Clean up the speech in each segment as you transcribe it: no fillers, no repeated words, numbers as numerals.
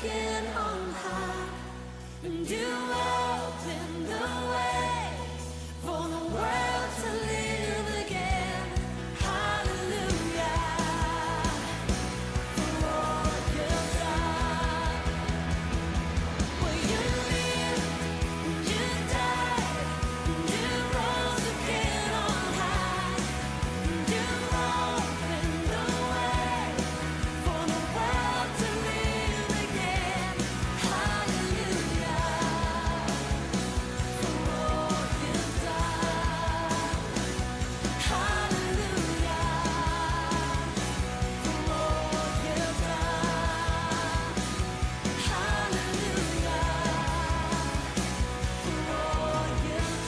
looking on high, and you open the way for the world to live again. Hallelujah, for all you've done. Well, you lived, you died, and you rose again on high, and you opened the way for the world to live again. Hallelujah, for all you've done. Hallelujah, for all you've done. Hallelujah, for all you've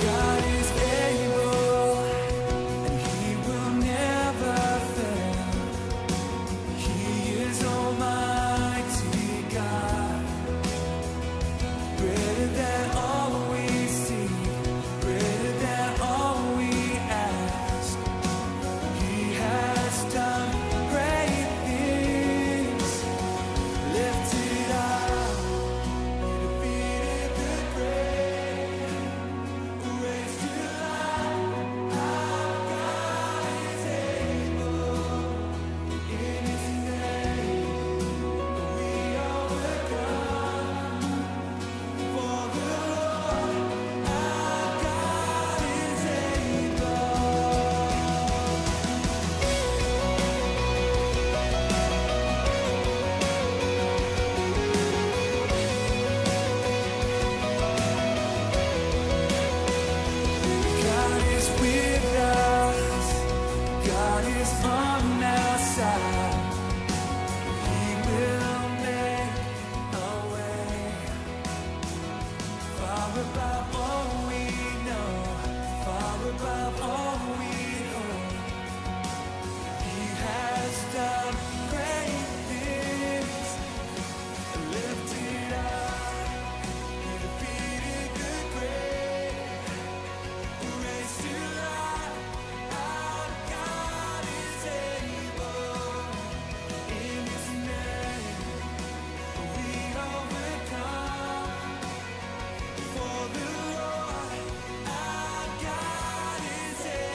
God is able, and He will never fail. He is Almighty God, greater than all we see, greater than all we ask. He has done great things, lifted up, He defeated the grave. Raised to life, our God is able. In His name, we overcome. For the Lord, our God is able. God is with us. God is on our side. He will make a way. Far above all we know, far above all we hope. He has done great things, lifted up. He defeated the grave. Raised to life, our God is able. In His name, we overcome. For the Lord, our God is able.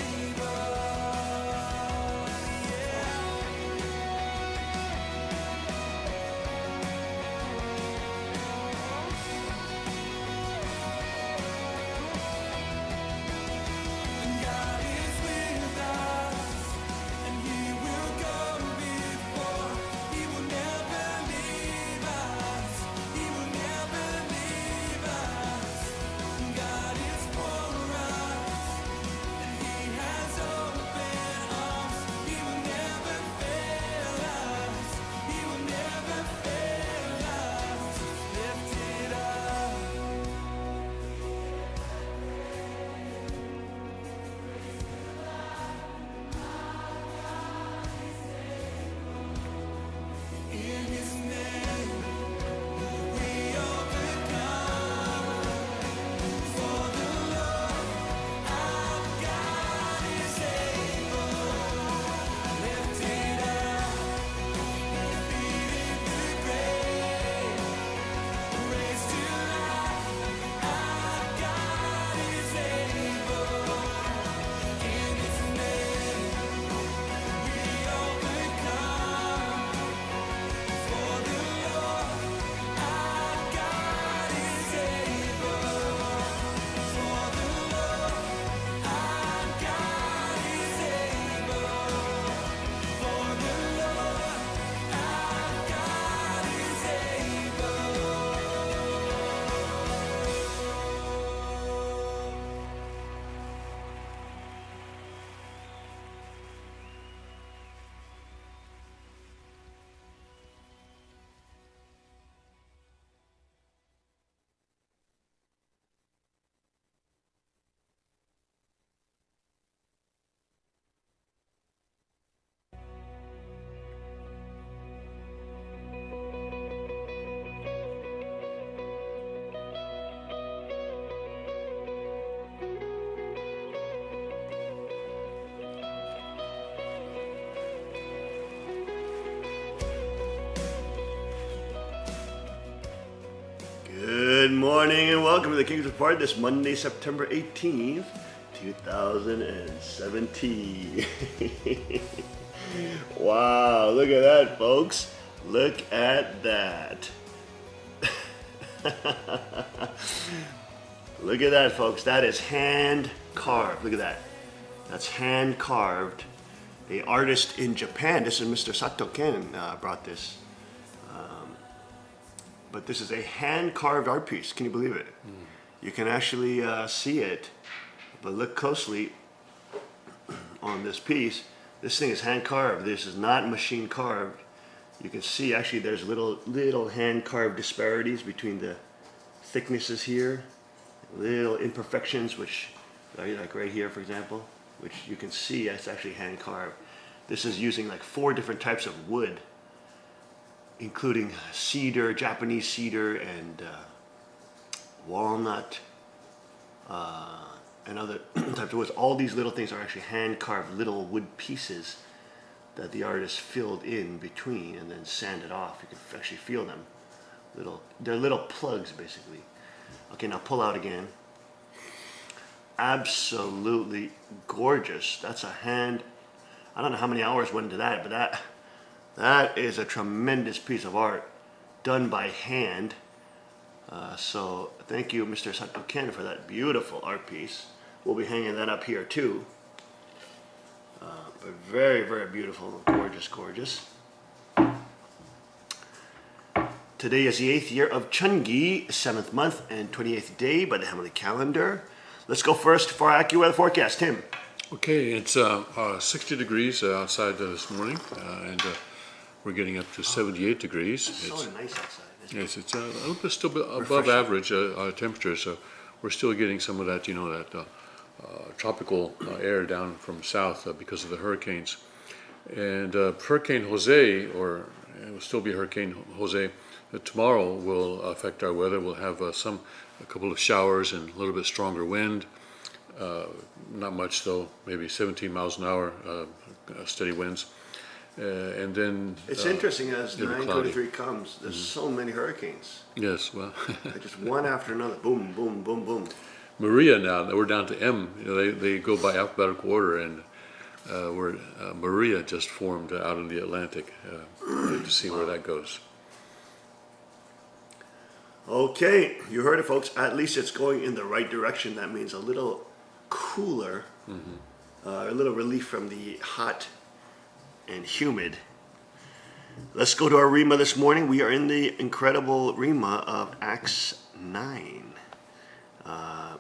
morning and welcome to the King's Report this Monday, September 18th, 2017. Wow, look at that, folks. Look at that. Look at that, folks. That is hand carved. Look at that. That's hand carved. A artist in Japan. This is Mr. Sato Ken brought this. But this is a hand-carved art piece. Can you believe it? You can actually see it, but look closely on this piece. This thing is hand-carved. This is not machine-carved. You can see actually there's little hand-carved disparities between the thicknesses here, little imperfections, which like right here, for example, which you can see it's actually hand-carved. This is using like 4 different types of wood, including cedar, Japanese cedar, and walnut, and other types of woods. All these little things are actually hand-carved little wood pieces that the artist filled in between and then sanded off. You can actually feel them. They're little plugs, basically. Okay, now pull out again. Absolutely gorgeous. That's a hand. I don't know how many hours went into that, but that is a tremendous piece of art done by hand. So thank you, Mr. Sato Ken, for that beautiful art piece. We'll be hanging that up here too. But very, very beautiful, gorgeous, gorgeous. Today is the 8th year of Chungi, 7th month and 28th day by the heavenly calendar. Let's go first for our AccuWeather forecast. Tim. Okay, it's 60 degrees outside this morning, and we're getting up to 78 degrees. It's so nice outside. Yes, it's a little bit still above average temperature, so we're still getting some of that, that tropical air down from south because of the hurricanes. And Hurricane Jose, or it will still be Hurricane Jose, tomorrow will affect our weather. We'll have a couple of showers and a little bit stronger wind. Not much though, maybe 17 miles an hour, steady winds. And then it's interesting as 923 comes. There's so many hurricanes. Yes, well, just one after another. Boom, boom, boom, boom. Maria now. We're down to M. They go by alphabetical order, and Maria just formed out in the Atlantic. To see where that goes. Okay, you heard it, folks. At least it's going in the right direction. That means a little cooler, a little relief from the hot and humid. Let's go to our Rima this morning. We are in the incredible Rima of Acts 9. The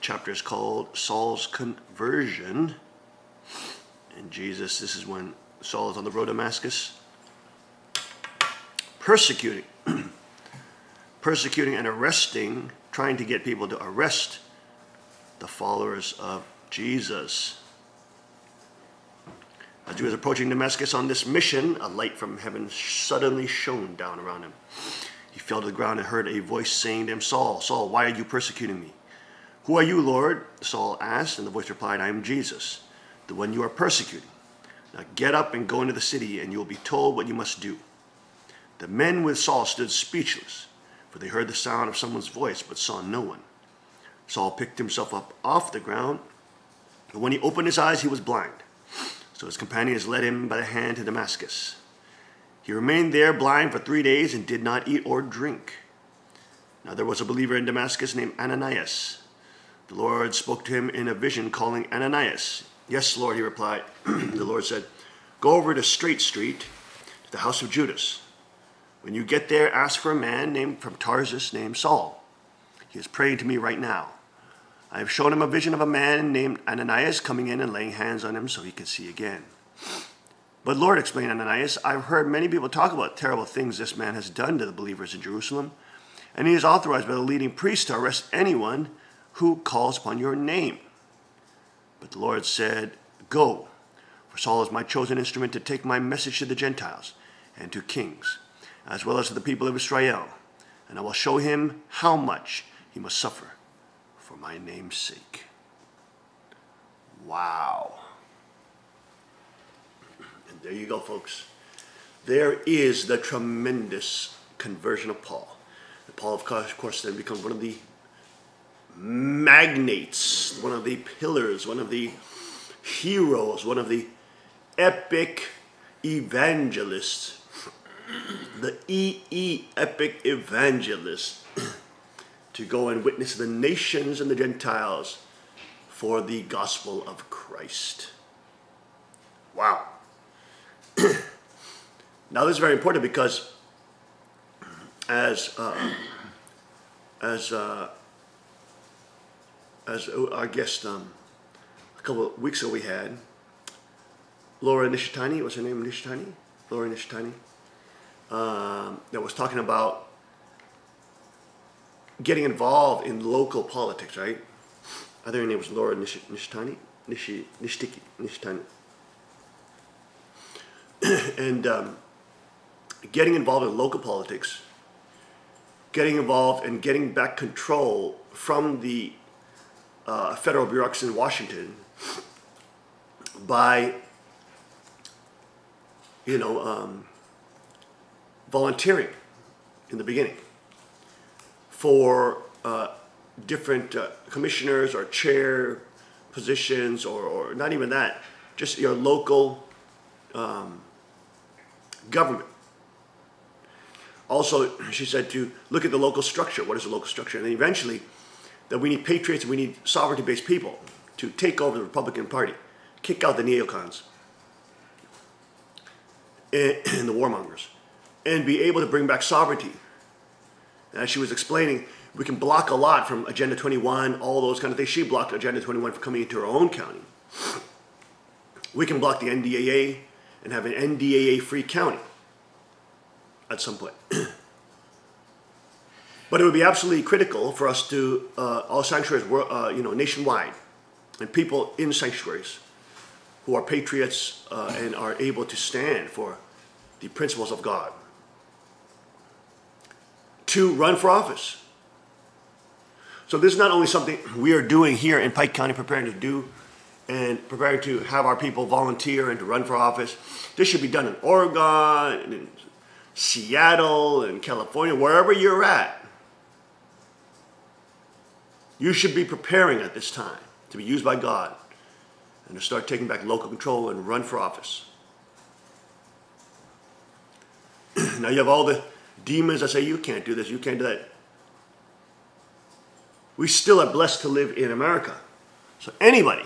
chapter is called Saul's Conversion. And Jesus, this is when Saul is on the road to Damascus, persecuting and arresting, trying to get people to arrest the followers of Jesus. As he was approaching Damascus on this mission, a light from heaven suddenly shone down around him. He fell to the ground and heard a voice saying to him, Saul, Saul, why are you persecuting me? Who are you, Lord? Saul asked, and the voice replied, I am Jesus, the one you are persecuting. Now get up and go into the city, and you will be told what you must do. The men with Saul stood speechless, for they heard the sound of someone's voice, but saw no one. Saul picked himself up off the ground, and when he opened his eyes, he was blind. So his companions led him by the hand to Damascus. He remained there blind for 3 days and did not eat or drink. Now there was a believer in Damascus named Ananias. The Lord spoke to him in a vision, calling Ananias. Yes, Lord, he replied. The Lord said, go over to Straight Street, to the house of Judas. When you get there, ask for a man from Tarsus named Saul. He is praying to me right now. I have shown him a vision of a man named Ananias coming in and laying hands on him so he can see again. But Lord, explained Ananias, I've heard many people talk about terrible things this man has done to the believers in Jerusalem, and he is authorized by the leading priest to arrest anyone who calls upon your name. But the Lord said, go, for Saul is my chosen instrument to take my message to the Gentiles and to kings, as well as to the people of Israel, and I will show him how much he must suffer for my name's sake. Wow. And there you go, folks. There is the tremendous conversion of Paul. Paul, of course, then becomes one of the magnates, one of the pillars, one of the heroes, one of the epic evangelists, the epic evangelist, to go and witness the nations and the Gentiles for the gospel of Christ. Wow. Now this is very important because as our guest a couple of weeks ago we had, Laura Nishitani, what's her name, Nishitani? Laura Nishitani, that was talking about getting involved in local politics, right? I think her name was Laura Nishitani, Nishitani. And getting involved in local politics, getting involved and getting back control from the federal bureaucracy in Washington by, volunteering in the beginning for different commissioners or chair positions, or not even that, just your local government. Also, she said to look at the local structure. What is the local structure? And then eventually, that we need patriots and we need sovereignty-based people to take over the Republican Party, kick out the neocons and the warmongers, and be able to bring back sovereignty. And as she was explaining, we can block a lot from Agenda 21, all those kind of things. She blocked Agenda 21 from coming into her own county. We can block the NDAA and have an NDAA-free county at some point. But it would be absolutely critical for us to, all sanctuaries, nationwide, and people in sanctuaries who are patriots and are able to stand for the principles of God, to run for office. So this is not only something we are doing here in Pike County, preparing to do and preparing to have our people volunteer and to run for office. This should be done in Oregon, and in Seattle, and California, wherever you're at. You should be preparing at this time to be used by God and to start taking back local control and run for office. Now you have all the demons that say you can't do this, you can't do that. We still are blessed to live in America. So anybody,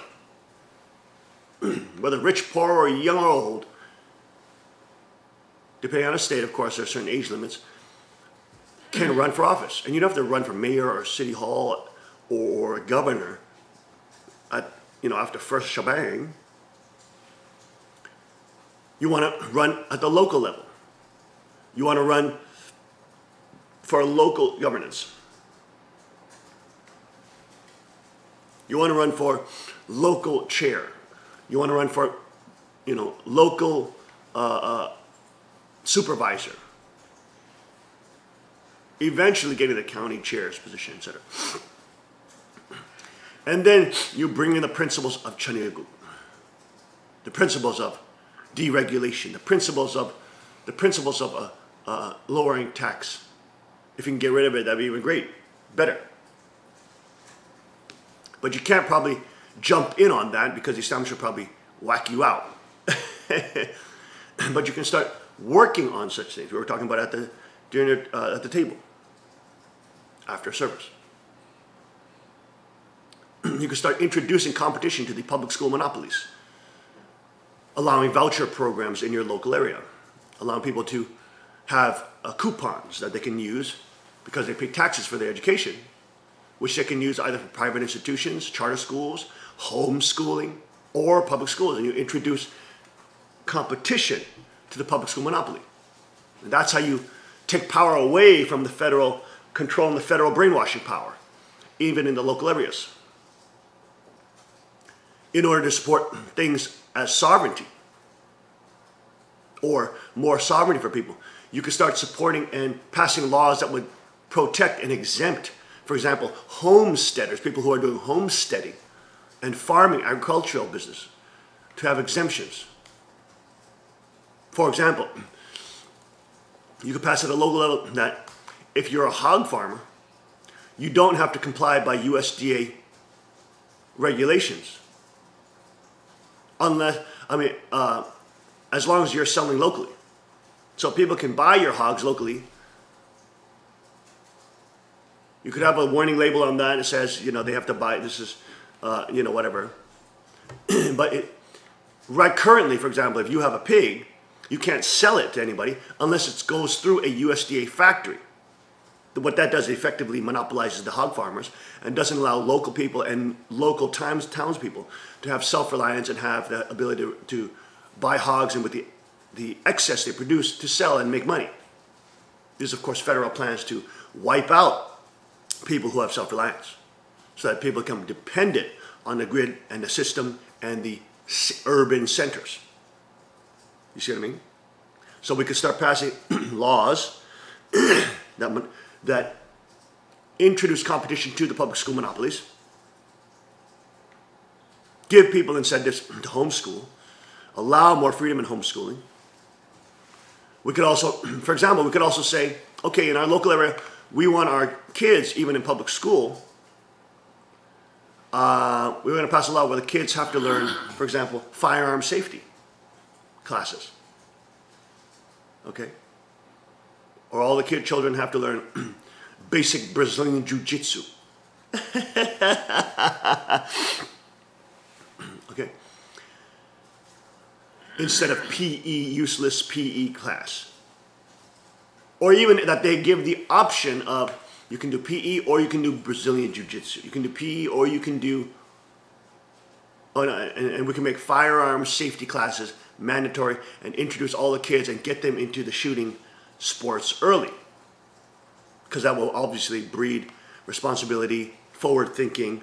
whether rich, poor, or young or old, depending on the state, of course, there are certain age limits, can run for office. And you don't have to run for mayor or city hall or governor at, after first shebang. You want to run at the local level. You want to run for local governance. You want to run for local chair. You want to run for, local supervisor. Eventually getting the county chair's position, etc. And then you bring in the principles of Chaniyagu, the principles of deregulation, the principles of lowering tax. If you can get rid of it, that'd be even great, better. But you can't probably jump in on that because the establishment will probably whack you out. But you can start working on such things. We were talking about at the table after service. You can start introducing competition to the public school monopolies, allowing voucher programs in your local area, allowing people to have coupons that they can use because they pay taxes for their education, which they can use either for private institutions, charter schools, homeschooling, or public schools. And you introduce competition to the public school monopoly. And that's how you take power away from the federal control and the federal brainwashing power, even in the local areas, in order to support things as sovereignty or more sovereignty for people. You can start supporting and passing laws that would protect and exempt, for example, homesteaders, people who are doing homesteading and farming, agricultural business, to have exemptions. For example, you could pass at a local level that if you're a hog farmer, you don't have to comply by USDA regulations. Unless, as long as you're selling locally. So people can buy your hogs locally. You could have a warning label on that that says, they have to buy, this is, whatever. But right currently, for example, if you have a pig, you can't sell it to anybody unless it goes through a USDA factory. What that does effectively monopolizes the hog farmers and doesn't allow local people and local townspeople to have self-reliance and have the ability to buy hogs and with the excess they produce to sell and make money. There's, of course, federal plans to wipe out people who have self-reliance so that people become dependent on the grid and the system and the urban centers. You see what I mean? So we could start passing laws that introduce competition to the public school monopolies, give people incentives to homeschool, allow more freedom in homeschooling. We could also, for example, we could also say, okay, in our local area, we want our kids, even in public school, we're going to pass a law where the kids have to learn, for example, firearm safety classes. Okay? Or all the children have to learn basic Brazilian Jiu-Jitsu. Okay? Instead of PE, useless PE class. Or even that they give the option of you can do PE or you can do Brazilian Jiu-Jitsu. You can do PE or you can do, and we can make firearm safety classes mandatory and introduce all the kids and get them into the shooting sports early. Because that will obviously breed responsibility, forward thinking,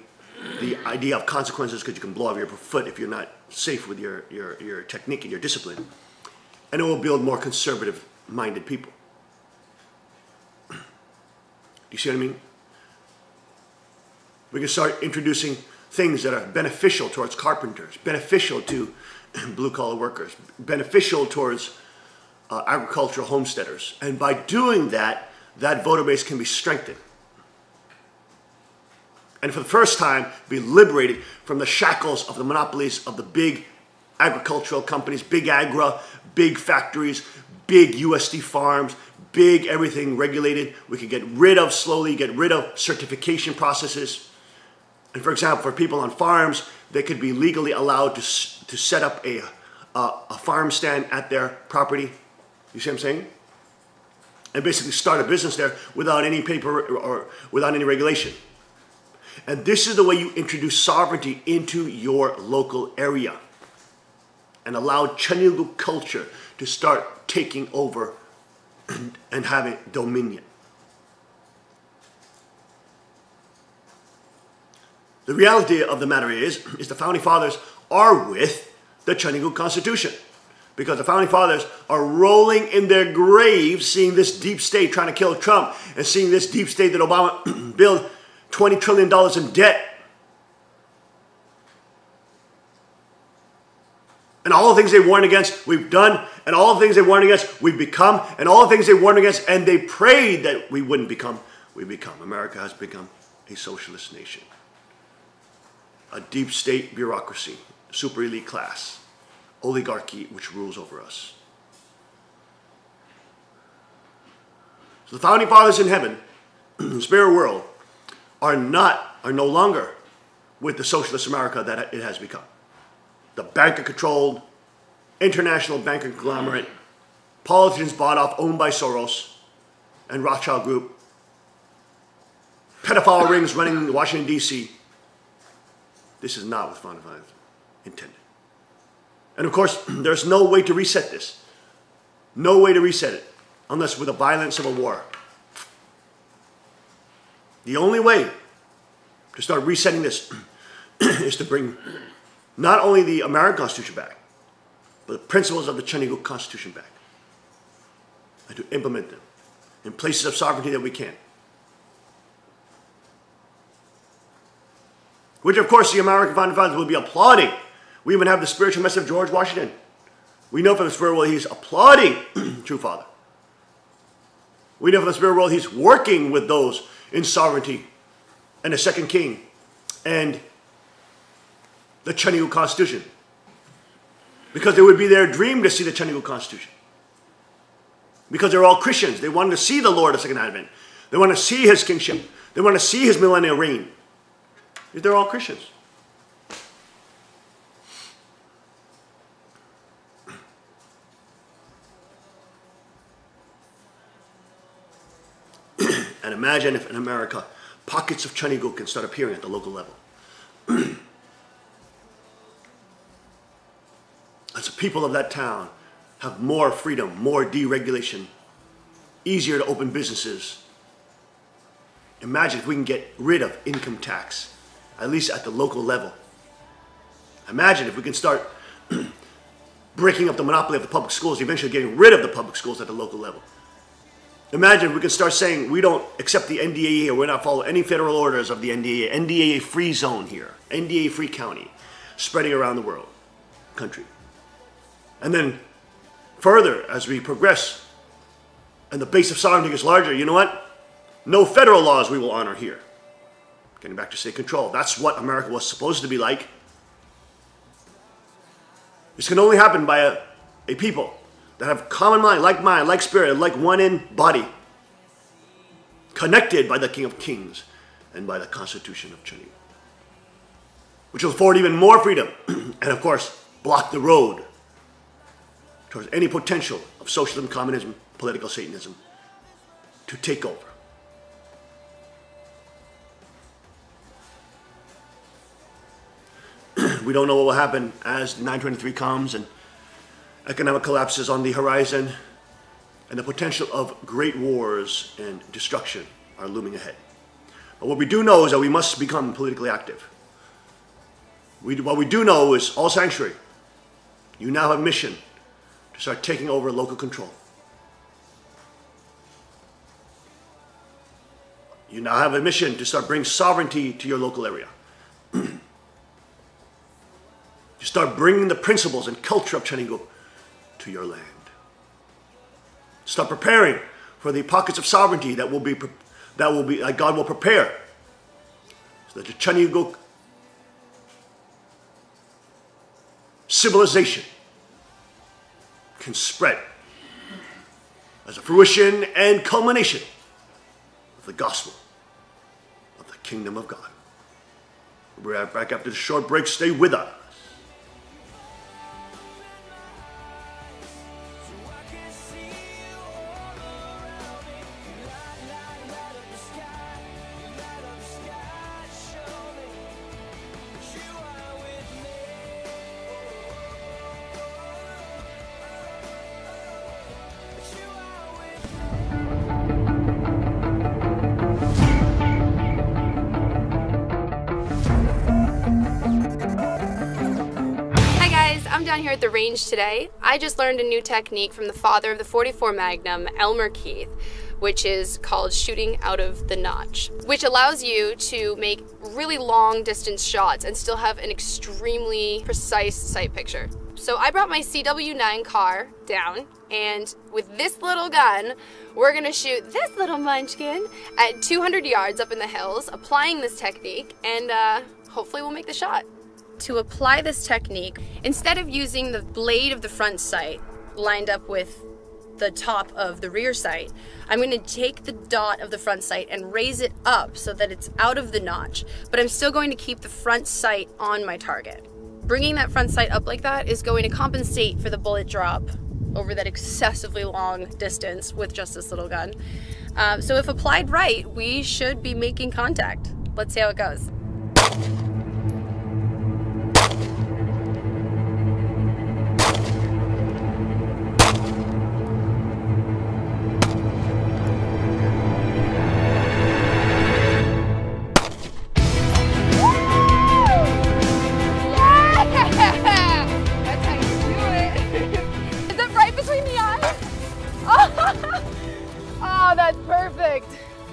the idea of consequences because you can blow off your foot if you're not safe with your technique and your discipline. And it will build more conservative-minded people. Do you see what I mean? We can start introducing things that are beneficial towards carpenters, beneficial to blue-collar workers, beneficial towards agricultural homesteaders. And by doing that, that voter base can be strengthened. And for the first time, be liberated from the shackles of the monopolies of the big agricultural companies, big agra, big factories, big USD farms, big everything regulated. We can slowly get rid of certification processes. And for example, for people on farms, they could be legally allowed to set up a farm stand at their property. You see what I'm saying? And basically start a business there without any paper or without any regulation. And this is the way you introduce sovereignty into your local area and allow Chanigu culture to start taking over and having dominion. The reality of the matter is the Founding Fathers are with the Chanigu Constitution. Because the Founding Fathers are rolling in their graves seeing this deep state trying to kill Trump and seeing this deep state that Obama built $20 trillion in debt. And all the things they warned against, we've done. And all the things they warned against, we've become. And all the things they warned against, and they prayed that we wouldn't become, we become. America has become a socialist nation. A deep state bureaucracy, super elite class, oligarchy which rules over us. So the Founding Fathers in heaven, the spirit world, are no longer with the socialist America that it has become. The banker-controlled, international banker conglomerate, politicians bought off, owned by Soros and Rothschild Group, pedophile rings running Washington, D.C. This is not what the Founding Fathers intended. And of course, there's no way to reset this. No way to reset it unless with a violent civil war. The only way to start resetting this is to bring not only the American Constitution back, but the principles of the Chanigu Constitution back. And to implement them in places of sovereignty that we can. Which of course the American Founding Fathers will be applauding. We even have the spiritual message of George Washington. We know from the spirit world he's applauding True Father. We know from the spirit world he's working with those in sovereignty and the second king and the Chinese Constitution. Because it would be their dream to see the Chinese Constitution. Because they're all Christians. They wanted to see the Lord of Second Advent. They want to see his kingship. They want to see his millennial reign. They're all Christians. And imagine if in America, pockets of Chanigo can start appearing at the local level. As the people of that town have more freedom, more deregulation, easier to open businesses. Imagine if we can get rid of income tax, at least at the local level. Imagine if we can start breaking up the monopoly of the public schools, eventually getting rid of the public schools at the local level. Imagine if we can start saying we don't accept the NDAA or we're not following any federal orders of the NDAA. NDAA free zone here, NDAA free county, spreading around the world, country. And then further, as we progress and the base of sovereignty gets larger, you know what? No federal laws we will honor here. Getting back to state control. That's what America was supposed to be like. This can only happen by a people that have common mind, like spirit, like one in body. Connected by the King of Kings and by the Constitution of China. Which will afford even more freedom. And of course, block the road towards any potential of socialism, communism, political Satanism to take over. We don't know what will happen as 923 comes and economic collapse is on the horizon and the potential of great wars and destruction are looming ahead. But what we do know is that we must become politically active. What we do know is All Sanctuary, you now have a mission to start taking over local control. You now have a mission to start bringing sovereignty to your local area. You start bringing the principles and culture of Chanigo to your land. Start preparing for the pockets of sovereignty that God will prepare, so that the Chanigo civilization can spread as a fruition and culmination of the gospel of the kingdom of God. We'll be right back after the short break. Stay with us. I'm down here at the range today. I just learned a new technique from the father of the .44 Magnum, Elmer Keith, which is called shooting out of the notch, which allows you to make really long distance shots and still have an extremely precise sight picture. So I brought my CW9 car down, and with this little gun, we're gonna shoot this little munchkin at 200 yards up in the hills, applying this technique, and hopefully we'll make the shot. To apply this technique, instead of using the blade of the front sight lined up with the top of the rear sight, I'm going to take the dot of the front sight and raise it up so that it's out of the notch, but I'm still going to keep the front sight on my target. Bringing that front sight up like that is going to compensate for the bullet drop over that excessively long distance with just this little gun. So if applied right, we should be making contact. Let's see how it goes.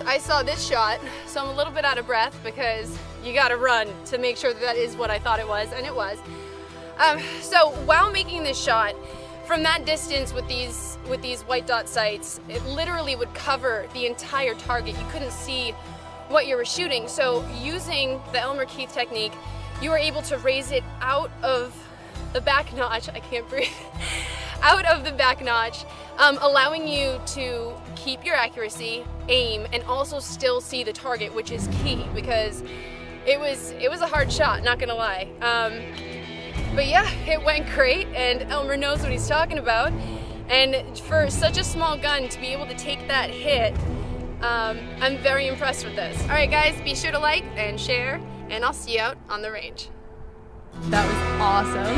I saw this shot, so I'm a little bit out of breath because you gotta run to make sure that is what I thought it was, and it was. So while making this shot, from that distance with these white dot sights, it literally would cover the entire target. You couldn't see what you were shooting. So using the Elmer Keith technique, you were able to raise it out of the back notch. I can't breathe. Out of the back notch, allowing you to keep your accuracy, aim, and also still see the target, which is key because it was a hard shot, not gonna lie. But yeah, it went great, and Elmer knows what he's talking about. And for such a small gun to be able to take that hit, I'm very impressed with this. All right, guys, be sure to like and share, and I'll see you out on the range. That was awesome.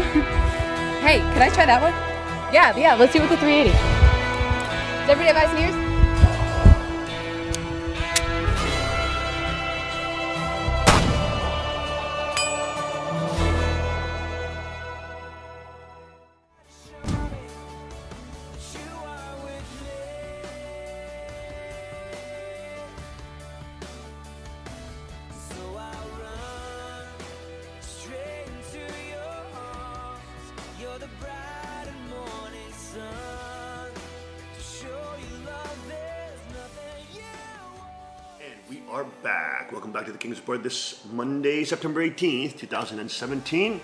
Hey, can I try that one? Yeah, let's see with the 380. Does everybody have eyes and ears? We are back. Welcome back to the King's Report this Monday, September 18th, 2017.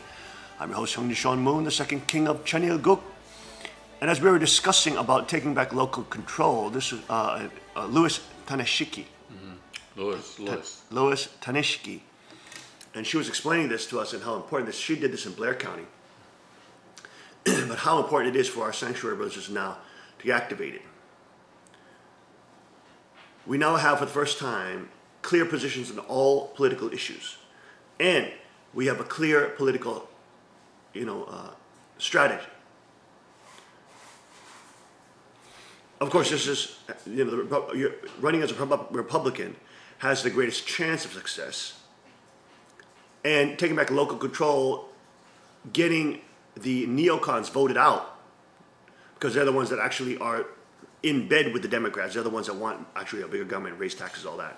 I'm your host, Hyung Sean Moon, the second king of Chanilguk. And as we were discussing about taking back local control, this is Louis Taneshiki. Louis Taneshiki. And she was explaining this to us and how important this. She did this in Blair County. But how important it is for our sanctuary brothers now to activate it. We now have, for the first time, clear positions on all political issues. And we have a clear political, strategy. Of course, this is, running as a Republican has the greatest chance of success. And taking back local control, getting the neocons voted out, because they're the ones that actually are in bed with the Democrats. They're the ones that want actually a bigger government, raise taxes, all that.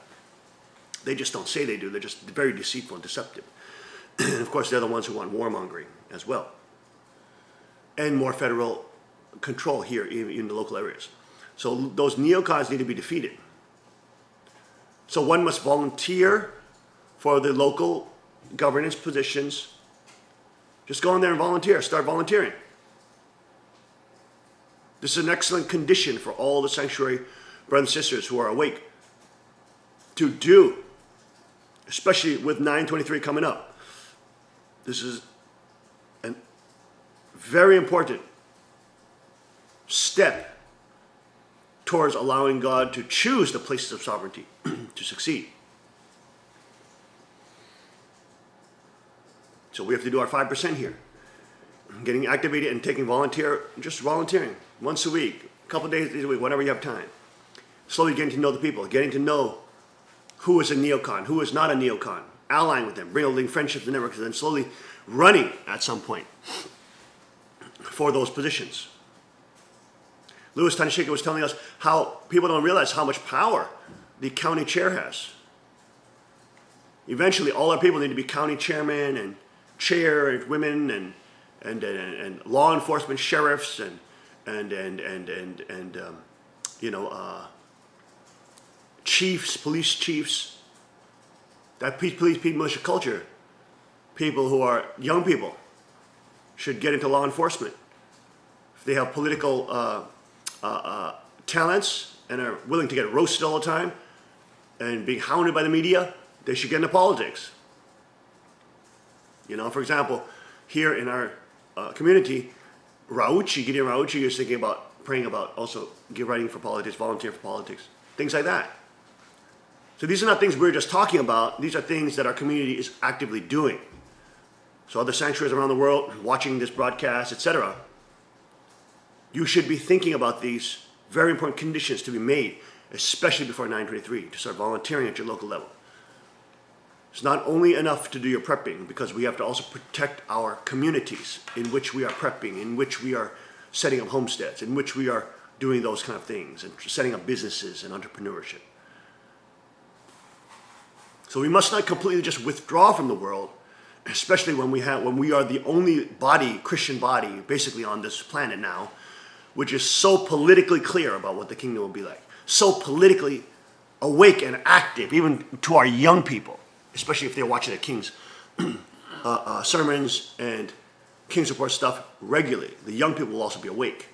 They just don't say they do. They're just very deceitful and deceptive. And of course, they're the ones who want warmongering as well. And more federal control here in the local areas. So those neocons need to be defeated. So one must volunteer for the local governance positions. Just go in there and volunteer. Start volunteering. This is an excellent condition for all the sanctuary brothers and sisters who are awake to do, especially with 9/23 coming up. This is a very important step towards allowing God to choose the places of sovereignty to succeed. So we have to do our 5% here. Getting activated and taking just volunteering once a week, a couple of days a week, whenever you have time. Slowly getting to know the people, getting to know who is a neocon, who is not a neocon, allying with them, building friendships and networks, and then slowly running at some point for those positions. Louis Taneshika was telling us how people don't realize how much power the county chair has. Eventually, all our people need to be county chairmen and chair and women and law enforcement sheriffs and chiefs, police chiefs. That police militia culture, people who are young people, should get into law enforcement. If they have political talents and are willing to get roasted all the time and being hounded by the media, they should get into politics. For example, here in our community, Gideon Rauchi is thinking about praying about also writing for politics, volunteer for politics, things like that. So these are not things we're just talking about. These are things that our community is actively doing. So other sanctuaries around the world watching this broadcast, etc., you should be thinking about these very important conditions to be made, especially before 9/23, to start volunteering at your local level. It's not only enough to do your prepping, because we have to also protect our communities in which we are prepping, in which we are setting up homesteads, in which we are doing those kind of things, and setting up businesses and entrepreneurship. So we must not completely just withdraw from the world, especially when we are the only body, Christian body, basically on this planet now, which is so politically clear about what the kingdom will be like, so politically awake and active, even to our young people, especially if they're watching the King's sermons and King's Report stuff regularly. The young people will also be awake.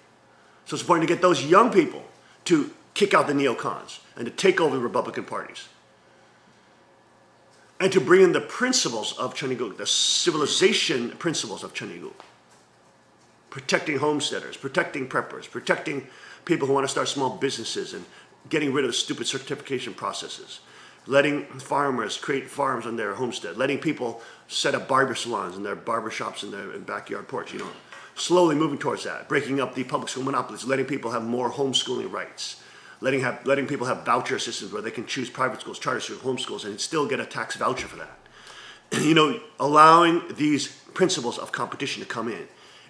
So it's important to get those young people to kick out the neocons and to take over the Republican parties. And to bring in the principles of Chaniguk, the civilization principles of Chaniguk. Protecting homesteaders, protecting preppers, protecting people who want to start small businesses and getting rid of the stupid certification processes. Letting farmers create farms on their homestead. Letting people set up barber salons in their barber shops in their backyard porch, you know. Slowly moving towards that. Breaking up the public school monopolies. Letting people have more homeschooling rights. Letting people have voucher systems where they can choose private schools, charter schools, homeschools, and still get a tax voucher for that. You know, allowing these principles of competition to come in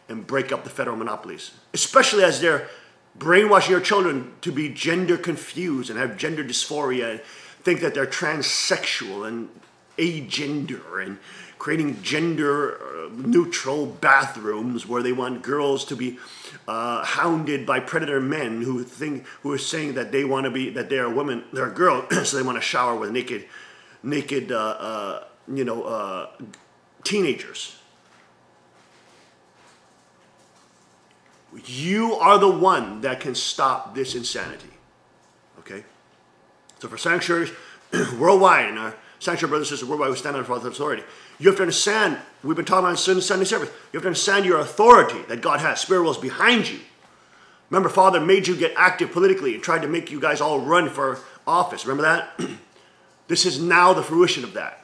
and break up the federal monopolies. Especially as they're brainwashing your children to be gender confused and have gender dysphoria and think that they're transsexual and agender and creating gender neutral bathrooms where they want girls to be hounded by predator men who are saying that they want to be, that they're a woman, they're a girl, so they want to shower with naked teenagers. You are the one that can stop this insanity. Okay? So for sanctuaries worldwide, and our sanctuary brothers and sisters worldwide who stand under Father's authority, you have to understand, we've been talking about in Sunday service, you have to understand your authority that God has. Spirit will is behind you. Remember, Father made you get active politically and tried to make you guys all run for office. Remember that? This is now the fruition of that.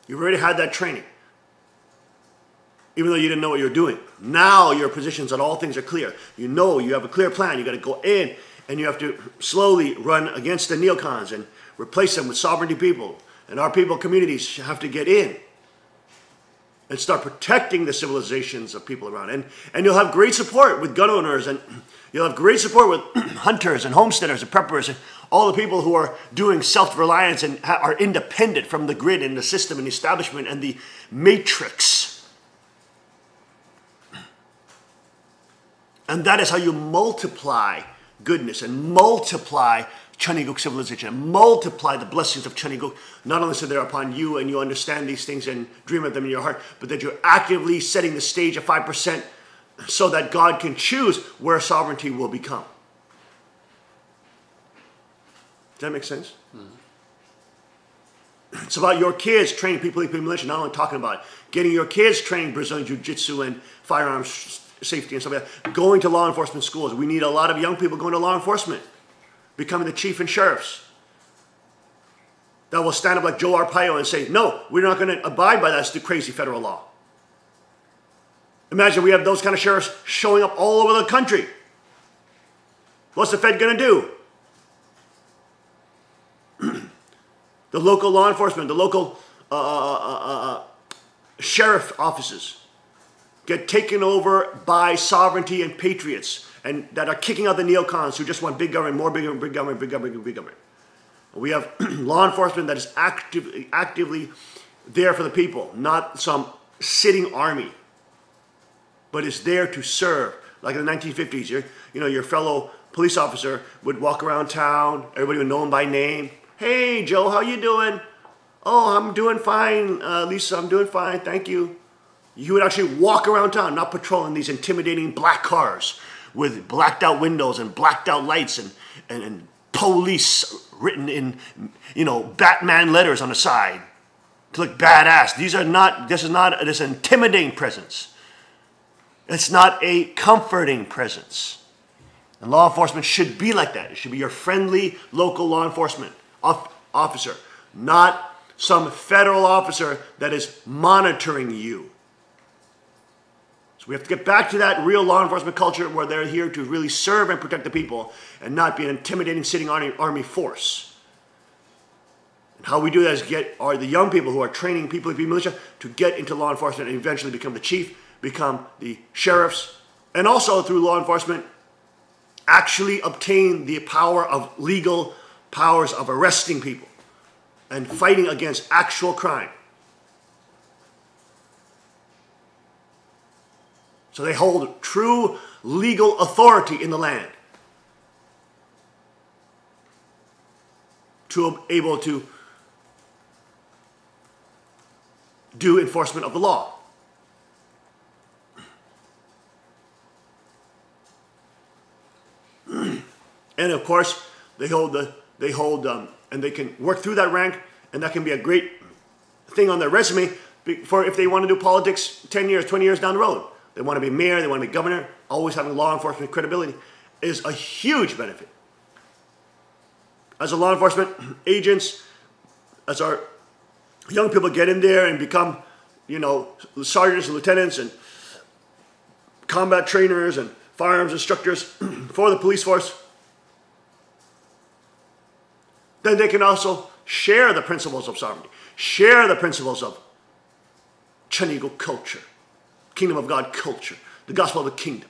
You've already had that training. Even though you didn't know what you're doing. Now your positions on all things are clear. You know, you have a clear plan. You got to go in and you have to slowly run against the neocons and replace them with sovereignty people. And our people communities have to get in and start protecting the civilizations of people around. And you'll have great support with gun owners, and you'll have great support with hunters and homesteaders and preppers and all the people who are doing self-reliance and are independent from the grid and the system and the establishment and the matrix. And that is how you multiply goodness and multiply Chaniguk civilization and multiply the blessings of Chaniguk. Not only so they're upon you and you understand these things and dream of them in your heart, but that you're actively setting the stage at 5% so that God can choose where sovereignty will become. Does that make sense? Mm-hmm. It's about your kids training people in militia, not only talking about it, getting your kids trained Brazilian Jiu-Jitsu and firearms safety and stuff like that. Going to law enforcement schools. We need a lot of young people going to law enforcement, becoming the chief and sheriffs that will stand up like Joe Arpaio and say, no, we're not going to abide by that crazy federal law. Imagine we have those kind of sheriffs showing up all over the country. What's the Fed going to do? The local law enforcement, the local sheriff offices get taken over by sovereignty and patriots and that are kicking out the neocons who just want big government, more big government, big government, big government, big government. We have law enforcement that is actively there for the people, not some sitting army, but is there to serve. Like in the 1950s, your fellow police officer would walk around town, everybody would know him by name. Hey, Joe, how you doing? Oh, I'm doing fine, Lisa, I'm doing fine, thank you. You would actually walk around town, not patrolling these intimidating black cars with blacked out windows and blacked out lights and police written in, Batman letters on the side to look badass. This is not this intimidating presence. It's not a comforting presence. And law enforcement should be like that. It should be your friendly local law enforcement officer, not some federal officer that is monitoring you. So we have to get back to that real law enforcement culture where they're here to really serve and protect the people and not be an intimidating sitting army force. And how we do that is get the young people who are training people to be militia to get into law enforcement and eventually become the chief, become the sheriffs, and also through law enforcement actually obtain the power of legal powers of arresting people and fighting against actual crime. So they hold true legal authority in the land. To able to do enforcement of the law. And of course, they hold and they can work through that rank, and that can be a great thing on their resume for if they want to do politics 10 years, 20 years down the road. They want to be mayor, they want to be governor. Always having law enforcement credibility is a huge benefit. As a law enforcement agents, as our young people get in there and become, you know, sergeants and lieutenants and combat trainers and firearms instructors for the police force, then they can also share the principles of sovereignty, share the principles of Chanigo culture, Kingdom of God culture, the gospel of the kingdom.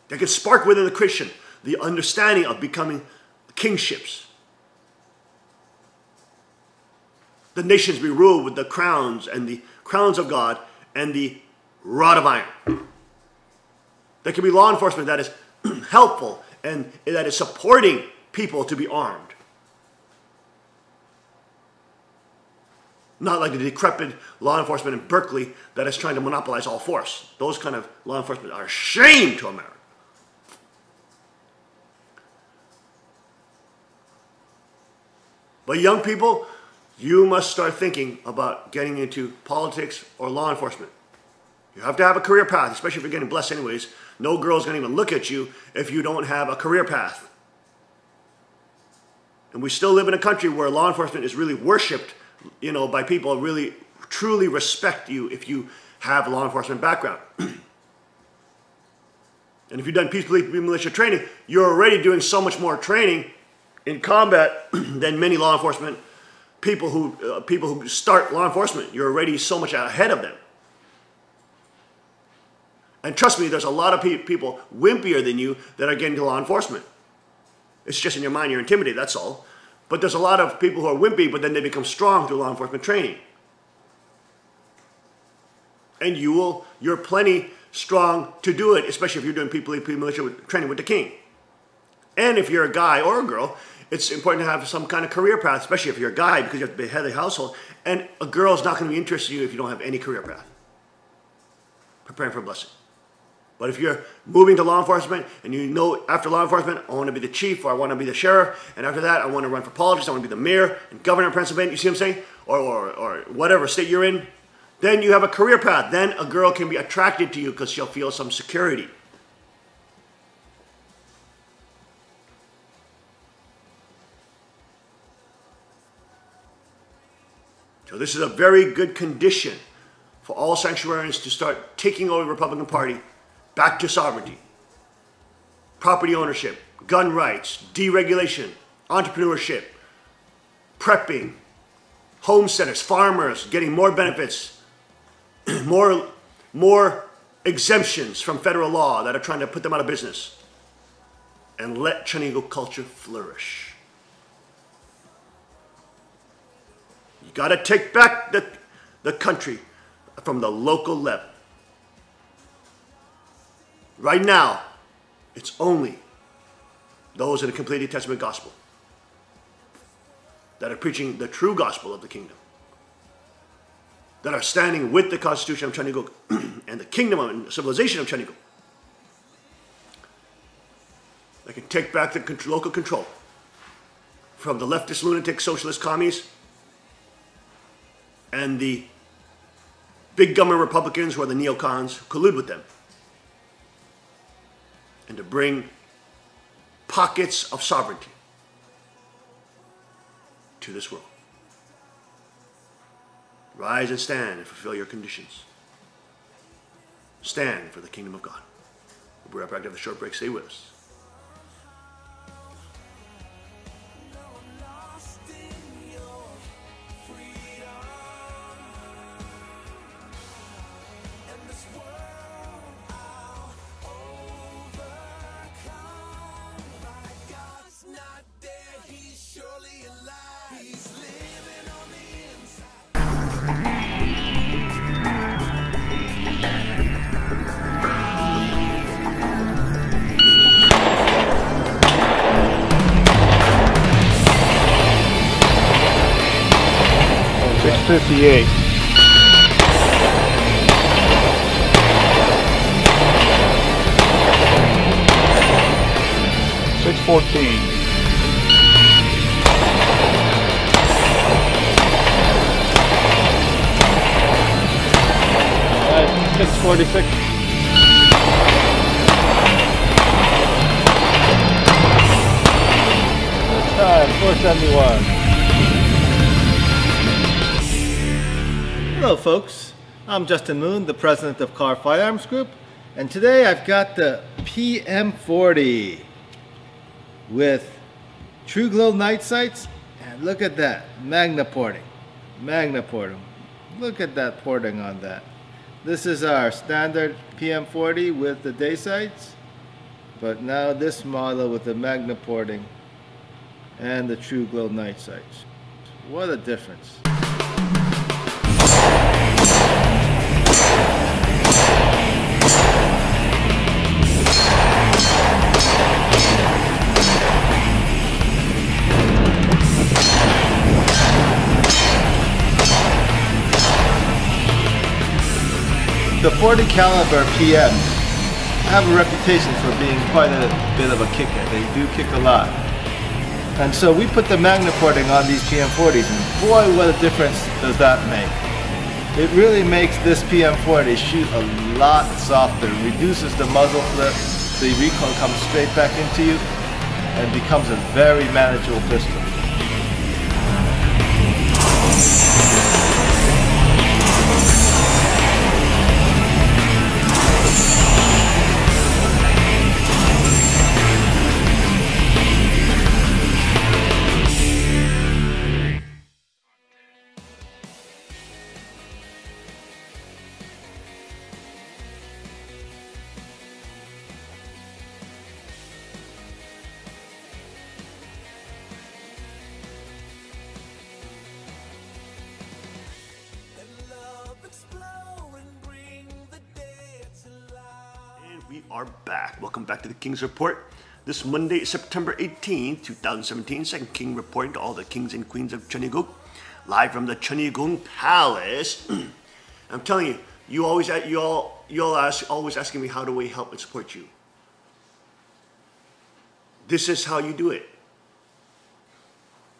They can spark within the Christian the understanding of becoming kingships. The nations be ruled with the crowns and the crowns of God and the rod of iron. There can be law enforcement that is helpful and that is supporting people to be armed. Not like the decrepit law enforcement in Berkeley that is trying to monopolize all force. Those kind of law enforcement are a shame to America. But young people, you must start thinking about getting into politics or law enforcement. You have to have a career path, especially if you're getting blessed anyways. No girl's going to even look at you if you don't have a career path. And we still live in a country where law enforcement is really worshipped, you know, by people who really, truly respect you if you have a law enforcement background. And if you've done peace, police, militia training, you're already doing so much more training in combat than many law enforcement people who start law enforcement. You're already so much ahead of them. And trust me, there's a lot of people wimpier than you that are getting to law enforcement. It's just in your mind, you're intimidated, that's all. But there's a lot of people who are wimpy, but then they become strong through law enforcement training. And you're plenty strong to do it, especially if you're doing people, militia training with the king. And if you're a guy or a girl, it's important to have some kind of career path, especially if you're a guy, because you have to be the head of the household. And a girl's not going to be interested in you if you don't have any career path. Preparing for a blessing. But if you're moving to law enforcement and you know after law enforcement, I want to be the chief or I want to be the sheriff, and after that I want to run for politics, I want to be the mayor and governor of Pennsylvania, you see what I'm saying? Or whatever state you're in, then you have a career path. Then a girl can be attracted to you because she'll feel some security. So this is a very good condition for all sanctuarians to start taking over the Republican Party back to sovereignty, property ownership, gun rights, deregulation, entrepreneurship, prepping, homesteaders, farmers getting more benefits, more exemptions from federal law that are trying to put them out of business, and let Chanigo culture flourish. You got to take back the country from the local level. Right now, it's only those in the complete New Testament gospel that are preaching the true gospel of the kingdom, that are standing with the Constitution of Chanigo and the kingdom and civilization of Chanigo, that can take back the local control from the leftist, lunatic, socialist commies and the big government Republicans who are the neocons who collude with them, and to bring pockets of sovereignty to this world. Rise and stand and fulfill your conditions. Stand for the kingdom of God. We'll be right back after the short break. Stay with us. Not dead, he's surely alive. He's living on the 658. 614. 646. Time 471. Hello folks, I'm Justin Moon, the president of Carr Firearms Group, and today I've got the PM40 with True Glow night sights, and look at that, Magna porting. Look at that porting on that. This is our standard PM40 with the day sights, but now this model with the Magna porting and the True Glow night sights. What a difference. The 40 caliber PMs have a reputation for being quite a bit of a kicker. They do kick a lot. And so we put the Magna porting on these PM40s, and boy, what a difference does that make. It really makes this PM40 shoot a lot softer, reduces the muzzle flip, the recoil comes straight back into you, and becomes a very manageable pistol. We are back. Welcome back to the King's Report. This Monday, September 18th, 2017. Second King reporting to all the kings and queens of Cheongguk, live from the Cheongguk Palace. I'm telling you, you always always asking me how do we help and support you. This is how you do it.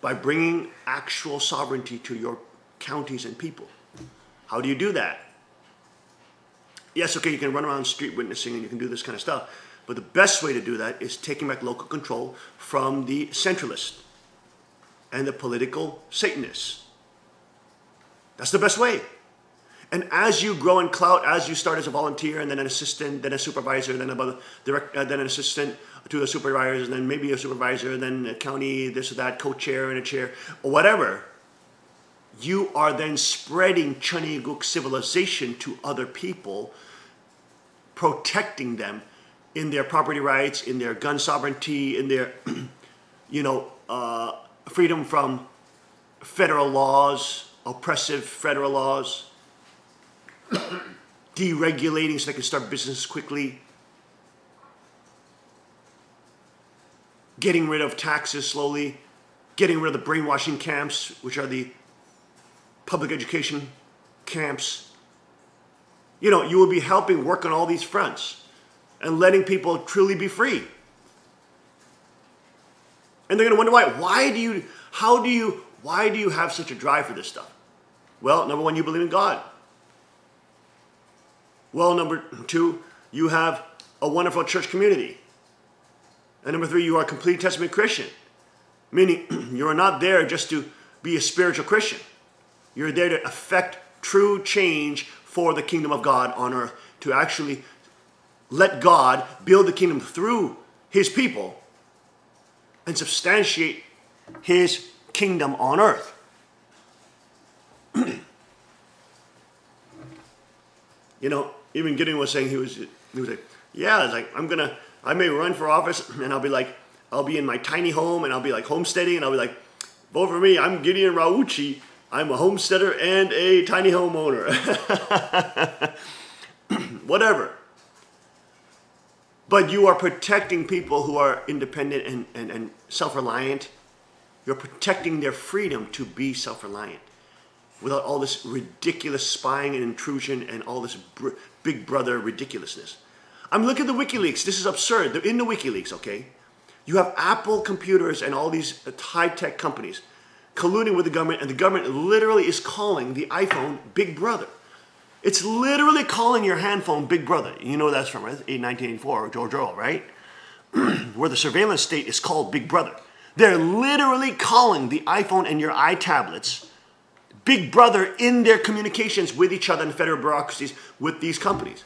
By bringing actual sovereignty to your counties and people. How do you do that? Yes, okay, you can run around street witnessing and you can do this kind of stuff, but the best way to do that is taking back local control from the centralists and the political Satanists. That's the best way. And as you grow in clout, as you start as a volunteer and then an assistant, then a supervisor, then then an assistant to a supervisor, and then maybe a supervisor, then a county, this or that, co-chair and a chair, or whatever, you are then spreading Cheongguk civilization to other people, protecting them in their property rights, in their gun sovereignty, in their, freedom from federal laws, oppressive federal laws, deregulating so they can start business quickly, getting rid of taxes slowly, getting rid of the brainwashing camps, which are the public education camps. You know, you will be helping work on all these fronts and letting people truly be free. And they're going to wonder why. Why do you have such a drive for this stuff? Well, number one, you believe in God. Well, number two, you have a wonderful church community. And number three, you are a complete Testament Christian. Meaning, you are not there just to be a spiritual Christian. You're there to affect true change for the kingdom of God on earth, to actually let God build the kingdom through his people and substantiate his kingdom on earth. You know, even Gideon was saying, he was like, yeah, it's like, I may run for office and I'll be in my tiny home and I'll be like homesteading and I'll be like, vote for me, I'm Gideon Rauchi. I'm a homesteader and a tiny home owner. Whatever. But you are protecting people who are independent and self-reliant. You're protecting their freedom to be self-reliant. without all this ridiculous spying and intrusion and all this Big Brother ridiculousness. I'm looking at the WikiLeaks. This is absurd. They're in the WikiLeaks, okay? You have Apple computers and all these high-tech companies colluding with the government, and the government literally is calling the iPhone Big Brother. It's literally calling your handphone Big Brother. You know that's from 1984, George Orwell, right? Where the surveillance state is called Big Brother. They're literally calling the iPhone and your iTablets Big Brother in their communications with each other and federal bureaucracies with these companies.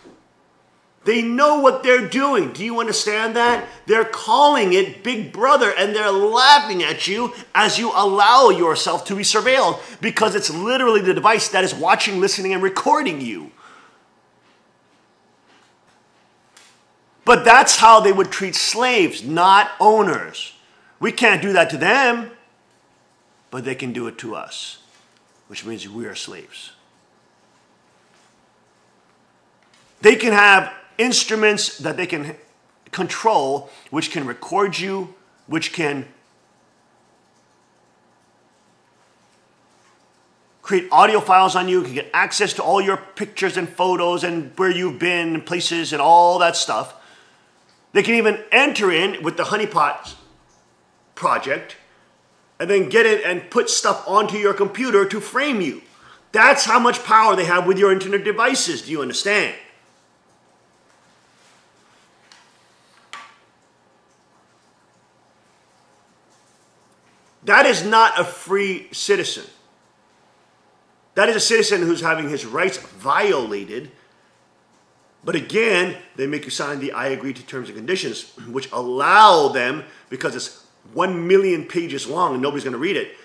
They know what they're doing. Do you understand that? They're calling it Big Brother, and they're laughing at you as you allow yourself to be surveilled, because it's literally the device that is watching, listening, and recording you. But that's how they would treat slaves, not owners. We can't do that to them, but they can do it to us, which means we are slaves. They can have instruments that they can control, which can record you, which can create audio files on you, can get access to all your pictures and photos and where you've been, and places and all that stuff. They can even enter in with the honeypot project and then get it and put stuff onto your computer to frame you. That's how much power they have with your internet devices. Do you understand? That is not a free citizen. That is a citizen who's having his rights violated. But again, they make you sign the I agree to terms and conditions, which allow them, because it's 1 million pages long and nobody's going to read it,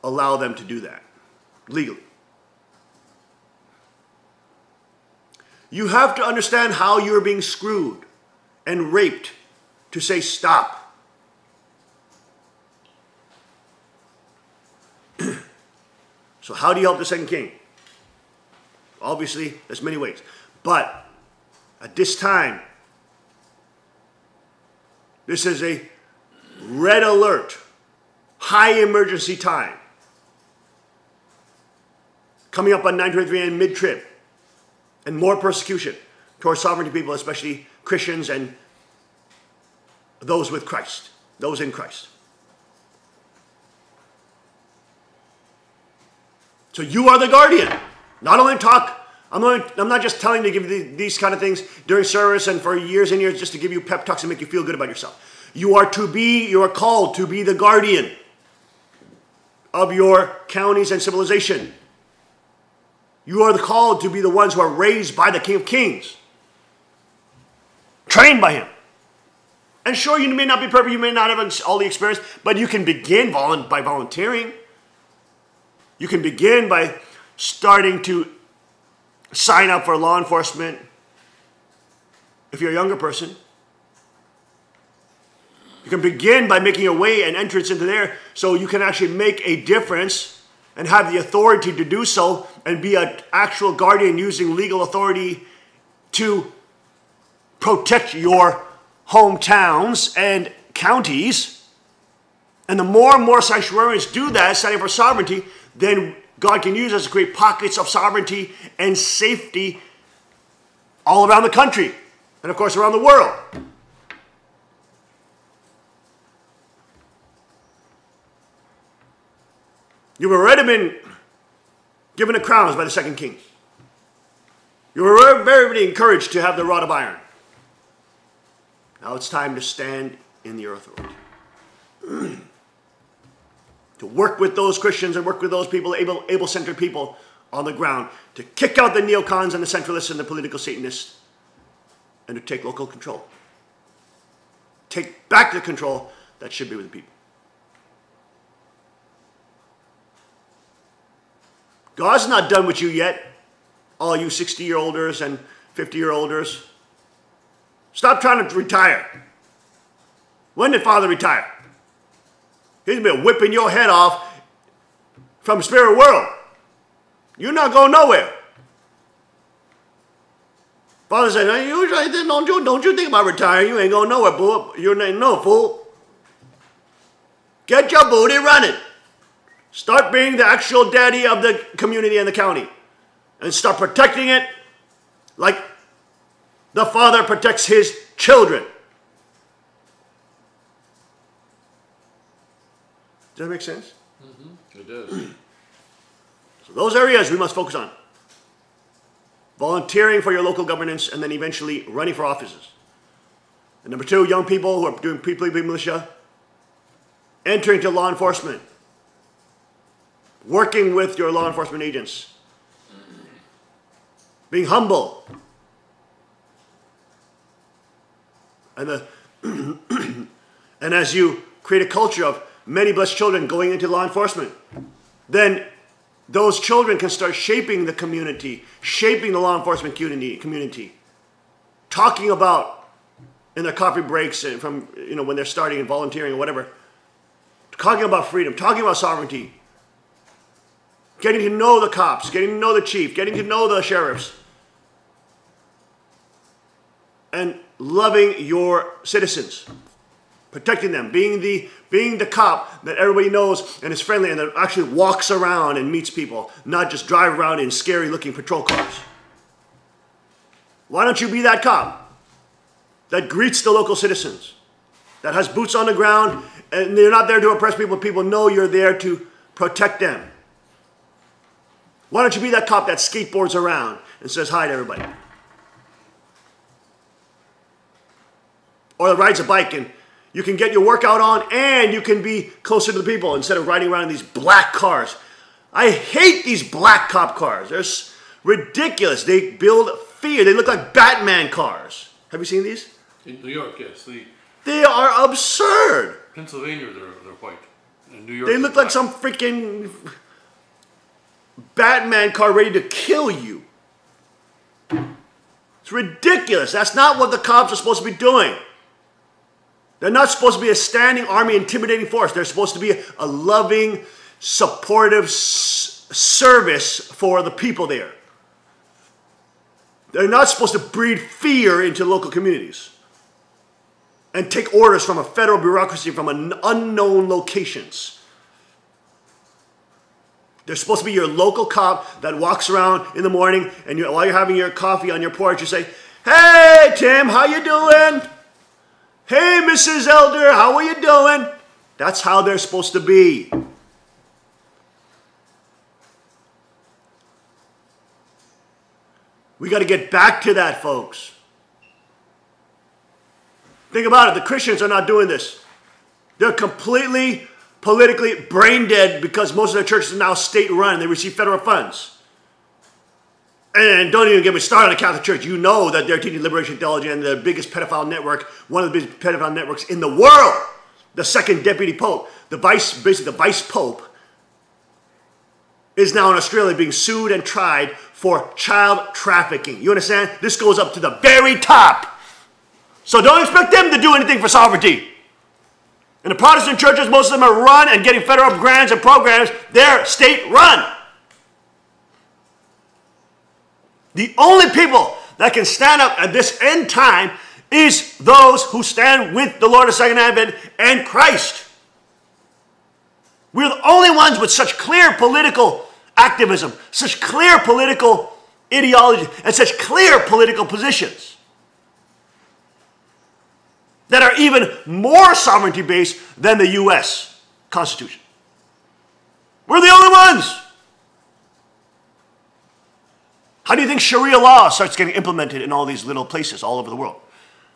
allow them to do that legally. You have to understand how you're being screwed and raped to say stop. So how do you help the second king? Obviously, there's many ways. But at this time, this is a red alert, high emergency time. Coming up on 923 and mid-trib. And more persecution towards sovereignty people, especially Christians and those with Christ, those in Christ. So you are the guardian. Not only talk, I'm not just telling you to give you these kind of things during service and for years and years just to give you pep talks and make you feel good about yourself. You are called to be the guardian of your counties and civilization. You are called to be the ones who are raised by the King of Kings. Trained by him. And sure, you may not be perfect, you may not have all the experience, but you can begin by volunteering. You can begin by starting to sign up for law enforcement if you're a younger person. You can begin by making your way and entrance into there so you can actually make a difference and have the authority to do so and be an actual guardian using legal authority to protect your hometowns and counties. And the more and more sanctuarians do that, standing for sovereignty, then God can use us to create pockets of sovereignty and safety all around the country and, of course, around the world. You've already been given the crowns by the second king. You were very encouraged to have the rod of iron. Now it's time to stand in your authority. To work with those Christians and work with those people, able-centered people on the ground, to kick out the neocons and the centralists and the political Satanists, and to take local control. Take back the control that should be with the people. God's not done with you yet, all you 60-year-olders and 50-year-olders. Stop trying to retire. When did Father retire? He's been whipping your head off from spirit world. You're not going nowhere. Father said, hey, don't you think about retiring. You ain't going nowhere, fool. You're no fool. Get your booty running. Start being the actual daddy of the community and the county. And start protecting it like the father protects his children. Does that make sense? It does. So those areas we must focus on. Volunteering for your local governance and then eventually running for offices. And number 2, young people who are doing people militia, entering into law enforcement, working with your law enforcement agents, being humble, and and as you create a culture of many blessed children going into law enforcement, then those children can start shaping the community, shaping the law enforcement community, talking about in their coffee breaks and from when they're starting and volunteering or whatever, talking about freedom, talking about sovereignty, getting to know the cops, getting to know the chief, getting to know the sheriffs, and loving your citizens, protecting them, being the cop that everybody knows and is friendly and that actually walks around and meets people, not just drive around in scary looking patrol cars. Why don't you be that cop that greets the local citizens, that has boots on the ground, and you're not there to oppress people. People know you're there to protect them. Why don't you be that cop that skateboards around and says hi to everybody? Or that rides a bike and you can get your workout on and you can be closer to the people instead of riding around in these black cars. I hate these black cop cars. They're ridiculous. They build fear. They look like Batman cars. Have you seen these? In New York, yes. They are absurd. Pennsylvania, they're white. In New York, They look like some freaking Batman car ready to kill you. It's ridiculous. That's not what the cops are supposed to be doing. They're not supposed to be a standing army intimidating force. They're supposed to be a loving, supportive service for the people there. They're not supposed to breed fear into local communities and take orders from a federal bureaucracy from unknown locations. They're supposed to be your local cop that walks around in the morning and while you're having your coffee on your porch, you say, "Hey, Tim, how you doing? Hey, Mrs. Elder, how are you doing?" That's how they're supposed to be. We got to get back to that, folks. Think about it. The Christians are not doing this. They're completely politically brain dead because most of their churches are now state-run. They receive federal funds. And don't even get me started on the Catholic Church. You know that they're teaching liberation theology and the biggest pedophile network, one of the biggest pedophile networks in the world. The second deputy pope, basically the vice pope, is now in Australia being sued and tried for child trafficking. You understand? This goes up to the very top. So don't expect them to do anything for sovereignty. And the Protestant churches, most of them are run and getting federal grants and programs. They're state-run. The only people that can stand up at this end time is those who stand with the Lord of Second Advent and Christ. We're the only ones with such clear political activism, such clear political ideology, and such clear political positions that are even more sovereignty-based than the U.S. Constitution. We're the only ones. How do you think Sharia law starts getting implemented in all these little places all over the world?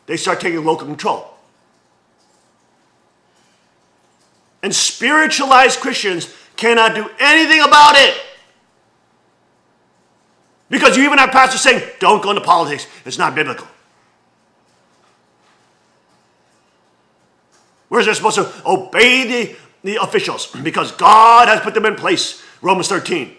They start taking local control. And spiritualized Christians cannot do anything about it. Because you even have pastors saying, don't go into politics, it's not biblical. Whereas they're supposed to obey the officials because God has put them in place. Romans 13.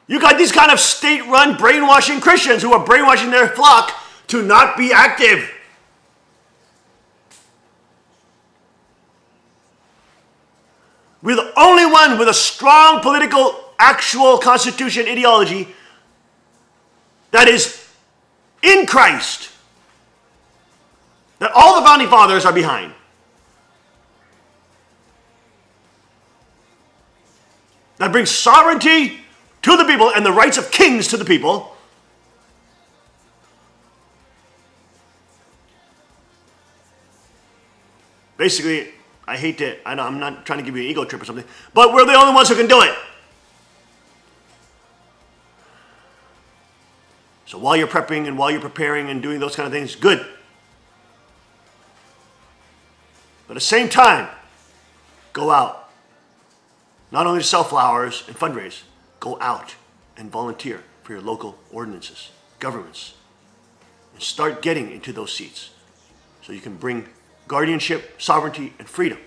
You got these kind of state-run brainwashing Christians who are brainwashing their flock to not be active. We're the only one with a strong political, actual constitution ideology that is in Christ, that all the founding fathers are behind. that brings sovereignty to the people and the rights of kings to the people, basically, I hate to, I know I'm not trying to give you an ego trip or something, but we're the only ones who can do it. So while you're prepping and while you're preparing and doing those kind of things, good. But at the same time, go out. Not only to sell flowers and fundraise, go out and volunteer for your local ordinances, governments, and start getting into those seats so you can bring guardianship, sovereignty, and freedom,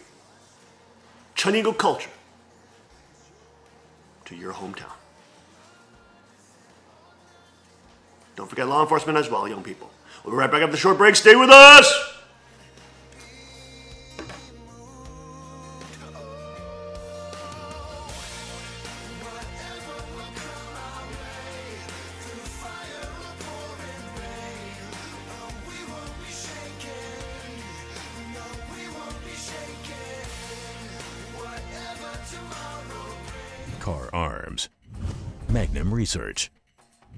Chunigo culture, to your hometown. Don't forget law enforcement as well, young people. We'll be right back after the short break. Stay with us! Car Arms, Magnum Research,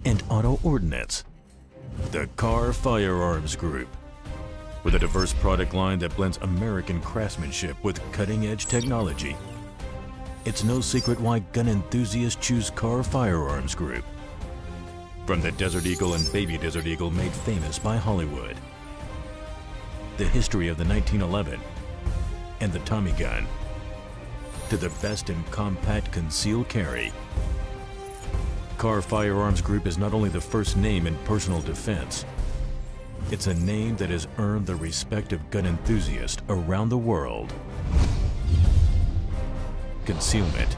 and Auto Ordnance. The Car Firearms Group. With a diverse product line that blends American craftsmanship with cutting-edge technology. It's no secret why gun enthusiasts choose Car Firearms Group. From the Desert Eagle and Baby Desert Eagle made famous by Hollywood. The history of the 1911 and the Tommy gun. To the best in compact concealed carry. Car Firearms Group is not only the first name in personal defense, it's a name that has earned the respect of gun enthusiasts around the world. Concealment,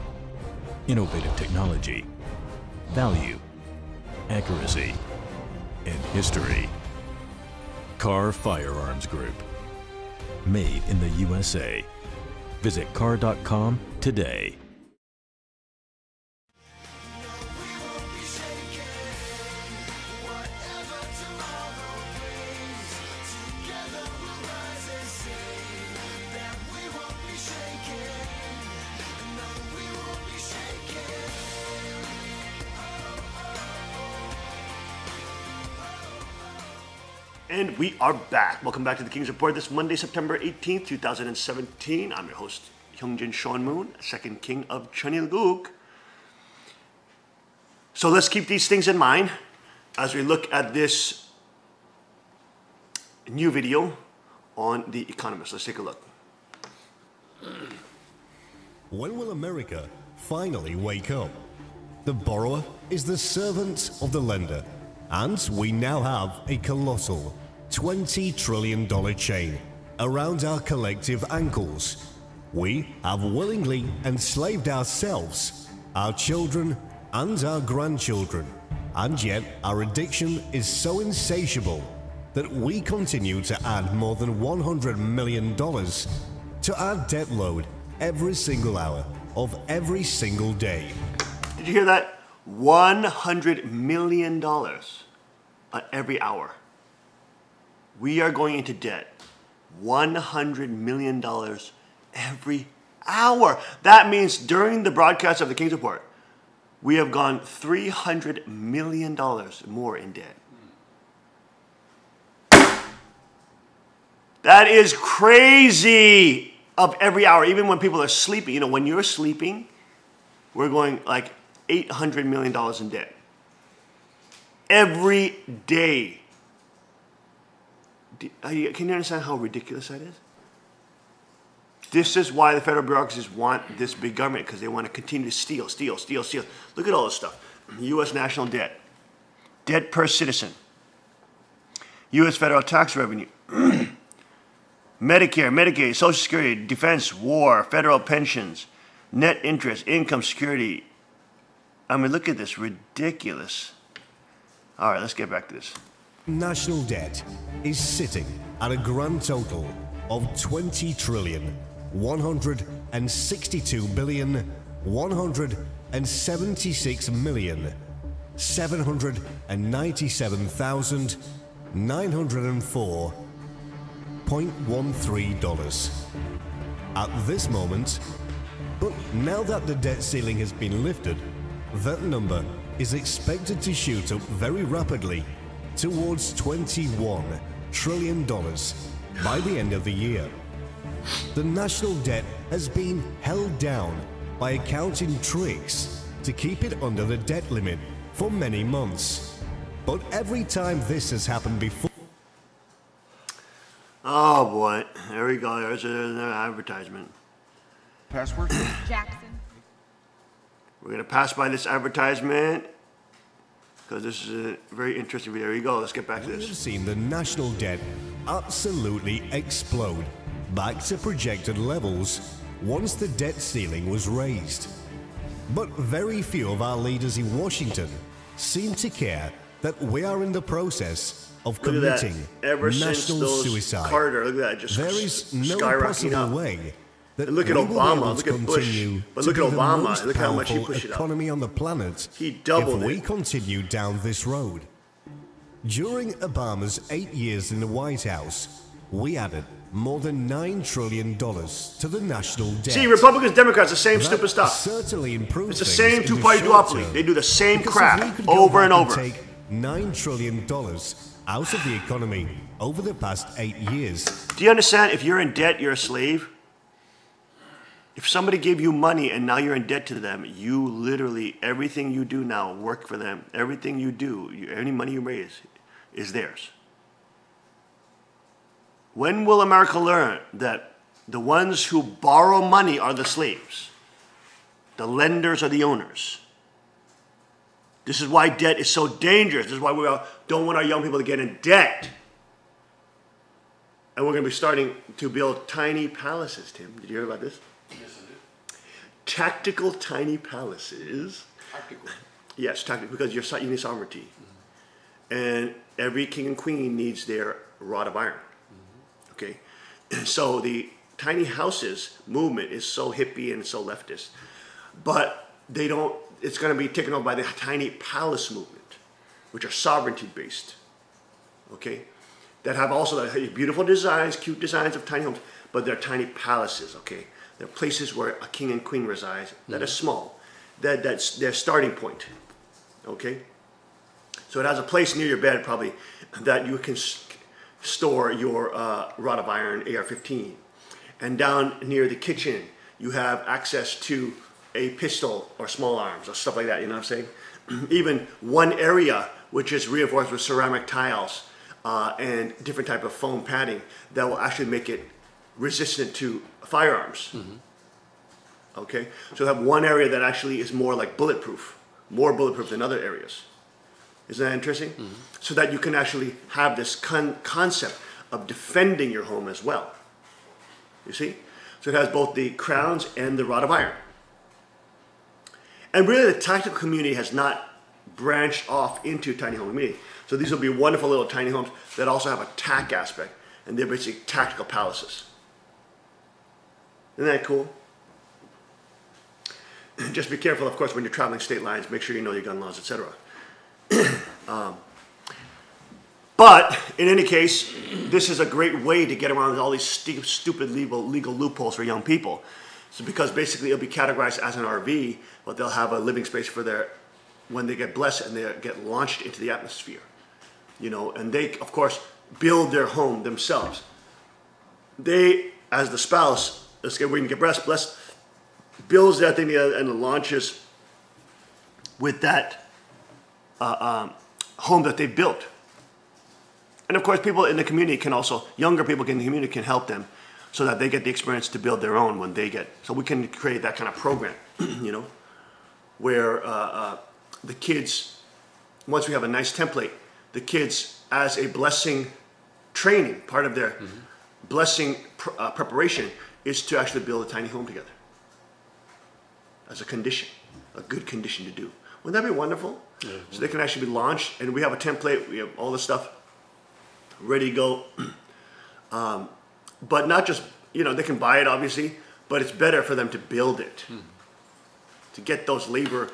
innovative technology, value, accuracy, and history. Car Firearms Group. Made in the USA. Visit car.com today. And we are back. Welcome back to the King's Report this Monday, September 18th, 2017. I'm your host, Hyungjin Sean Moon, second king of Chunilguk. So let's keep these things in mind as we look at this new video on The Economist. Let's take a look. When will America finally wake up? The borrower is the servant of the lender, and we now have a colossal $20 trillion chain around our collective ankles. We have willingly enslaved ourselves, our children, and our grandchildren, and yet our addiction is so insatiable that we continue to add more than $100 million to our debt load every single hour of every single day. Did you hear that? $100 million every hour. We are going into debt. $100 million every hour. That means during the broadcast of the King's Report, we have gone $300 million more in debt. That is crazy of every hour, even when people are sleeping. You know, when you're sleeping, we're going like $800 million in debt. Every day. Can you understand how ridiculous that is? This is why the federal bureaucracies want this big government, because they want to continue to steal. Look at all this stuff. U.S. national debt. Debt per citizen. U.S. federal tax revenue. Medicare, Medicaid, Social Security, defense, war, federal pensions, net interest, income security. I mean, look at this. Ridiculous. All right, let's get back to this. National debt is sitting at a grand total of $20 trillion, 162 billion, 176 million, 797,904.13 dollars. At this moment, But now that the debt ceiling has been lifted, that number is expected to shoot up very rapidly towards $21 trillion by the end of the year. The national debt has been held down by accounting tricks to keep it under the debt limit for many months. But every time this has happened before... Oh boy, there we go. There's an advertisement. Password? Jackson. We're gonna pass by this advertisement because this is a very interesting video. Here you go. Let's get back to We've this. seen the national debt absolutely explode back to projected levels once the debt ceiling was raised. But very few of our leaders in Washington seem to care that we are in the process of Look at that. committing Ever since national those suicide. Carter, look at that, just There is no skyrocketing possible up. way that And look at we will be Obama, able look to at Bush, continue but to look at be the Obama, most look how much he powerful pushed it up. economy on the planet He doubled if we it. continue down this road. During Obama's 8 years in the White House, we added more than $9 trillion to the national debt. See, Republicans, Democrats, the same That stupid stuff. certainly improves It's the things same in two-party short duopoly. term. They do the same Because crap if we could go over back and over. Take $9 trillion out of the economy over the past 8 years. Do you understand? If you're in debt, you're a slave. If somebody gave you money and now you're in debt to them, you literally, everything you do now, work for them. Everything you do, any money you raise is theirs. When will America learn that the ones who borrow money are the slaves? The lenders are the owners. This is why debt is so dangerous. This is why we don't want our young people to get in debt. And we're going to be starting to build tiny palaces, Tim. Did you hear about this? Yes, I did. Tactical tiny palaces. Tactical. Yes, tactical, because you need sovereignty. And every king and queen needs their rod of iron. Okay? So the tiny houses movement is so hippie and so leftist. But they don't, it's going to be taken over by the tiny palace movement, which are sovereignty based. Okay? That have also beautiful designs, cute designs of tiny homes, but they're tiny palaces, okay? They're places where a king and queen resides that are small. That's their starting point, okay? So it has a place near your bed probably that you can store your rod of iron AR-15. And down near the kitchen, you have access to a pistol or small arms or stuff like that, you know what I'm saying? Even one area which is reinforced with ceramic tiles and different type of foam padding that will actually make it resistant to firearms. Okay, so have one area that actually is more like bulletproof, more bulletproof than other areas. Isn't that interesting? So that you can actually have this concept of defending your home as well. You see? So it has both the crowns and the rod of iron. And really the tactical community has not branched off into tiny home community. So these will be wonderful little tiny homes that also have a tack aspect, and they're basically tactical palaces. Isn't that cool? Just be careful, of course, when you're traveling state lines. Make sure you know your gun laws, etc. But in any case, this is a great way to get around all these stupid legal loopholes for young people. So because basically it'll be categorized as an RV, but they'll have a living space for their, when they get blessed and they get launched into the atmosphere. You know, and they, of course, build their home themselves. They, as the spouse, let's get, we can get blessed, builds that thing and launches with that home that they've built. And of course, people in the community can also, younger people in the community can help them so that they get the experience to build their own when they get, so we can create that kind of program, you know, where the kids, once we have a nice template, the kids, as a blessing training, part of their blessing preparation is to actually build a tiny home together as a condition, a good condition to do. Wouldn't that be wonderful? Yeah. So they can actually be launched, and we have a template, we have all the stuff ready to go. But not just, you know, they can buy it obviously, but it's better for them to build it, to get those labor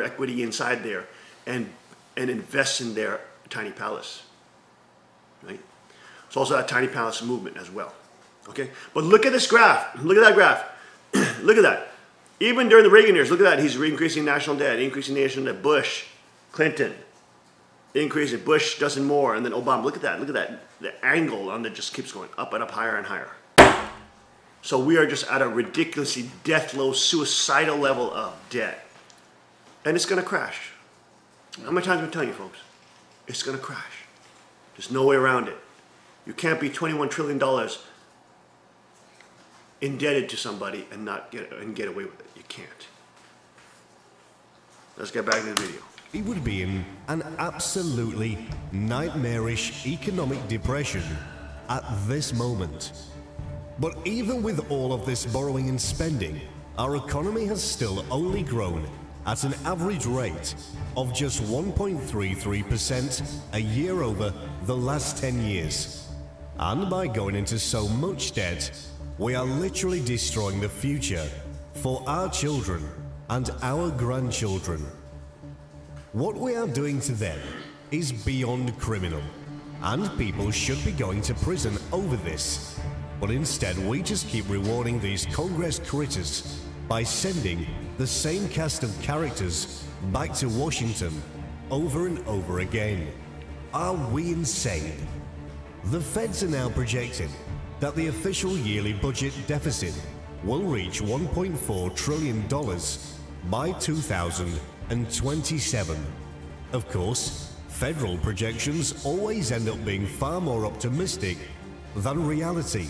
equity inside there, and invest in their tiny palace, right? It's also that tiny palace movement as well, okay? But look at this graph, look at that graph. Look at that. Even during the Reagan years, look at that. He's increasing national debt, increasing national debt. Bush, Clinton, increasing. Bush doesn't more, and then Obama. Look at that. Look at that. The angle on it just keeps going up and up, higher and higher. So we are just at a ridiculously death low, suicidal level of debt, and it's going to crash. How many times have I been telling you, folks? It's going to crash. There's no way around it. You can't be $21 trillion indebted to somebody and not get away with it. You can't. Let's get back to the video. He would be in an absolutely nightmarish economic depression at this moment. But even with all of this borrowing and spending, our economy has still only grown at an average rate of just 1.33% a year over the last 10 years. And by going into so much debt, we are literally destroying the future for our children and our grandchildren. What we are doing to them is beyond criminal, and people should be going to prison over this. But instead, we just keep rewarding these Congress critters by sending the same cast of characters back to Washington over and over again. Are we insane? The feds are now projecting that the official yearly budget deficit will reach $1.4 trillion by 2027. Of course, federal projections always end up being far more optimistic than reality.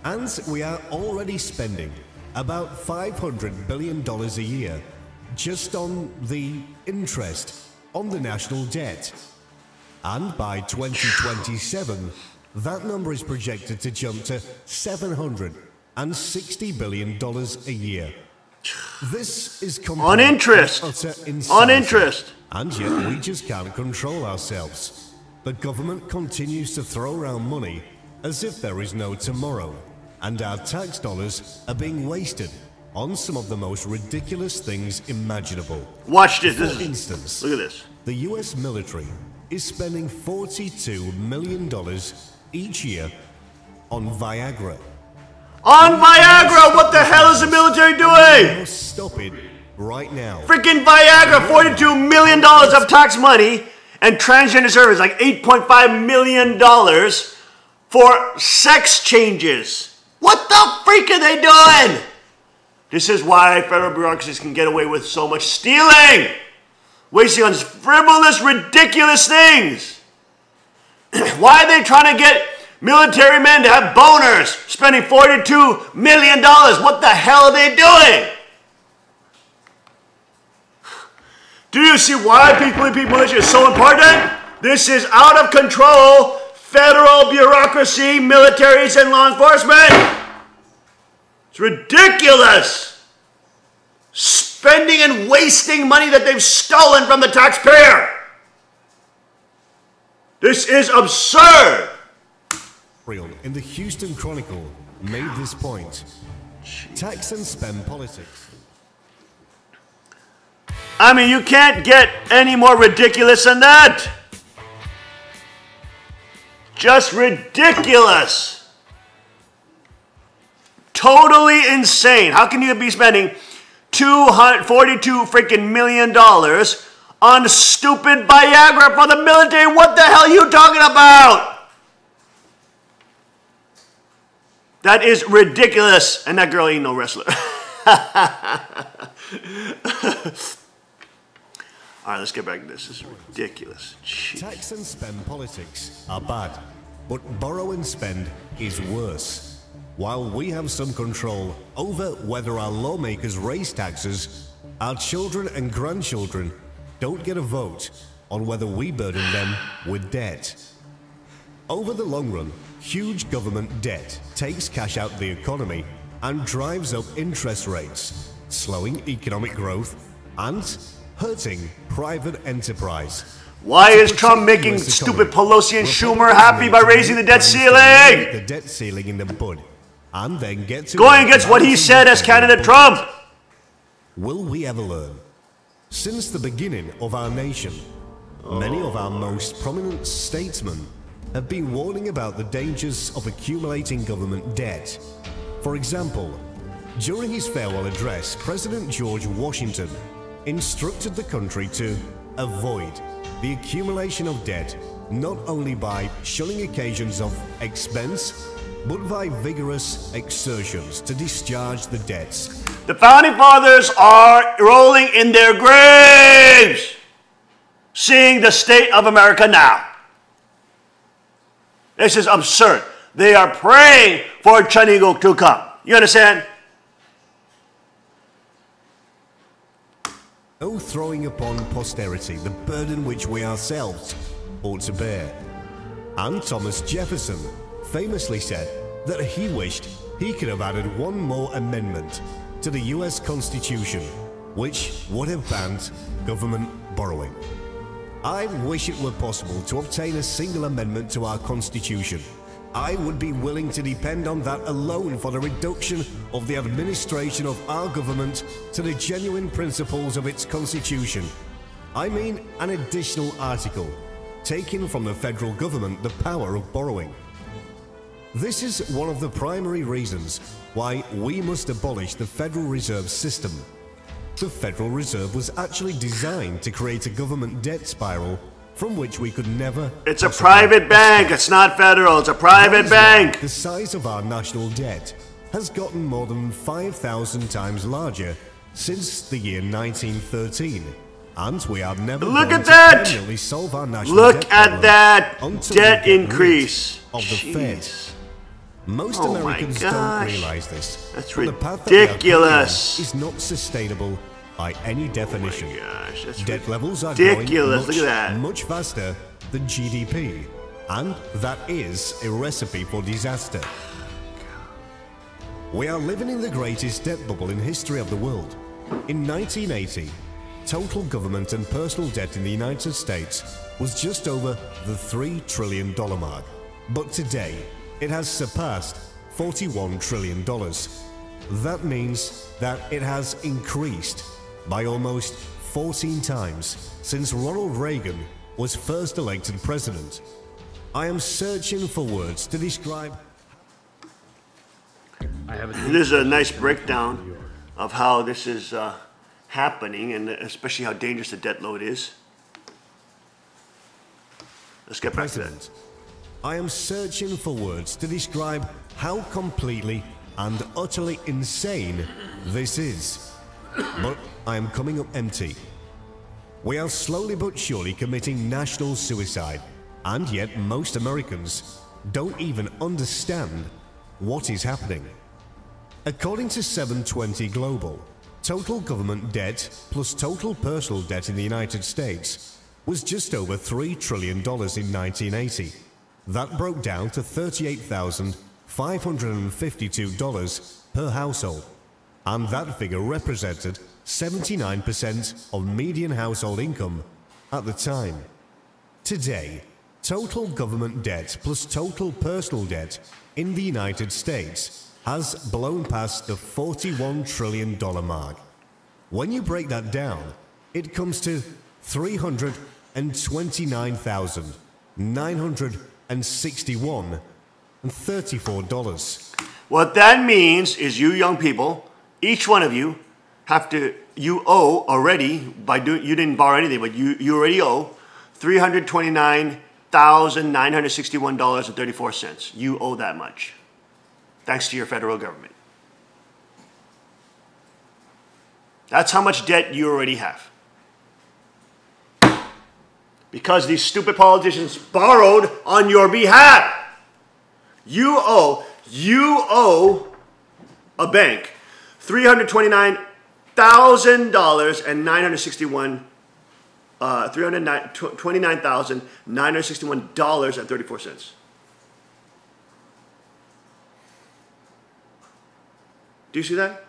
And we are already spending about $500 billion a year just on the interest on the national debt. And by 2027, that number is projected to jump to $760 billion a year. This is on interest. On interest. And yet we just can't control ourselves. The government continues to throw around money as if there is no tomorrow. And our tax dollars are being wasted on some of the most ridiculous things imaginable. Watch this. For instance, look at this. The US military is spending $42 million each year on Viagra. On Viagra! What the hell is the military doing? Must stop it right now. Freaking Viagra! $42 million of tax money, and transgender service like $8.5 million for sex changes. What the freak are they doing? This is why federal bureaucracies can get away with so much stealing, wasting on frivolous, ridiculous things. Why are they trying to get military men to have boners, spending $42 million? What the hell are they doing? Do you see why people militia is so important? This is out of control federal bureaucracy, militaries, and law enforcement. It's ridiculous. Spending and wasting money that they've stolen from the taxpayer. This is absurd. In the Houston Chronicle made this point. Tax and spend politics. I mean, you can't get any more ridiculous than that. Just ridiculous. Totally insane. How can you be spending $42 freaking million on stupid Viagra for the military? What the hell are you talking about? That is ridiculous. And that girl ain't no wrestler. All right, let's get back to this. This is ridiculous. Jeez. Tax and spend politics are bad, but borrow and spend is worse. While we have some control over whether our lawmakers raise taxes, our children and grandchildren don't get a vote on whether we burden them with debt. Over the long run, huge government debt takes cash out of the economy and drives up interest rates, slowing economic growth and hurting private enterprise. Why is Trump making stupid Pelosi and Schumer happy by raising the debt ceiling? The debt ceiling in the bud, and then get to going against what he said as candidate Trump. Will we ever learn? Since the beginning of our nation, many of our most prominent statesmen have been warning about the dangers of accumulating government debt. For example, During his farewell address, President George Washington instructed the country to avoid the accumulation of debt not only by shunning occasions of expense, but by vigorous exertions to discharge the debts. The Founding Fathers are rolling in their graves, seeing the state of America now. This is absurd. They are praying for Chanigo to come. You understand? No throwing upon posterity the burden which we ourselves ought to bear. And Thomas Jefferson famously said that he wished he could have added one more amendment to the US Constitution, which would have banned government borrowing. I wish it were possible to obtain a single amendment to our Constitution. I would be willing to depend on that alone for the reduction of the administration of our government to the genuine principles of its Constitution. I mean an additional article, taking from the federal government the power of borrowing. This is one of the primary reasons why we must abolish the Federal Reserve System. The Federal Reserve was actually designed to create a government debt spiral from which we could never... It's a private bank. It's not federal. It's a private bank. The size of our national debt has gotten more than 5,000 times larger since the year 1913. And we have never Look going at to that! permanently solve our national Look debt at problem that until debt we get rid increase. of the Fed. Jeez. Most Oh my Americans don't gosh. realize this. That's but the path that we are ridiculous. going on is not sustainable by any definition. Oh my gosh, that's Debt levels are ridiculous. growing Look at that. much faster than GDP, and that is a recipe for disaster. We are living in the greatest debt bubble in history of the world. In 1980, total government and personal debt in the United States was just over the $3 trillion mark. But today, it has surpassed $41 trillion. That means that it has increased by almost 14 times since Ronald Reagan was first elected president. I am searching for words to describe. This is a nice breakdown of how this is happening, and especially how dangerous the debt load is. Let's get back to that. I am searching for words to describe how completely and utterly insane this is. But I am coming up empty. We are slowly but surely committing national suicide, and yet most Americans don't even understand what is happening. According to 720 Global, total government debt plus total personal debt in the United States was just over $3 trillion in 1980. That broke down to $38,552 per household, and that figure represented 79% of median household income at the time. Today, total government debt plus total personal debt in the United States has blown past the $41 trillion mark. When you break that down, it comes to $329,961.34. What that means is you young people, each one of you, you owe already, you didn't borrow anything, but you already owe $329,961.34. You owe that much, thanks to your federal government. That's how much debt you already have. Because these stupid politicians borrowed on your behalf. You owe a bank $329,961.34. Do you see that?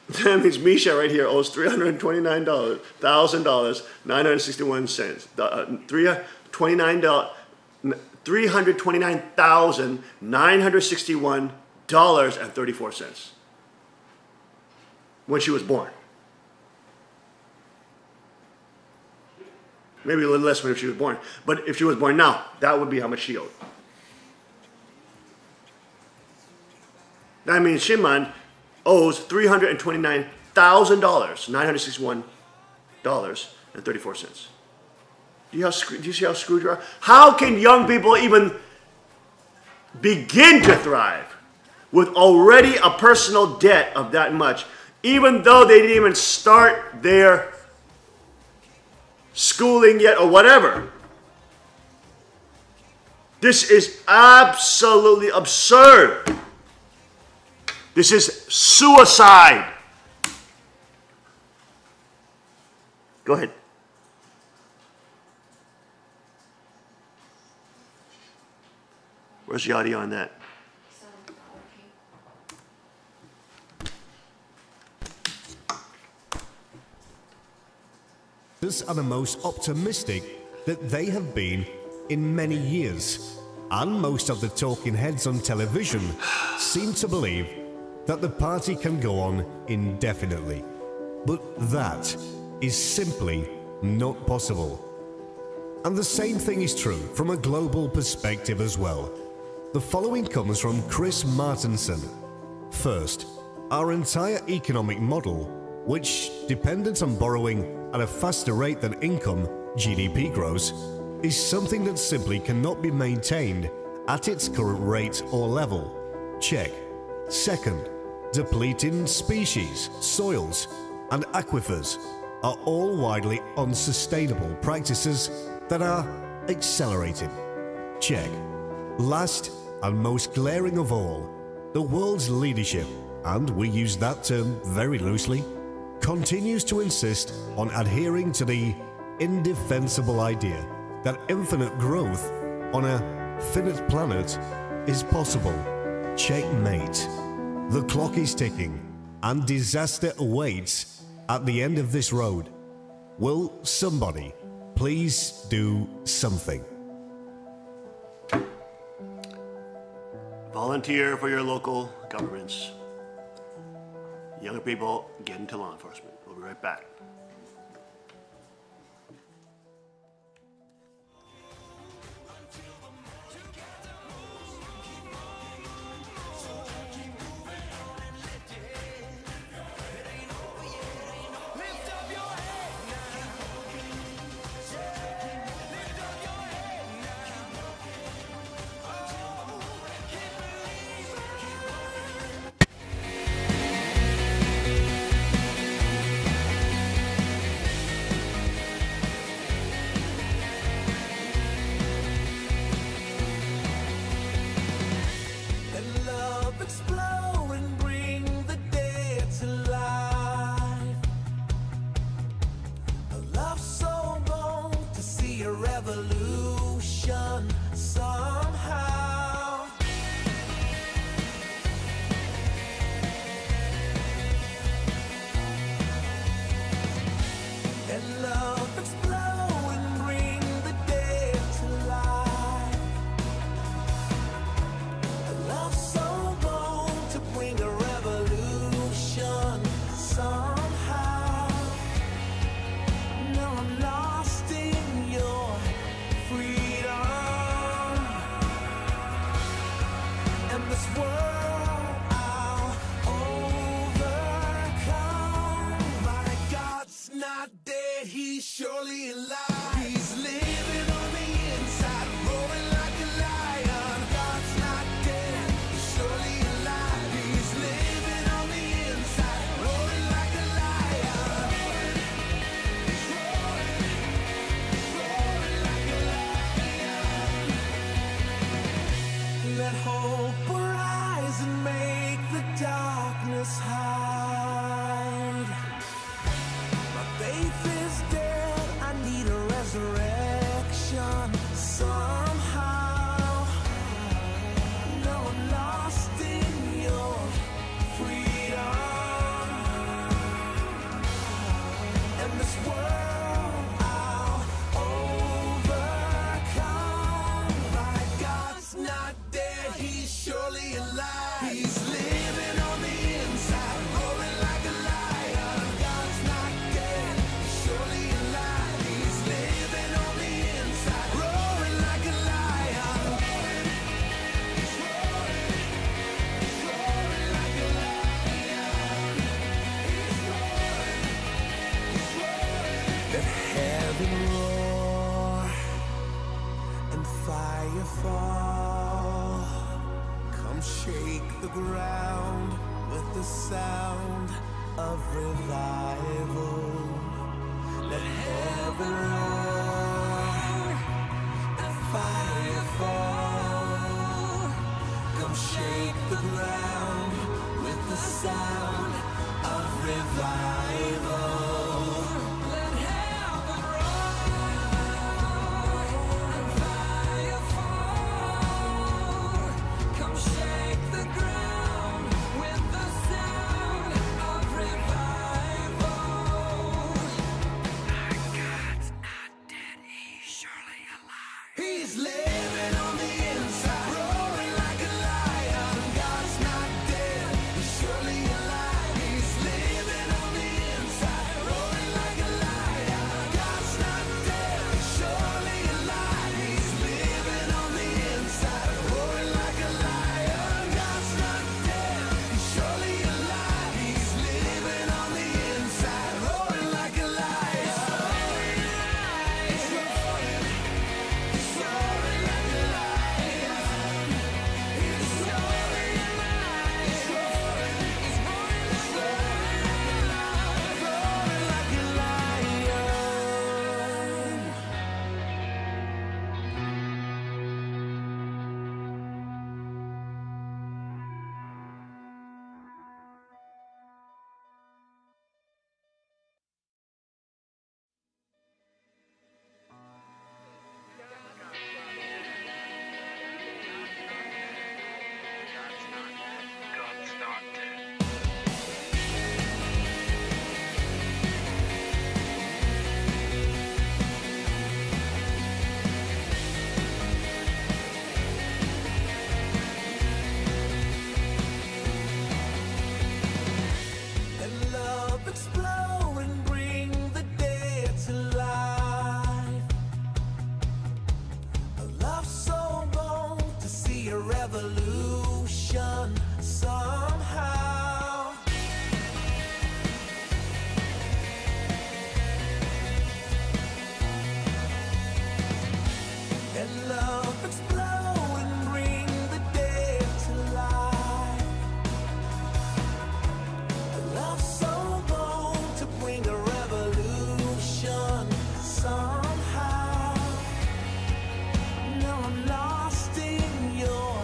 That means Misha right here owes $329,961. $329,961.34 when she was born. Maybe a little less when she was born. But if she was born now, that would be how much she owed. That means Shimon owes $329,000, $961.34. Do you see how screwed you are? How can young people even begin to thrive with already a personal debt of that much, even though they didn't even start their schooling yet or whatever? This is absolutely absurd. This is suicide. Go ahead. Where's the audio on that? Are the most optimistic that they have been in many years, and most of the talking heads on television seem to believe that the party can go on indefinitely. But that is simply not possible. And the same thing is true from a global perspective as well. The following comes from Chris Martenson. First, our entire economic model, which dependent on borrowing at a faster rate than income, GDP grows, is something that simply cannot be maintained at its current rate or level. Check. Second, depleting species, soils, and aquifers are all widely unsustainable practices that are accelerating. Check. Last and most glaring of all, the world's leadership, and we use that term very loosely, continues to insist on adhering to the indefensible idea that infinite growth on a finite planet is possible. Checkmate. The clock is ticking, and disaster awaits at the end of this road. Will somebody please do something? Volunteer for your local governments. Younger people, get into law enforcement. We'll be right back. fall. Come shake the ground with the sound of revival. Let heaven roar and fire fall. Come shake the ground with the sound of revival. Let heaven roar and fire fall. Come shake the ground with the sound of revival. Our God's not dead, he's surely alive. He's living on the inside, roaring like a lion. God's not dead, he's surely alive. He's living on the inside, roaring like a lion. God's not dead, he's surely alive. He's living on the inside, roaring like a lion. God's not dead, he's surely alive. He's living on the inside, roaring like a lion. He's roaring, he's roaring like a lion. He's roaring, he's roaring, he's roaring like a lion, roaring like a lion. God's not dead. Let love explode and bring the dead to life. A love so bold to see a revolution somehow. Let love explode and bring the dead to life. A love so bold to bring a revolution somehow. Now I'm lost in your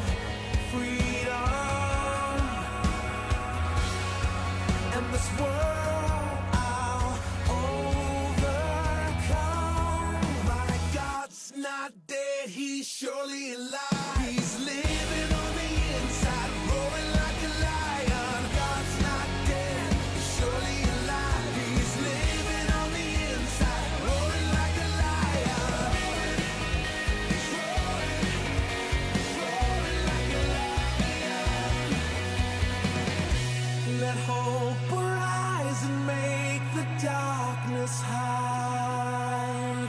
freedom, and this world I'll overcome. My God's not dead, he's surely alive. He's living on the inside, roaring like a lion. God's not dead, he's surely alive. He's living on the inside, roaring like a lion. He's roaring, he's roaring like a lion. Let hope arise and make the darkness hide.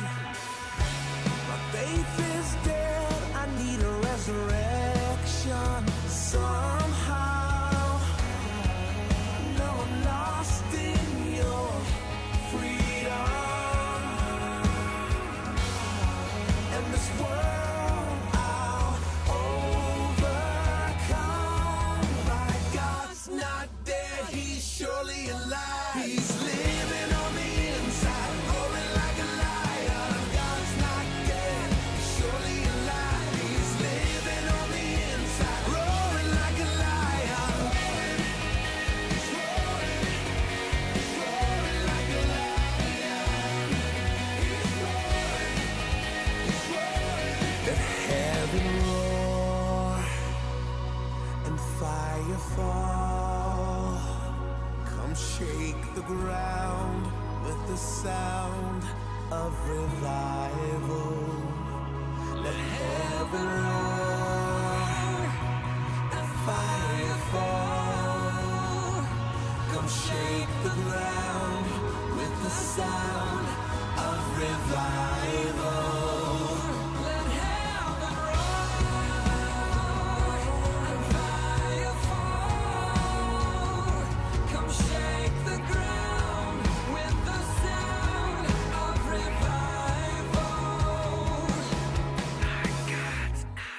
My faith is dead, I need a resurrection somehow. Now I'm lost in your freedom, and this world I'll overcome. My God's not dead, he's surely alive. He's living on the inside, roaring like a lion. God's not dead, he's surely alive. He's living on the inside, roaring like a lion. He's roaring, he's roaring like a lion. He's roaring, he's roaring. Let heaven roar and fire fall. Come shake the ground with the sound of revival. Let heaven roar and fire fall. Come shake the ground with the sound of revival. Let heaven roar and fire fall. Come shake the ground with the sound of revival. Our God's not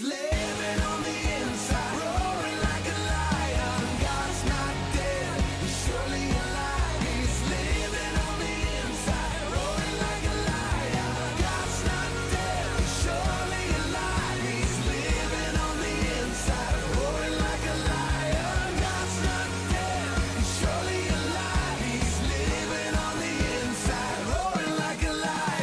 He's living on the inside, roaring like a lion. God's not dead, he's surely alive. He's living on the inside, roaring like a lion. God's not dead, he's surely alive. He's living on the inside, roaring like a lion. God's not dead, he's surely alive. He's living on the inside, roaring like a lion.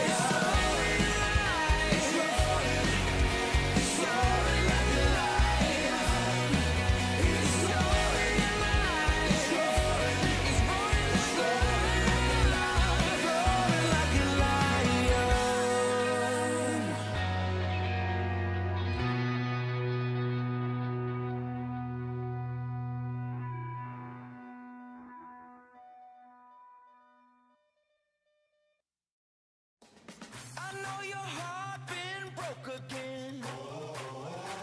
I know your heart been broke again.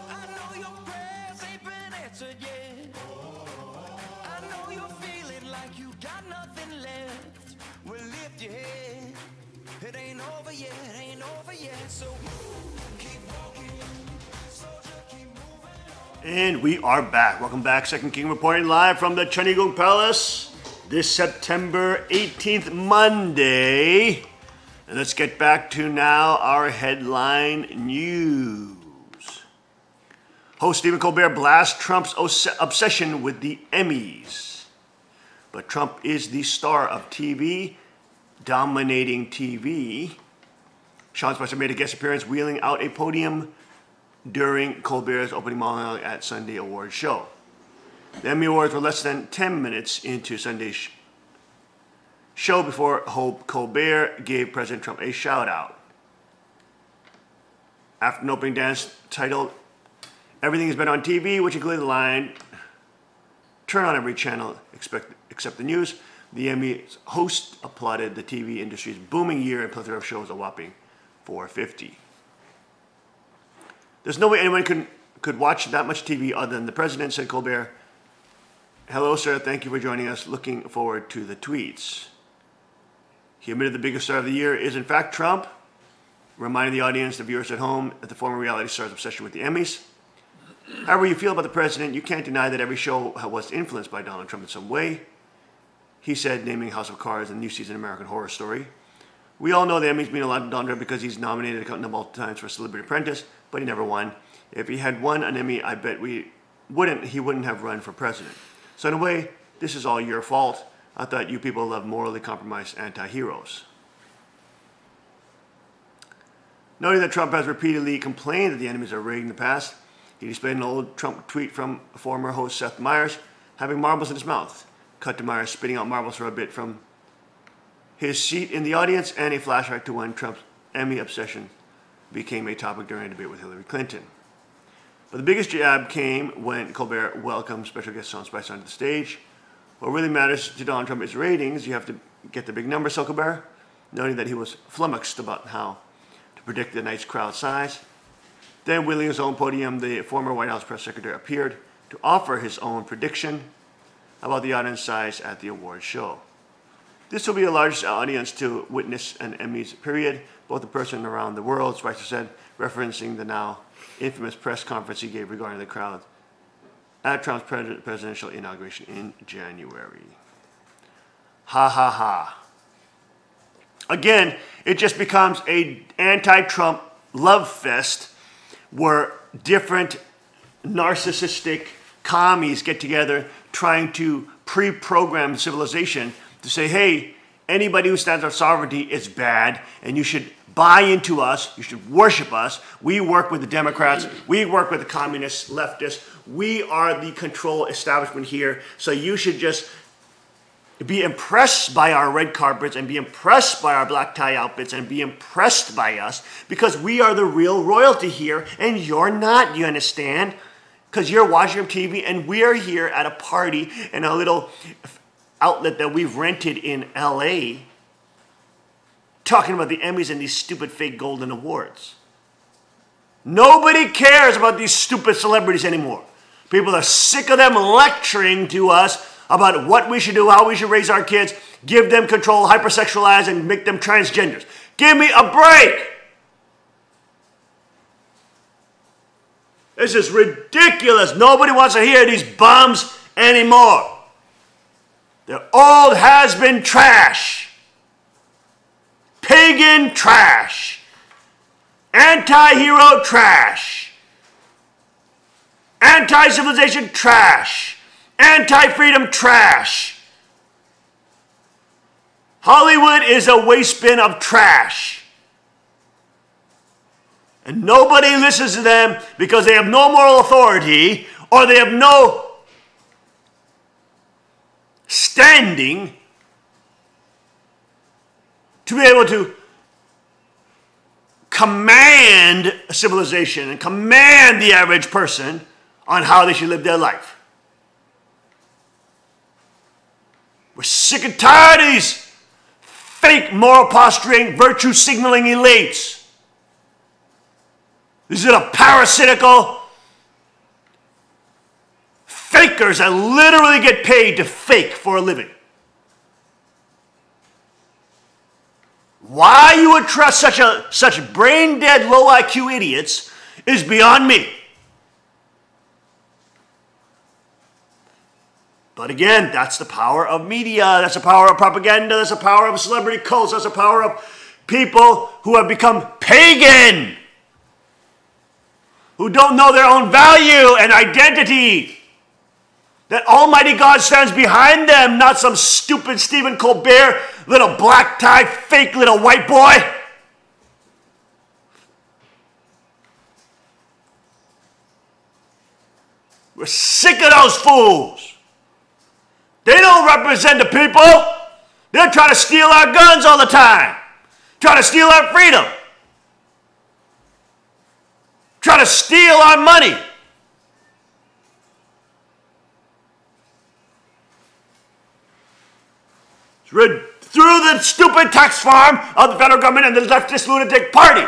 I know your prayers ain't been answered yet. I know you're feeling like you got nothing left. Well, lift your head. It ain't over yet, ain't over yet. So keep walking, soldier, keep moving on. And we are back. Welcome back. Second King reporting live from the Chanigung Palace this September 18th, Monday. And let's get back to now our headline news. Host Stephen Colbert blasts Trump's obsession with the Emmys. But Trump is the star of TV, dominating TV. Sean Spicer made a guest appearance wheeling out a podium during Colbert's opening monologue at Sunday Awards show. The Emmy Awards were less than 10 minutes into Sunday's show before Hope Colbert gave President Trump a shout out. After an opening dance titled Everything Has Been on TV, which included the line, turn on every channel except the news, the Emmy host applauded the TV industry's booming year and plethora of shows, a whopping 450. There's no way anyone could watch that much TV other than the president, said Colbert. Hello, sir. Thank you for joining us. Looking forward to the tweets. He admitted the biggest star of the year is, in fact, Trump, reminding the audience, the viewers at home, that the former reality star's obsession with the Emmys. However you feel about the president, you can't deny that every show was influenced by Donald Trump in some way. He said, naming House of Cards and new season American Horror Story. We all know the Emmys mean a lot to Donald Trump because he's nominated a number of times for Celebrity Apprentice, but he never won. If he had won an Emmy, I bet he wouldn't have run for president. So in a way, this is all your fault. I thought you people love morally compromised anti-heroes. Noting that Trump has repeatedly complained that the Emmys are rigged in the past, he displayed an old Trump tweet from former host Seth Meyers having marbles in his mouth. Cut to Meyers spitting out marbles for a bit from his seat in the audience, and a flashback to when Trump's Emmy obsession became a topic during a debate with Hillary Clinton. But the biggest jab came when Colbert welcomed special guest Sean Spicer onto the stage. What really matters to Donald Trump is ratings. You have to get the big numbers, said Colbert, noting that he was flummoxed about how to predict the night's crowd size. Then, wheeling his own podium, the former White House press secretary appeared to offer his own prediction about the audience size at the awards show. This will be the largest audience to witness an Emmys period, both in person and around the world, Spicer said, referencing the now infamous press conference he gave regarding the crowd at Trump's presidential inauguration in January. Ha ha ha. Again, it just becomes an anti-Trump love fest where different narcissistic commies get together trying to pre-program civilization to say, hey, anybody who stands on sovereignty is bad and you should buy into us, you should worship us. We work with the Democrats, we work with the communists, leftists, we are the control establishment here, so you should just be impressed by our red carpets and be impressed by our black tie outfits and be impressed by us because we are the real royalty here and you're not, you understand? Because you're watching TV and we're here at a party in a little outlet that we've rented in LA talking about the Emmys and these stupid fake golden awards. Nobody cares about these stupid celebrities anymore. People are sick of them lecturing to us about what we should do, how we should raise our kids, give them control, hypersexualize, and make them transgenders. Give me a break! This is ridiculous. Nobody wants to hear these bums anymore. They're old has-been trash. Pagan trash. Anti-hero trash. Anti-civilization trash. Anti-freedom trash. Hollywood is a waste bin of trash. And nobody listens to them because they have no moral authority or they have no standing to be able to command a civilization and command the average person on how they should live their life. We're sick and tired of these fake moral posturing, virtue signaling elites. These are the parasitical fakers that literally get paid to fake for a living. Why you would trust such brain-dead, low-IQ idiots is beyond me. But again, that's the power of media, that's the power of propaganda, that's the power of celebrity cults, that's the power of people who have become pagan, who don't know their own value and identity. That Almighty God stands behind them, not some stupid Stephen Colbert, little black tie, fake little white boy. We're sick of those fools. They don't represent the people. They're trying to steal our guns all the time. Trying to steal our freedom. Trying to steal our money. Through the stupid tax farm of the federal government and the leftist lunatic party.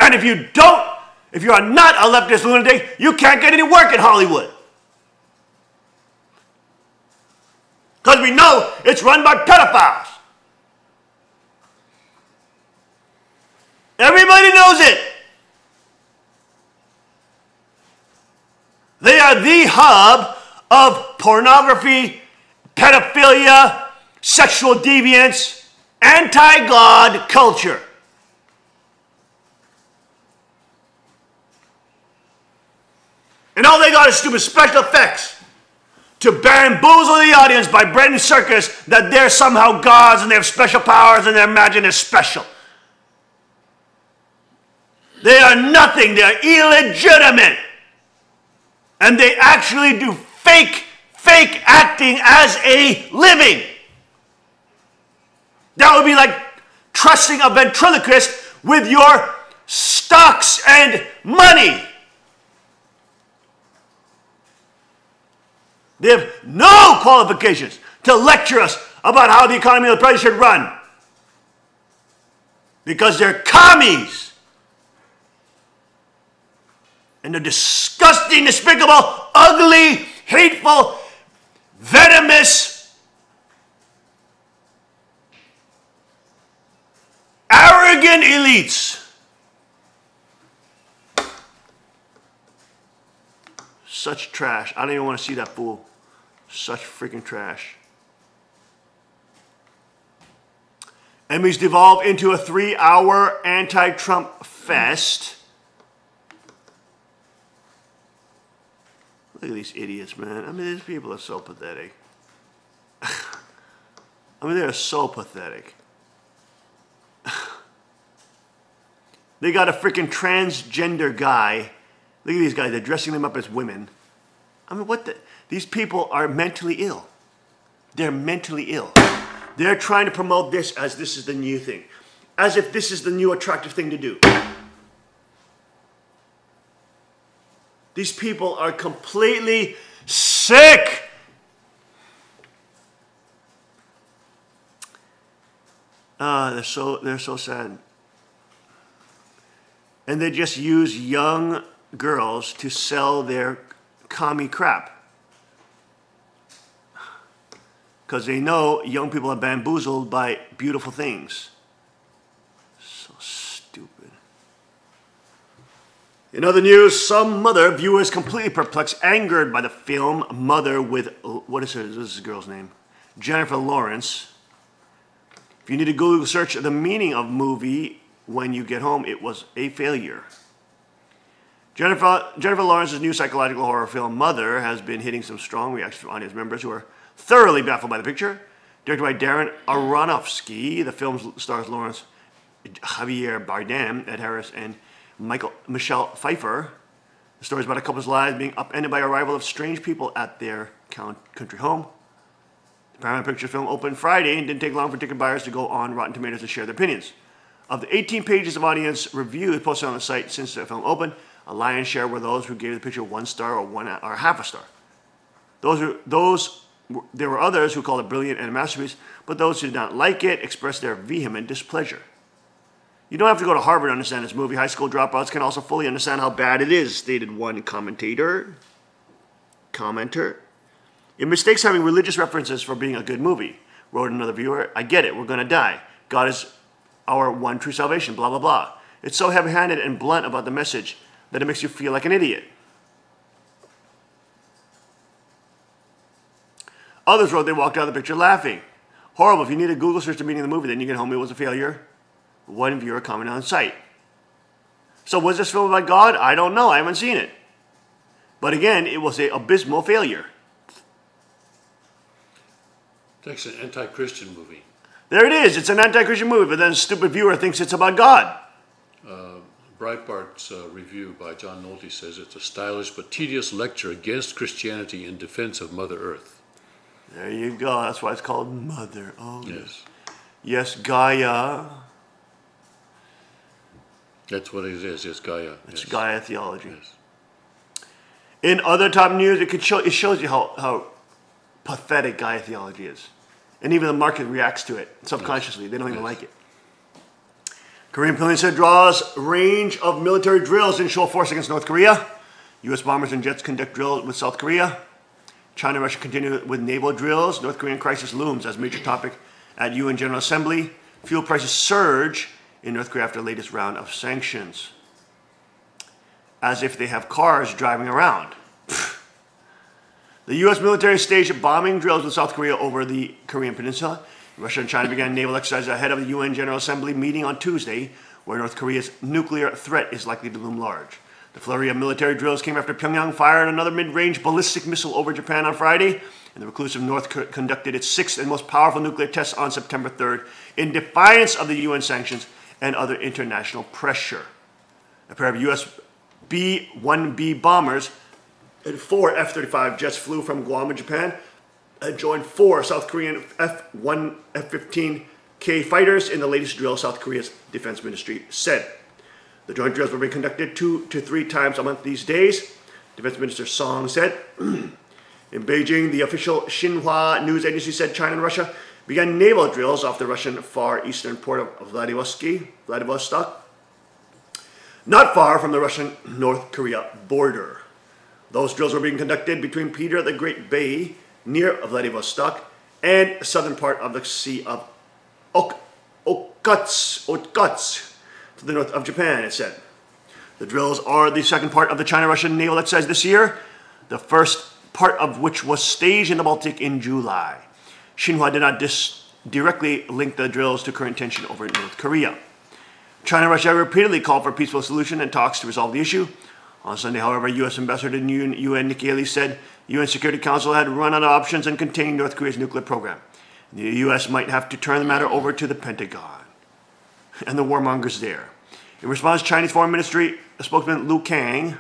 And if you are not a leftist lunatic, you can't get any work in Hollywood. Because we know it's run by pedophiles. Everybody knows it. They are the hub of pornography, pedophilia, sexual deviance, anti-God culture. And all they got is stupid special effects to bamboozle the audience by branding circus that they're somehow gods and they have special powers and they imagine they're special. They are nothing. They are illegitimate. And they actually do fake acting as a living. That would be like trusting a ventriloquist with your stocks and money. They have no qualifications to lecture us about how the economy of the present should run. Because they're commies. And they're disgusting, despicable, ugly, hateful, venomous, arrogant elites. Such trash. I don't even want to see that fool. Such freaking trash. And we've devolved into a 3-hour anti-Trump fest. Look at these idiots, man. I mean, these people are so pathetic. I mean, they're so pathetic. They got a freaking transgender guy. Look at these guys. They're dressing them up as women. I mean, what the... These people are mentally ill. They're mentally ill. They're trying to promote this as this is the new thing. As if this is the new attractive thing to do. These people are completely sick. They're so sad. And they just use young girls to sell their commie crap. Because they know young people are bamboozled by beautiful things. So stupid. In other news, some Mother viewers completely perplexed, angered by the film Mother with, what is this girl's name? Jennifer Lawrence. If you need to Google search the meaning of movie when you get home, it was a failure. Jennifer Lawrence's new psychological horror film Mother has been hitting some strong reactions from audience members who are thoroughly baffled by the picture. Directed by Darren Aronofsky, the film stars Lawrence, Javier Bardem, Ed Harris, and Michelle Pfeiffer. The story is about a couple's lives being upended by arrival of strange people at their country home. The Paramount Pictures film opened Friday and didn't take long for ticket buyers to go on Rotten Tomatoes to share their opinions. Of the 18 pages of audience reviews posted on the site since the film opened, a lion's share were those who gave the picture 1 star or half a star. There were others who called it brilliant and a masterpiece, but those who did not like it expressed their vehement displeasure. You don't have to go to Harvard to understand this movie. High school dropouts can also fully understand how bad it is, stated one commenter. It mistakes having religious references for being a good movie, wrote another viewer. I get it, we're going to die. God is our one true salvation, blah, blah, blah. It's so heavy-handed and blunt about the message that it makes you feel like an idiot. Others wrote they walked out of the picture laughing. Horrible. If you need to Google search the meaning of the movie, then you get home, it was a failure. One viewer commented on the site. So was this film about God? I don't know. I haven't seen it. But again, it was an abysmal failure. That's an anti-Christian movie. There it is. It's an anti-Christian movie, but then a stupid viewer thinks it's about God. Breitbart's review by John Nolte says it's a stylish but tedious lecture against Christianity in defense of Mother Earth. There you go. That's why it's called Mother. Oh, yes. Yes, Gaia. That's what it is. It's Gaia. It's yes. Gaia theology. Yes. In other top news, it shows you how pathetic Gaia theology is. And even the market reacts to it subconsciously. Yes. They don't even like it. Korean Peninsula draws range of military drills in show force against North Korea. U.S. bombers and jets conduct drills with South Korea. China and Russia continue with naval drills. North Korean crisis looms as major topic at UN General Assembly. Fuel prices surge in North Korea after the latest round of sanctions. As if they have cars driving around. The U.S. military staged bombing drills with South Korea over the Korean Peninsula. Russia and China began naval exercises ahead of the UN General Assembly meeting on Tuesday, where North Korea's nuclear threat is likely to loom large. The flurry of military drills came after Pyongyang fired another mid-range ballistic missile over Japan on Friday, and the reclusive North conducted its 6th and most powerful nuclear test on September 3rd in defiance of the UN sanctions and other international pressure. A pair of U.S. B-1B bombers and 4 F-35 jets flew from Guam in Japan and joined 4 South Korean F-15K fighters in the latest drill, South Korea's defense ministry said. The joint drills will be conducted 2 to 3 times a month these days, Defense Minister Song said. In Beijing, the official Xinhua news agency said China and Russia began naval drills off the Russian far eastern port of Vladivostok, not far from the Russian-North Korea border. Those drills were being conducted between Peter the Great Bay, near Vladivostok, and the southern part of the Sea of Okhotsk, to the north of Japan, it said. The drills are the second part of the China-Russian naval exercise this year, the first part of which was staged in the Baltic in July. Xinhua did not directly link the drills to current tension over North Korea. China and Russia repeatedly called for a peaceful solution and talks to resolve the issue. On Sunday, however, U.S. Ambassador to the UN Nikki Haley said the UN Security Council had run out of options in containing North Korea's nuclear program. The U.S. might have to turn the matter over to the Pentagon and the warmongers there. In response, Chinese Foreign Ministry spokesman Lu Kang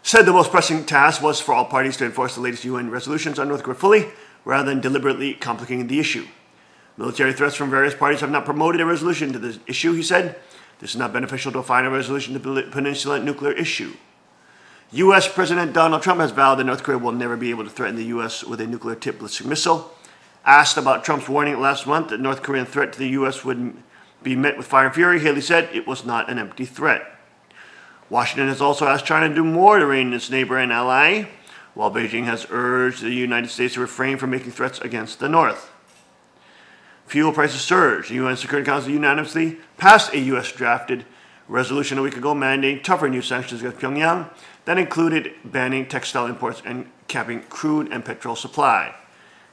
said the most pressing task was for all parties to enforce the latest UN resolutions on North Korea fully, rather than deliberately complicating the issue. Military threats from various parties have not promoted a resolution to this issue, he said. This is not beneficial to a final resolution to the peninsula nuclear issue. U.S. President Donald Trump has vowed that North Korea will never be able to threaten the U.S. with a nuclear-tipped ballistic missile. Asked about Trump's warning last month that North Korean threat to the U.S. would be met with fire and fury, Haley said it was not an empty threat. Washington has also asked China to do more to rein in its neighbor and ally, while Beijing has urged the United States to refrain from making threats against the North. Fuel prices surged. The UN Security Council unanimously passed a U.S. drafted resolution a week ago mandating tougher new sanctions against Pyongyang that included banning textile imports and capping crude and petrol supply.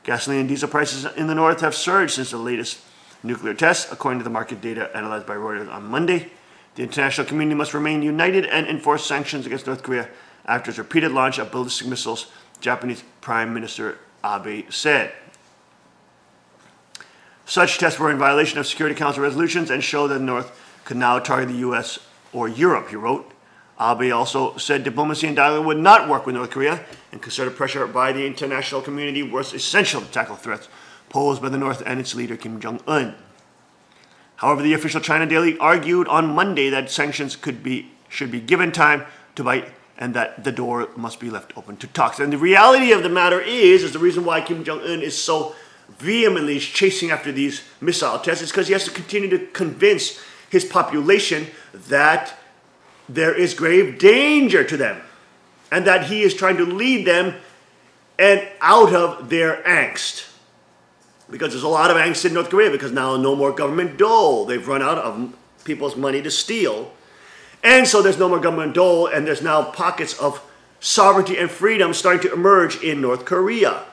Gasoline and diesel prices in the north have surged since the latest nuclear tests, according to the market data analyzed by Reuters on Monday. The international community must remain united and enforce sanctions against North Korea after its repeated launch of ballistic missiles, Japanese Prime Minister Abe said. Such tests were in violation of Security Council resolutions and show that the North could now target the U.S. or Europe, he wrote. Abe also said diplomacy and dialogue would not work with North Korea, and concerted pressure by the international community was essential to tackle threats posed by the North and its leader Kim Jong-un. However, the official China Daily argued on Monday that sanctions should be given time to bite and that the door must be left open to talks. And the reality of the matter is the reason why Kim Jong-un is so vehemently chasing after these missile tests is because he has to continue to convince his population that there is grave danger to them and that he is trying to lead them and out of their angst. Because there's a lot of angst in North Korea because now no more government dole. They've run out of people's money to steal. And so there's no more government dole, and there's now pockets of sovereignty and freedom starting to emerge in North Korea.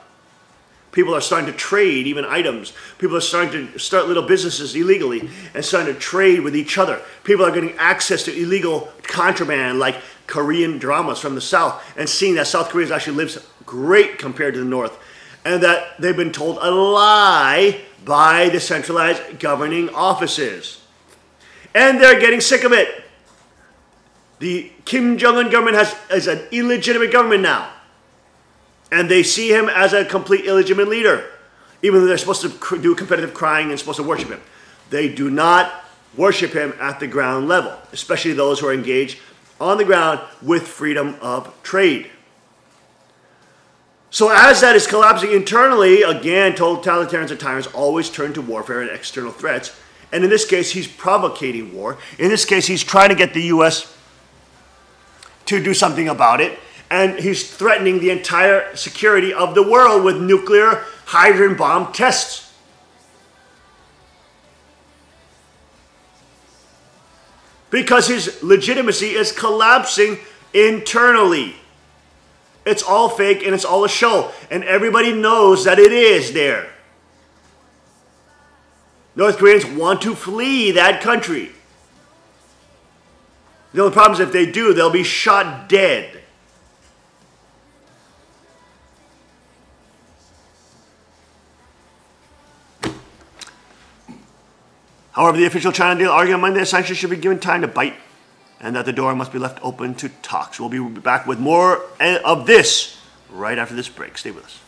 People are starting to trade even items. People are starting to start little businesses illegally and starting to trade with each other. People are getting access to illegal contraband like Korean dramas from the South and seeing that South Korea actually lives great compared to the North, and that they've been told a lie by the centralized governing offices. And they're getting sick of it. The Kim Jong-un government is an illegitimate government now. And they see him as a complete illegitimate leader, even though they're supposed to do competitive crying and supposed to worship him. They do not worship him at the ground level, especially those who are engaged on the ground with freedom of trade. So as that is collapsing internally, again, totalitarians and tyrants always turn to warfare and external threats. And in this case, he's provocating war. In this case, he's trying to get the U.S. to do something about it. And he's threatening the entire security of the world with nuclear hydrogen bomb tests. Because his legitimacy is collapsing internally. It's all fake and it's all a show. And everybody knows that it is there. North Koreans want to flee that country. The only problem is if they do, they'll be shot dead. However, the official China Daily argued on Monday that sanctions should be given time to bite and that the door must be left open to talks. We'll be back with more of this right after this break. Stay with us.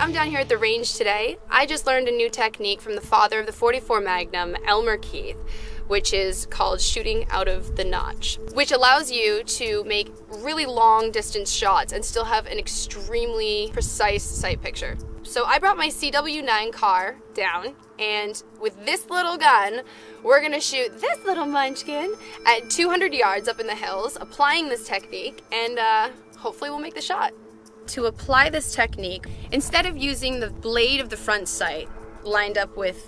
I'm down here at the range today. I just learned a new technique from the father of the 44 Magnum, Elmer Keith, which is called shooting out of the notch, which allows you to make really long distance shots and still have an extremely precise sight picture. So I brought my CW9 car down, and with this little gun, we're gonna shoot this little munchkin at 200 yards up in the hills, applying this technique, and hopefully we'll make the shot. To apply this technique, instead of using the blade of the front sight lined up with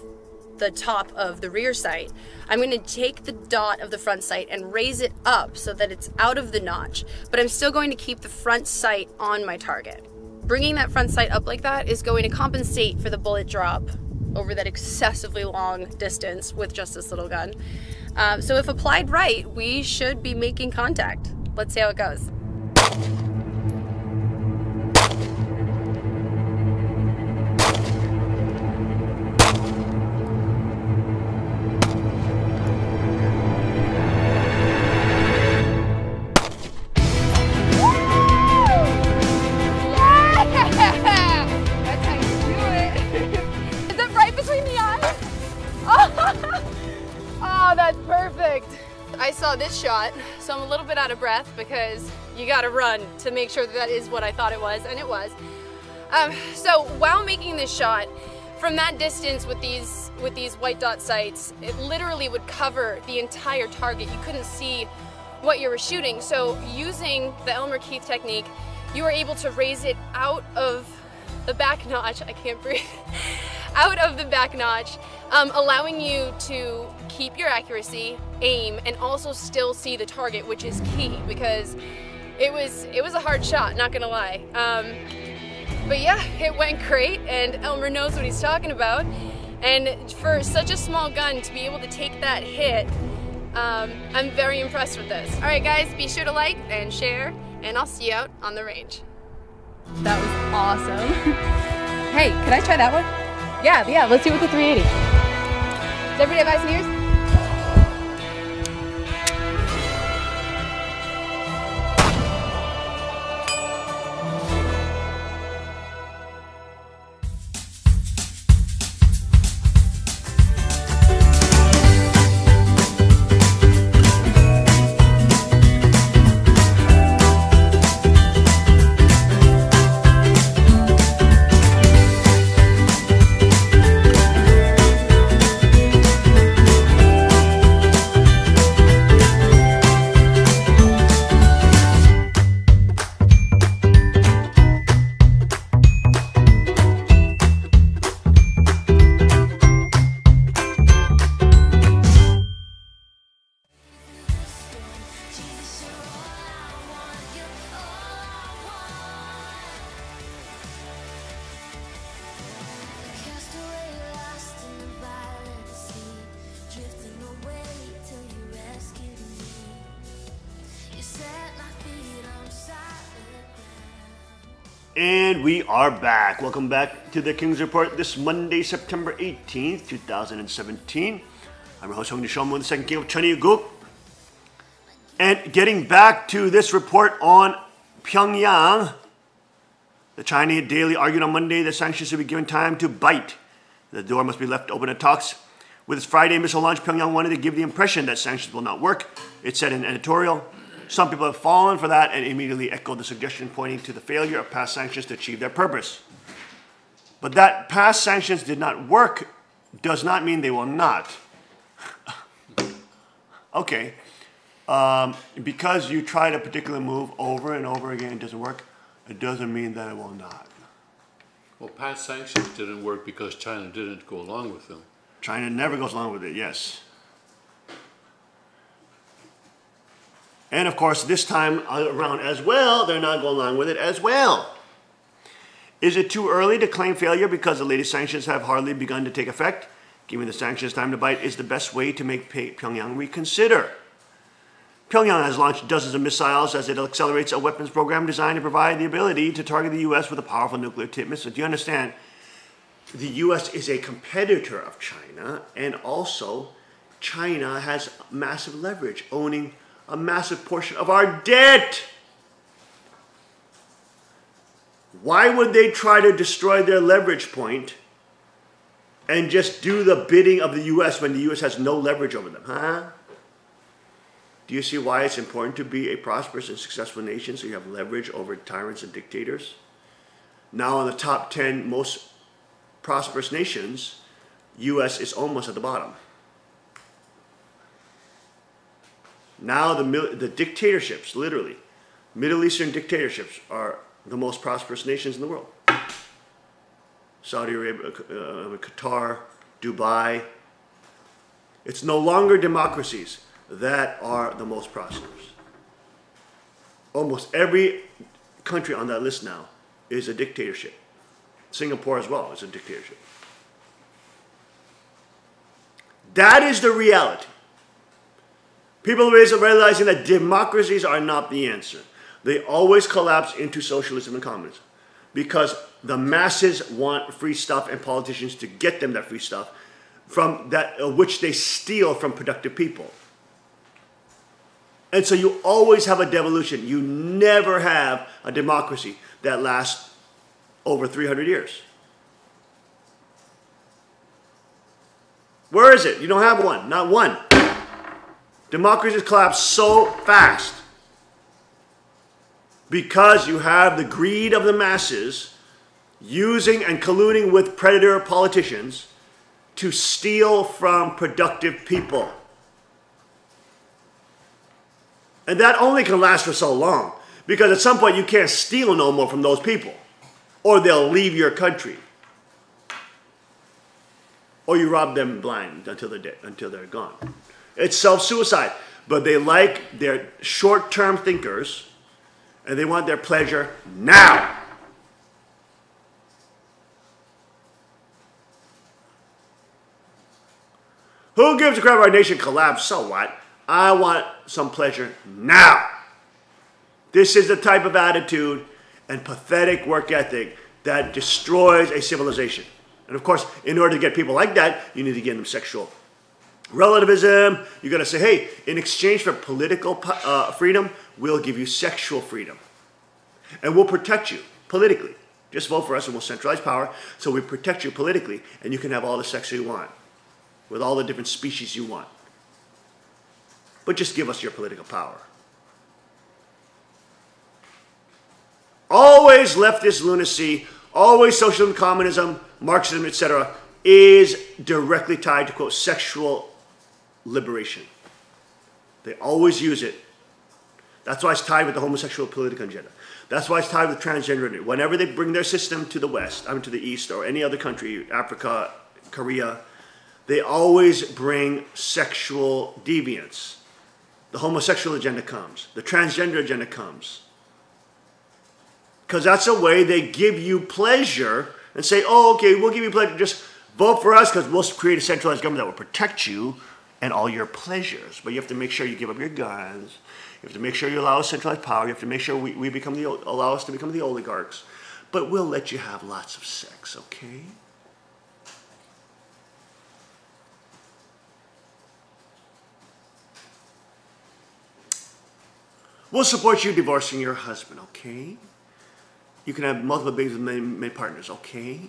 the top of the rear sight, I'm going to take the dot of the front sight and raise it up so that it's out of the notch, but I'm still going to keep the front sight on my target. Bringing that front sight up like that is going to compensate for the bullet drop over that excessively long distance with just this little gun. So if applied right, we should be making contact. Let's see how it goes. Oh, that's perfect. I saw this shot, so I'm a little bit out of breath because you gotta run to make sure that is what I thought it was, and it was. So while making this shot, from that distance with these white dot sights, it literally would cover the entire target. You couldn't see what you were shooting. So using the Elmer Keith technique, you were able to raise it out of the back notch, I can't breathe, out of the back notch, allowing you to keep your accuracy, aim, and also still see the target, which is key because it was a hard shot, not gonna lie. But yeah, it went great, and Elmer knows what he's talking about. And for such a small gun to be able to take that hit, I'm very impressed with this. All right, guys, be sure to like and share, and I'll see you out on the range. That was awesome. Hey, can I try that one? Yeah, let's see what the 380. Does everybody have eyes and ears? And we are back. Welcome back to the King's Report this Monday, September 18th, 2017. I'm your host, Hong Nishom, the second king of Cheongguk. And getting back to this report on Pyongyang, the Chinese daily argued on Monday that sanctions should be given time to bite. The door must be left open to talks. With its Friday missile launch, Pyongyang wanted to give the impression that sanctions will not work. It said in an editorial. Some people have fallen for that and immediately echoed the suggestion, pointing to the failure of past sanctions to achieve their purpose. But that past sanctions did not work does not mean they will not. Okay. Because you tried a particular move over and over again, it doesn't work, it doesn't mean that it will not. Well, past sanctions didn't work because China didn't go along with them. China never goes along with it, yes. And of course, this time around as well, they're not going along with it as well. Is it too early to claim failure because the latest sanctions have hardly begun to take effect? Giving the sanctions time to bite is the best way to make Pyongyang reconsider. Pyongyang has launched dozens of missiles as it accelerates a weapons program designed to provide the ability to target the U.S. with a powerful nuclear tipped missile. Do you understand? The U.S. is a competitor of China, and also China has massive leverage, owning a massive portion of our debt. Why would they try to destroy their leverage point and just do the bidding of the U.S. when the U.S. has no leverage over them, huh? Do you see why it's important to be a prosperous and successful nation so you have leverage over tyrants and dictators? Now in the top 10 most prosperous nations, U.S. is almost at the bottom. Now the dictatorships, literally, Middle Eastern dictatorships are the most prosperous nations in the world. Saudi Arabia, Qatar, Dubai. It's no longer democracies that are the most prosperous. Almost every country on that list now is a dictatorship. Singapore as well is a dictatorship. That is the reality. People are realizing that democracies are not the answer. They always collapse into socialism and communism because the masses want free stuff and politicians to get them that free stuff from that which they steal from productive people. And so you always have a devolution. You never have a democracy that lasts over 300 years. Where is it? You don't have one. Not one. Democracies collapse so fast because you have the greed of the masses using and colluding with predator politicians to steal from productive people. And that only can last for so long, because at some point you can't steal no more from those people, or they'll leave your country, or you rob them blind until they're dead, until they're gone. It's self-suicide, but they like their short-term thinkers, and they want their pleasure now. Who gives a crap if our nation collapse? So what? I want some pleasure now. This is the type of attitude and pathetic work ethic that destroys a civilization. And of course, in order to get people like that, you need to give them sexual relativism. You got to say, hey, in exchange for political freedom, we'll give you sexual freedom. And we'll protect you politically. Just vote for us and we'll centralize power. So we protect you politically, and you can have all the sex you want with all the different species you want. But just give us your political power. Always leftist lunacy, always socialism, communism, Marxism, etc., is directly tied to, quote, sexual liberation. They always use it. That's why it's tied with the homosexual political agenda. That's why it's tied with transgender. Whenever they bring their system to the West, I mean to the East, or any other country, Africa, Korea, they always bring sexual deviance. The homosexual agenda comes. The transgender agenda comes. Because that's a way they give you pleasure and say, oh, okay, we'll give you pleasure. Just vote for us because we'll create a centralized government that will protect you and all your pleasures. But you have to make sure you give up your guns. You have to make sure you allow us centralized power. You have to make sure we allow us to become the oligarchs. But we'll let you have lots of sex, okay? We'll support you divorcing your husband, okay? You can have multiple babies with many partners, okay?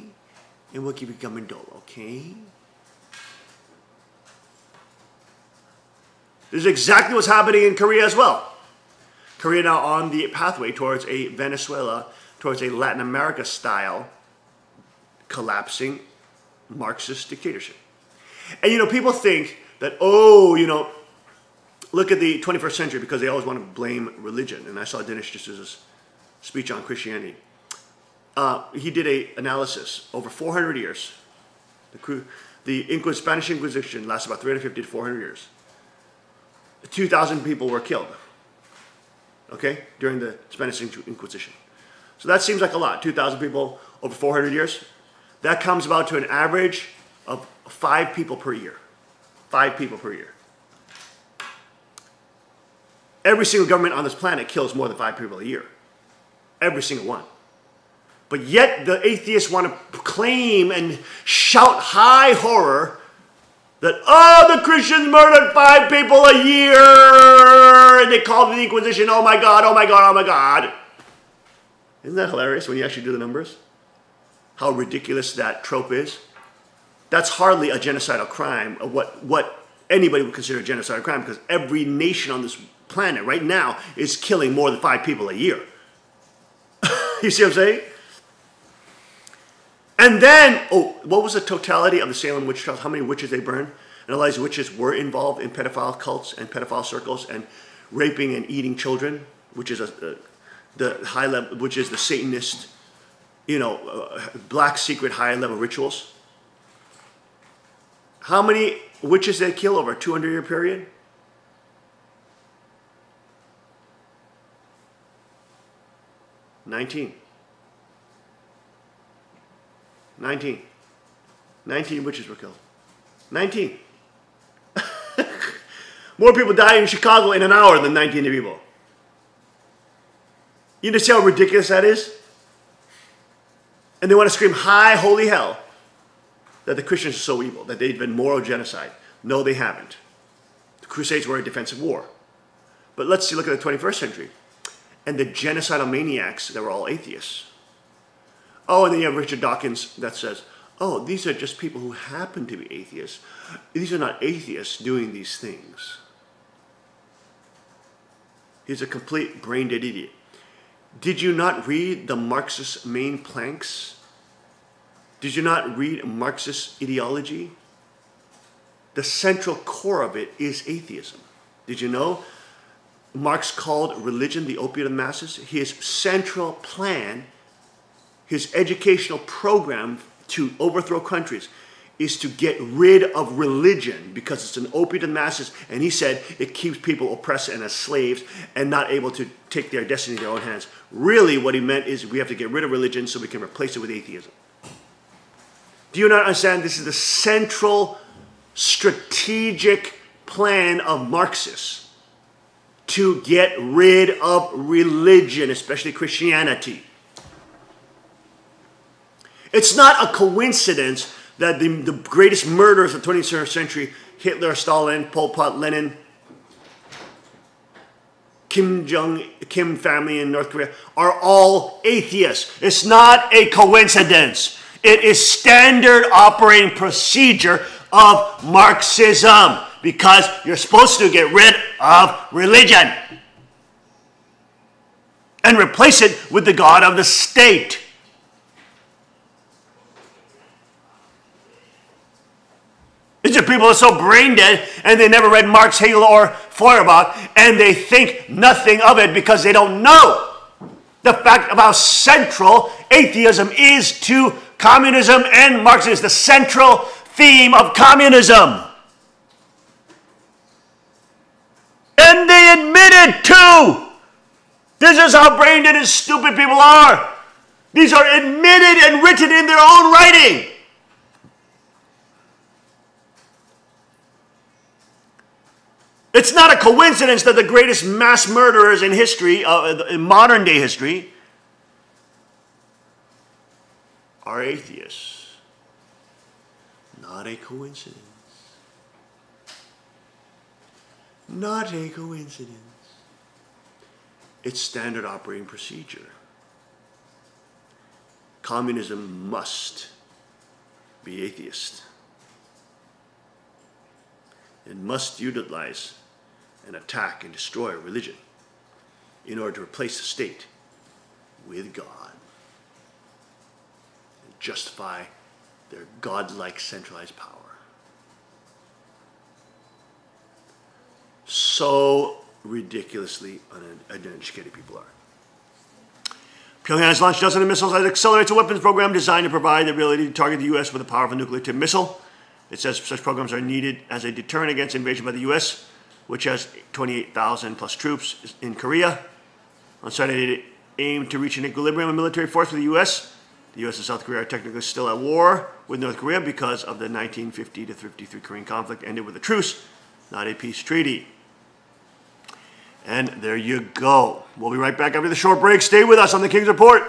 And we'll give you gum and dole, okay? This is exactly what's happening in Korea as well. Korea now on the pathway towards a Venezuela, towards a Latin America style collapsing Marxist dictatorship. And you know, people think that, oh, you know, look at the 21st century because they always want to blame religion. And I saw Dinesh D'Souza's speech on Christianity. He did an analysis over 400 years. The Spanish Inquisition lasted about 350 to 400 years. 2,000 people were killed, okay, during the Spanish Inquisition. So that seems like a lot, 2,000 people over 400 years. That comes about to an average of 5 people per year. 5 people per year. Every single government on this planet kills more than 5 people a year. Every single one. But yet the atheists want to claim and shout high horror that, oh, the Christians murdered 5 people a year, and they called it the Inquisition. Oh my God, oh my God, oh my God. Isn't that hilarious when you actually do the numbers? How ridiculous that trope is. That's hardly a genocidal crime, of what anybody would consider a genocidal crime, because every nation on this planet right now is killing more than 5 people a year. You see what I'm saying? And then, oh, what was the totality of the Salem witch trials? How many witches they burned? And all these witches were involved in pedophile cults and pedophile circles and raping and eating children, which is the high level, which is the Satanist, you know, black secret high level rituals. How many witches did they kill over a 200-year period? Nineteen witches were killed. 19. More people died in Chicago in an hour than 19 people. You understand how ridiculous that is? And they want to scream high holy hell that the Christians are so evil, that they've been moral genocide. No, they haven't. The Crusades were a defensive war. But let's look at the 21st century. And the genocidal maniacs that were all atheists. Oh, and then you have Richard Dawkins that says, oh, these are just people who happen to be atheists. These are not atheists doing these things. He's a complete brain-dead idiot. Did you not read the Marxist main planks? Did you not read Marxist ideology? The central core of it is atheism. Did you know Marx called religion the opiate of the masses? His central plan, his educational program to overthrow countries is to get rid of religion because it's an opiate of the masses. And he said it keeps people oppressed and as slaves and not able to take their destiny in their own hands. Really what he meant is we have to get rid of religion so we can replace it with atheism. Do you not understand? This is the central strategic plan of Marxists to get rid of religion, especially Christianity. It's not a coincidence that the greatest murderers of the 20th century, Hitler, Stalin, Pol Pot, Lenin, Kim family in North Korea, are all atheists. It's not a coincidence. It is standard operating procedure of Marxism because you're supposed to get rid of religion and replace it with the God of the state. These are people who are so brain dead and they never read Marx, Hegel, or Feuerbach, and they think nothing of it because they don't know the fact of how central atheism is to communism and Marxism. Is the central theme of communism. And they admit it too. This is how brain dead and stupid people are. These are admitted and written in their own writing. It's not a coincidence that the greatest mass murderers in history, in modern day history, are atheists. Not a coincidence. Not a coincidence. It's standard operating procedure. Communism must be atheist. It must utilize and attack and destroy religion in order to replace the state with God and justify their godlike centralized power. So ridiculously uneducated people are. Pyongyang's launched dozens of missiles that accelerates a weapons program designed to provide the ability to target the U.S. with the power of a nuclear tipped missile. It says such programs are needed as a deterrent against invasion by the U.S., which has 28,000 plus troops in Korea. On Saturday, it aimed to reach an equilibrium of military force with the U.S. The U.S. and South Korea are technically still at war with North Korea because of the 1950 to 53 Korean conflict ended with a truce, not a peace treaty. And there you go. We'll be right back after the short break. Stay with us on the King's Report.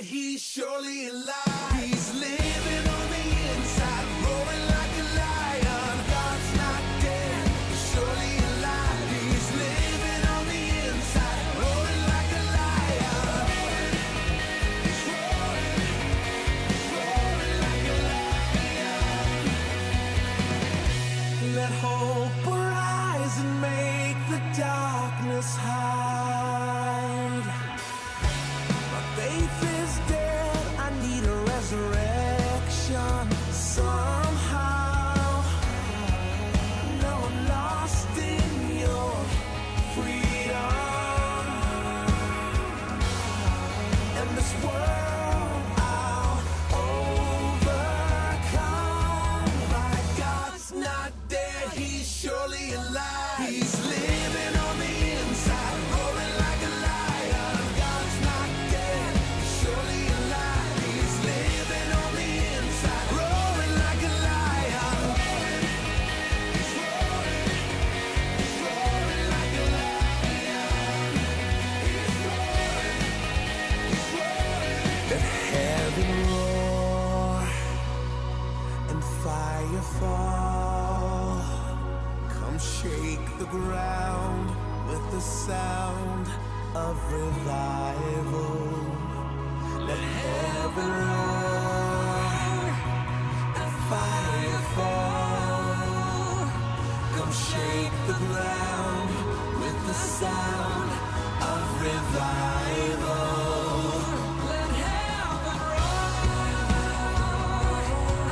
he's surely alive. He's living on the inside, roaring like a lion. God's not dead, he's surely alive. He's living on the inside, roaring like a lion. He's roaring like a lion. Let hope arise and make the darkness hide. My faith is dead, I need a resurrection somehow. Now I'm lost in your freedom. And this world I'll overcome. My God's not dead, he's surely alive. He's living on the inside, roaring like a lion. God's not dead, he's surely alive. He's living on the inside, roaring like a lion. He's roaring like a lion. He's roaring. Let heaven roar and fire fall. Come shake the ground with the sound of revival. Let heaven roar and fire fall. Come shake the ground with the sound of revival. Let heaven roar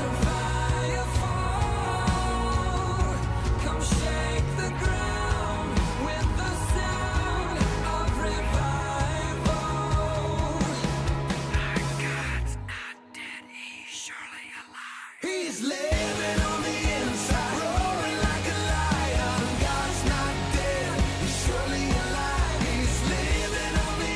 and fire fall. Come shake the ground with the sound of revival. God's not dead, he's surely alive. He's living on the inside, roaring like a lion. God's not dead, he's surely alive. He's living on the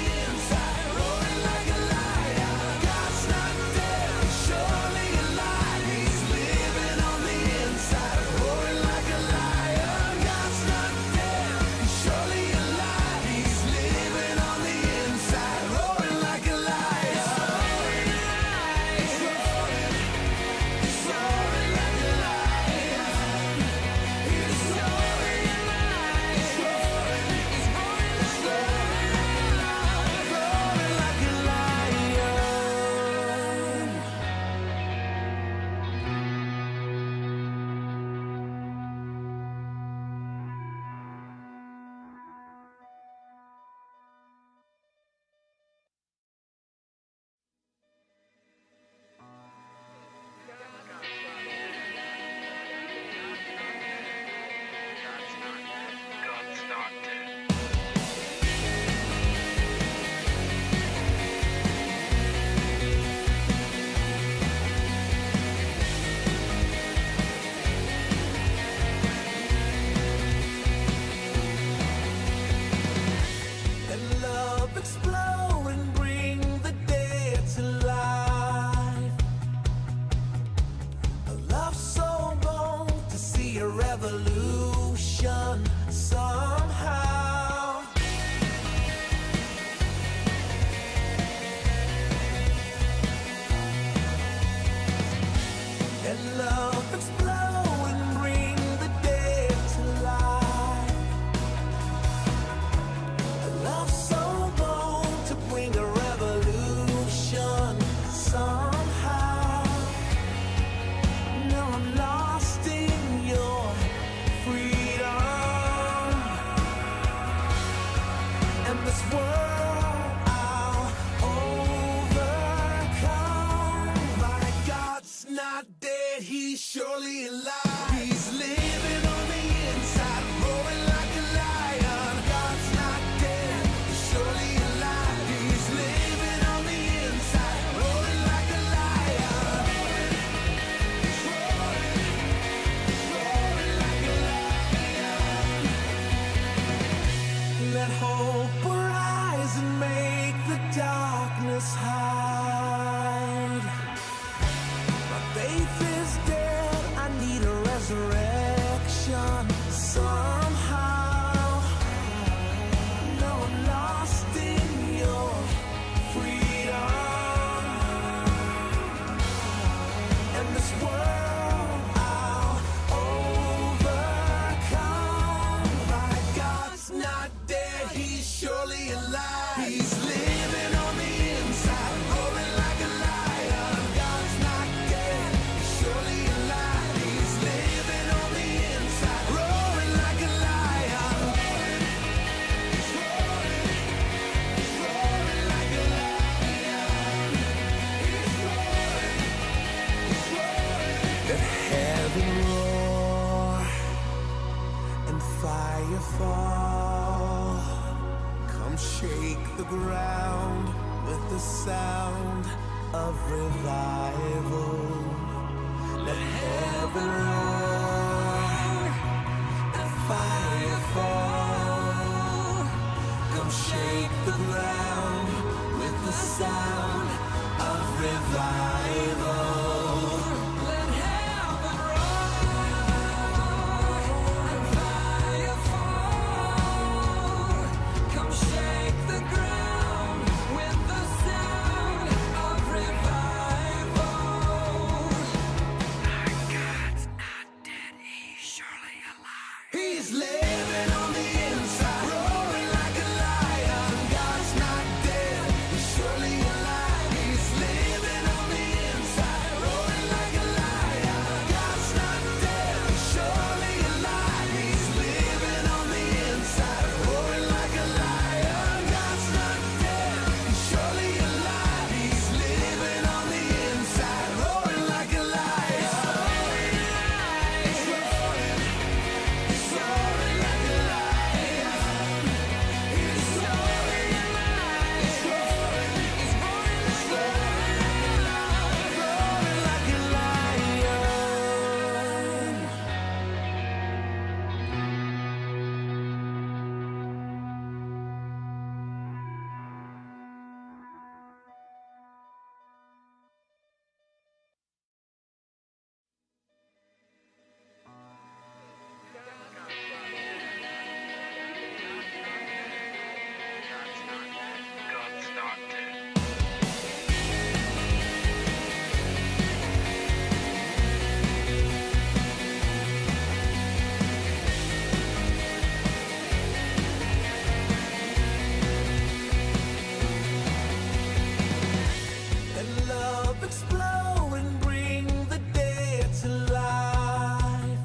ground with the sound of revival. Let heaven roar and fire fall. Come shake the ground with the sound of revival. Let heaven roar and fire fall. Come shake the ground with the sound of revival. Our God's not dead, he's surely alive. He's living on the inside, roaring like a lion. God's not dead, he's surely alive. He's living on the inside, roaring like a lion. God's not dead, he's surely alive. He's living on the inside, roaring like a lion. God's not dead, he's surely alive. He's living on the inside, roaring like a lion. He's roaring like a lion. He's roaring like a lion. God's not dead. Let love explode and bring the dead to life.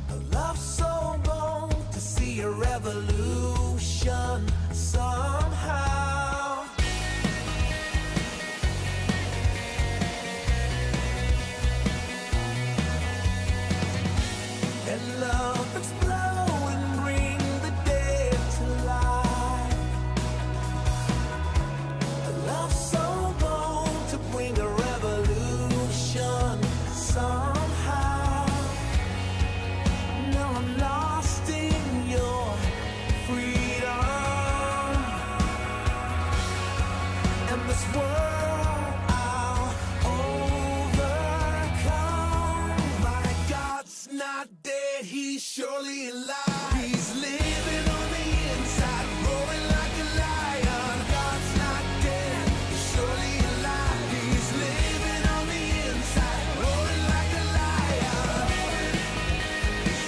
A love so bold to see a revolution somehow. Let love explode and bring the dead to life. A love so bold to bring a revolution somehow. Now I'm lost in your freedom, and this world I'll overcome. My God's not dead, he's surely alive. He's living on the inside, roaring like a lion. God's not dead, he's surely alive. He's living on the inside, roaring like a lion. He's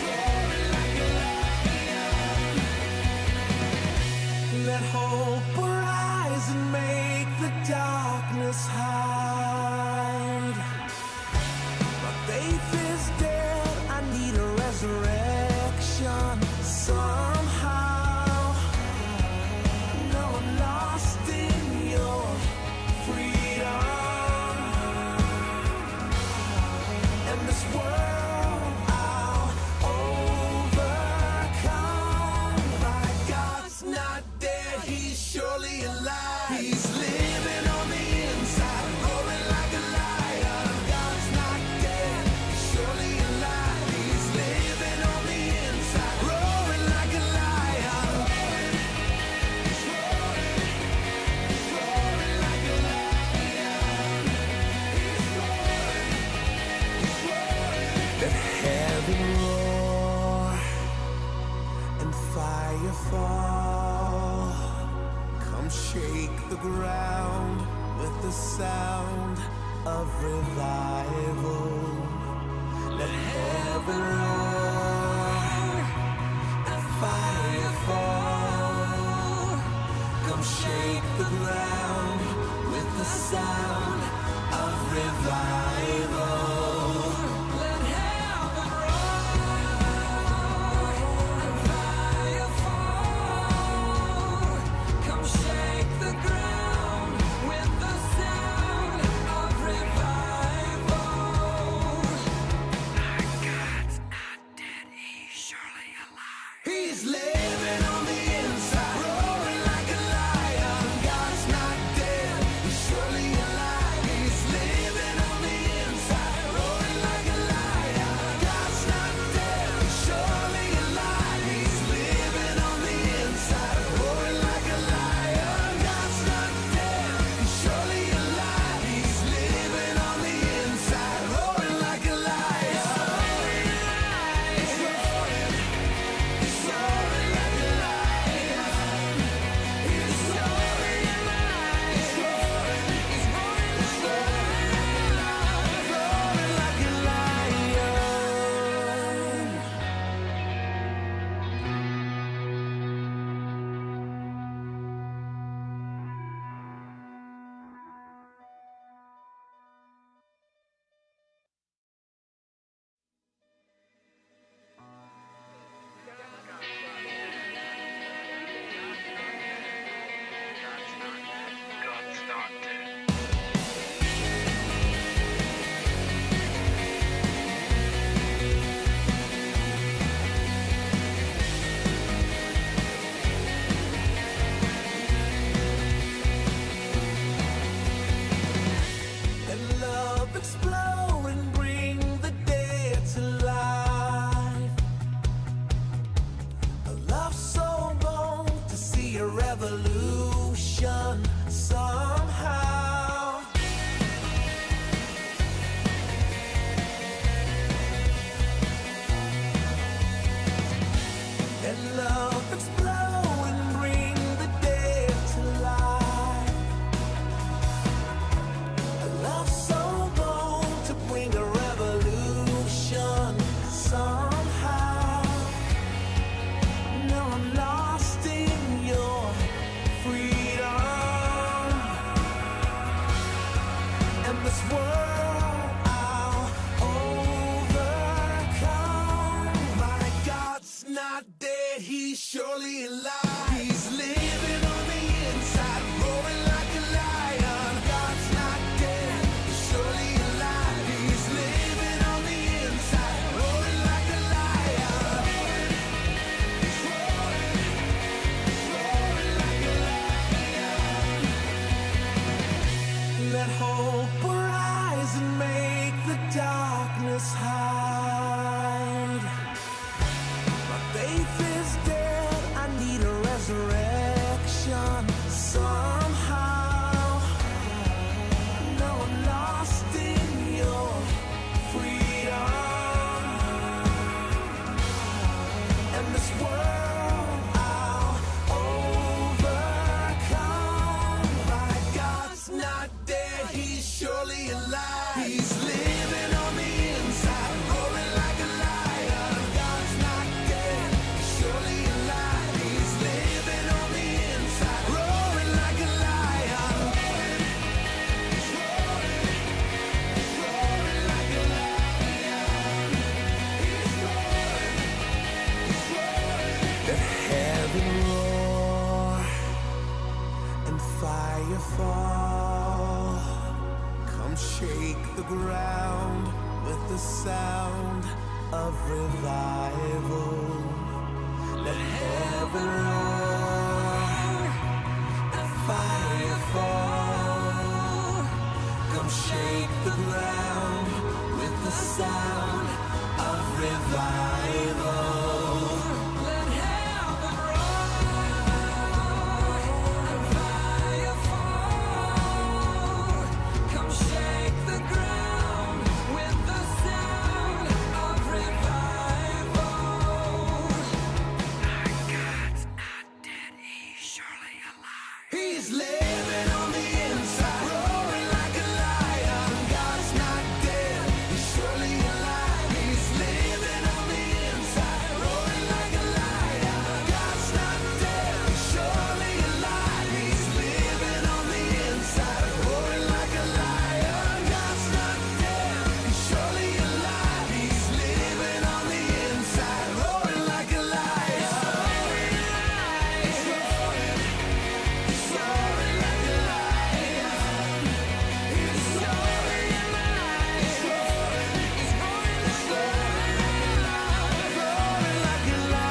roaring like a lion. Let hope arise and make the darkness hide. My faith is dead, I need a resurrection somehow. Now I'm lost in your freedom, and this world I'll overcome. My God's not dead, he's surely alive. He's living on the inside, roaring like a lion. God's not dead, he's surely alive. He's living on the inside, roaring like a lion. He's roaring like a lion. He's roaring. Let heaven roar and fire fall. Come shake the ground with the sound of revival. Let heaven roar and fire fall. Come shake the ground with the sound of revival. Let heaven roar and fire fall. Come shake the ground with the sound of revival. Our God's not dead, he's surely alive. He's living on alive. He's living on the inside, roaring like a lion. God's not dead, he's surely alive. He's living on the inside, roaring like a lion. He's roaring like a lion. Let hope arise and make the darkness hide. My faith is dead, I need a resurrection somehow. Now I'm lost in your freedom, and this world I'll overcome. My God's not dead, he's surely alive. He's living on the inside, roaring like a lion. God's not dead, he's surely alive. He's living on the inside, roaring like a lion. He's roaring like a lion. He's roaring. Let heaven roar and fire fall. Come shake the ground with the sound of revival. Let heaven roar and fire fall. Come shake the ground with the sound of revival. Let heaven roar and fire fall. Come shake the ground with the sound of revival. God's not dead, he's surely alive. He's living on the inside, roaring like a lion. God's not dead, he's surely alive. He's living on the inside, roaring like a lion. God's not dead, he's surely alive. He's living on the inside, roaring like a lion. God's not dead, he's surely alive. He's living on the inside, roaring like a lion. He's roaring like a lion. He's roaring like a lion.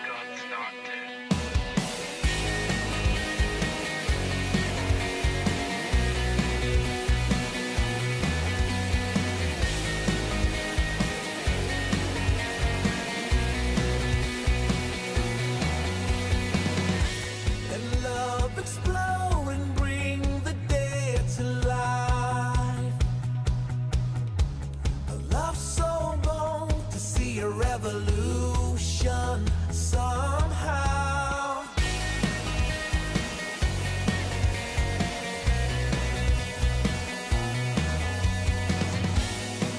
God's not dead. Let love explode and bring the dead to life. A love so bold to see a revolution somehow.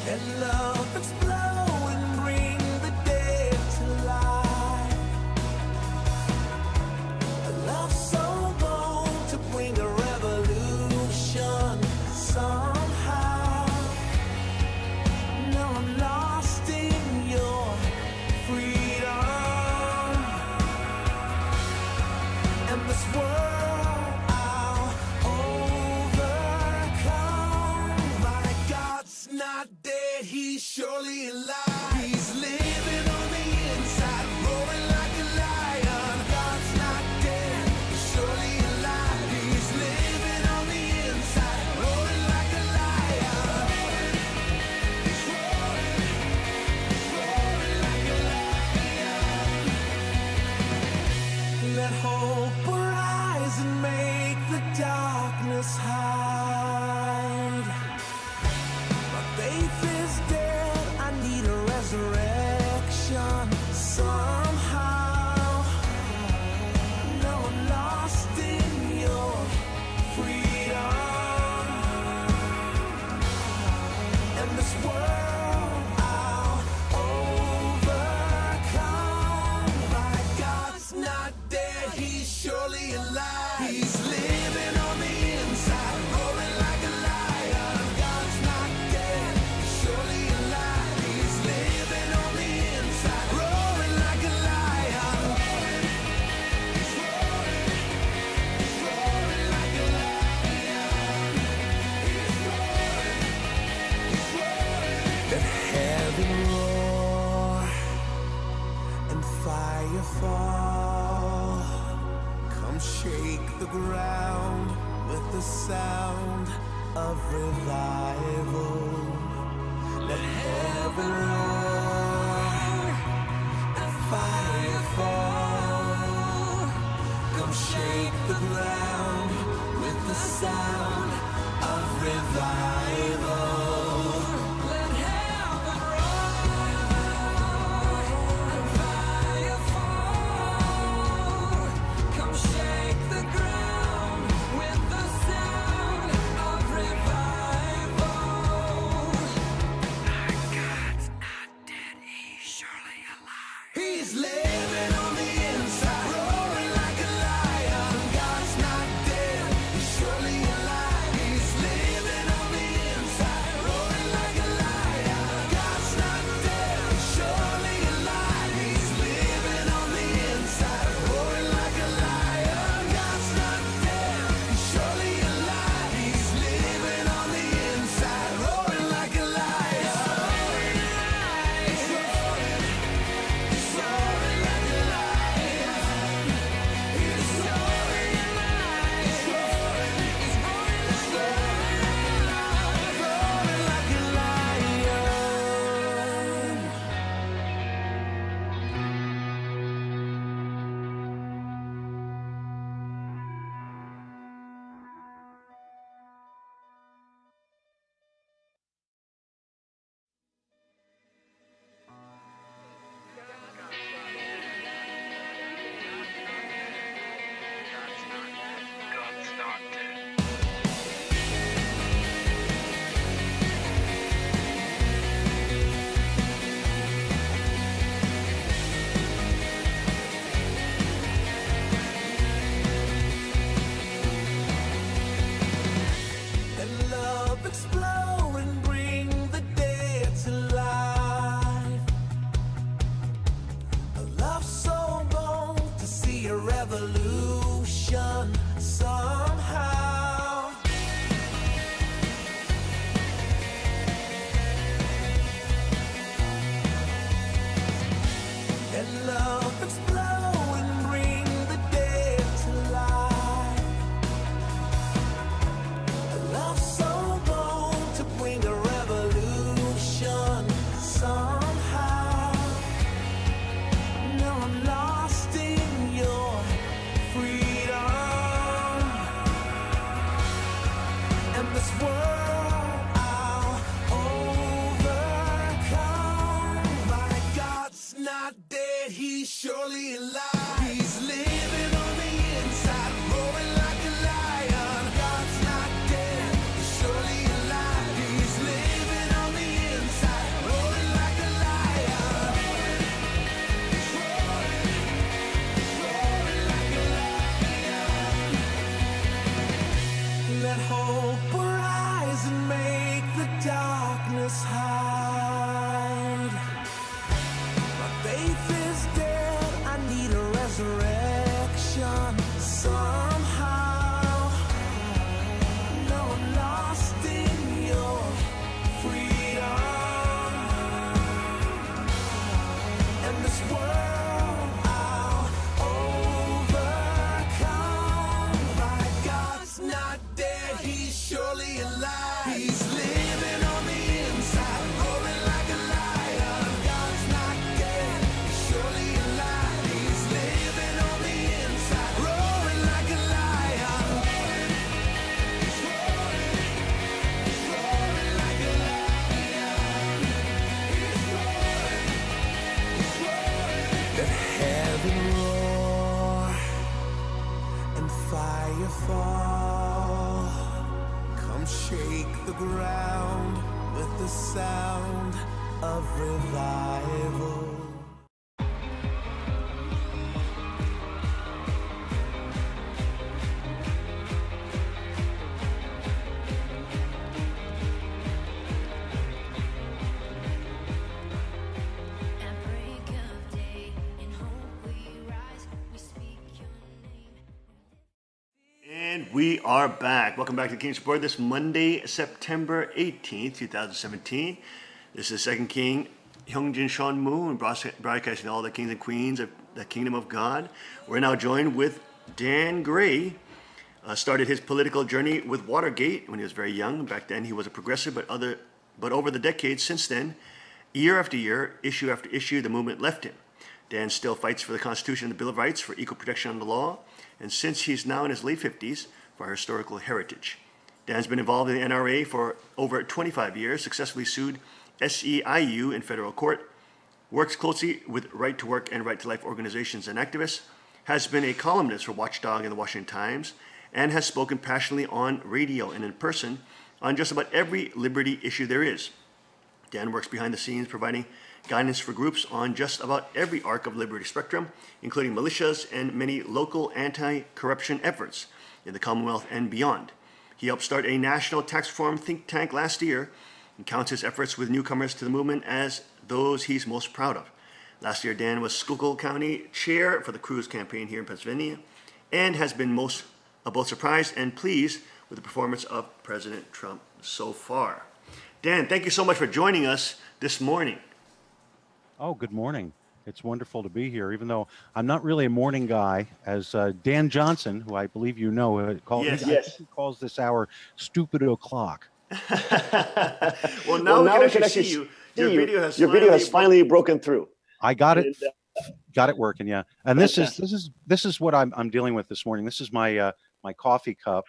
Let love explode and bring the dead to life. A love so bold to bring a revolution somehow. Now I'm lost in your freedom, and this world I'll overcome. My God's not dead, he's surely alive. He's living on the inside, roaring like a lion. God's not dead, he's surely alive. He's living on the inside, roaring like a lion. He's roaring like a lion. Let hope arise and make the darkness hide. My faith is dead, I need a fall. Come shake the ground with the sound of revival. Let heaven roar and fire fall. Come shake the ground with the sound of revival. Let heaven roar and fire fall. Come shake the ground with the sound of revival. Our God's not dead, he's surely alive. He's living on the inside, roaring like a lion. God's not dead, he's surely alive. He's living on the inside, roaring like a lion. God's not dead, he's surely alive. He's living on the inside, roaring like a lion. God's not dead, he's surely alive. He's living on the inside, roaring like a lion. He's roaring like a lion. He's roaring like a lion. God's not dead. Let love explode and bring the dead to life. A love so bold to see a revolution somehow. Let love explode and bring the dead to life. A love so bold to bring a revolution somehow. Now I'm lost in your freedom, and this world I'll overcome. My God's not dead, he's surely alive. He's living on the inside, roaring like a lion. God's not dead, he's surely alive. He's living on the inside, roaring like a lion. He's roaring like a lion. Let hope arise and make the darkness hide. My faith is dead, I need a resurrection somehow. Now I'm lost in your freedom, and this world I'll overcome. My God's not dead, he's surely alive. He's living on the inside, roaring like a lion. God's not dead, he's surely alive. He's living on the inside, roaring like a lion. He's roaring like a lion. He's roaring. Let heaven roar and fire fall. Come shake the ground with the sound of revival. At break of day, in hope we rise, we speak your name. And we are back. Welcome back to King's Report this Monday, September 18th, 2017. This is 2nd King Hyungjin Sean Moon broadcasting all the kings and queens of the kingdom of God. We're now joined with Dan Gray. Started his political journey with Watergate when he was very young. Back then he was a progressive, but over the decades since then, year after year, issue after issue, the movement left him. Dan still fights for the Constitution and the Bill of Rights, for equal protection under the law, and since he's now in his late 50s, for our historical heritage. Dan's been involved in the NRA for over 25 years, successfully sued SEIU in federal court, works closely with Right to Work and Right to Life organizations and activists, has been a columnist for Watchdog and the Washington Times, and has spoken passionately on radio and in person on just about every liberty issue there is. Dan works behind the scenes providing guidance for groups on just about every arc of liberty spectrum, including militias and many local anti-corruption efforts in the Commonwealth and beyond. He helped start a national tax reform think tank last year and counts his efforts with newcomers to the movement as those he's most proud of. Last year, Dan was Schuylkill County Chair for the Cruz campaign here in Pennsylvania and has been both surprised and pleased with the performance of President Trump so far. Dan, thank you so much for joining us this morning. Oh, good morning. It's wonderful to be here, even though I'm not really a morning guy, as Dan Johnson, who I believe you know, he calls this hour stupid o'clock. Well, now we can actually see you. Your video has finally broken through. I got it. Got it working, yeah. And this is what I'm dealing with this morning. This is my my coffee cup,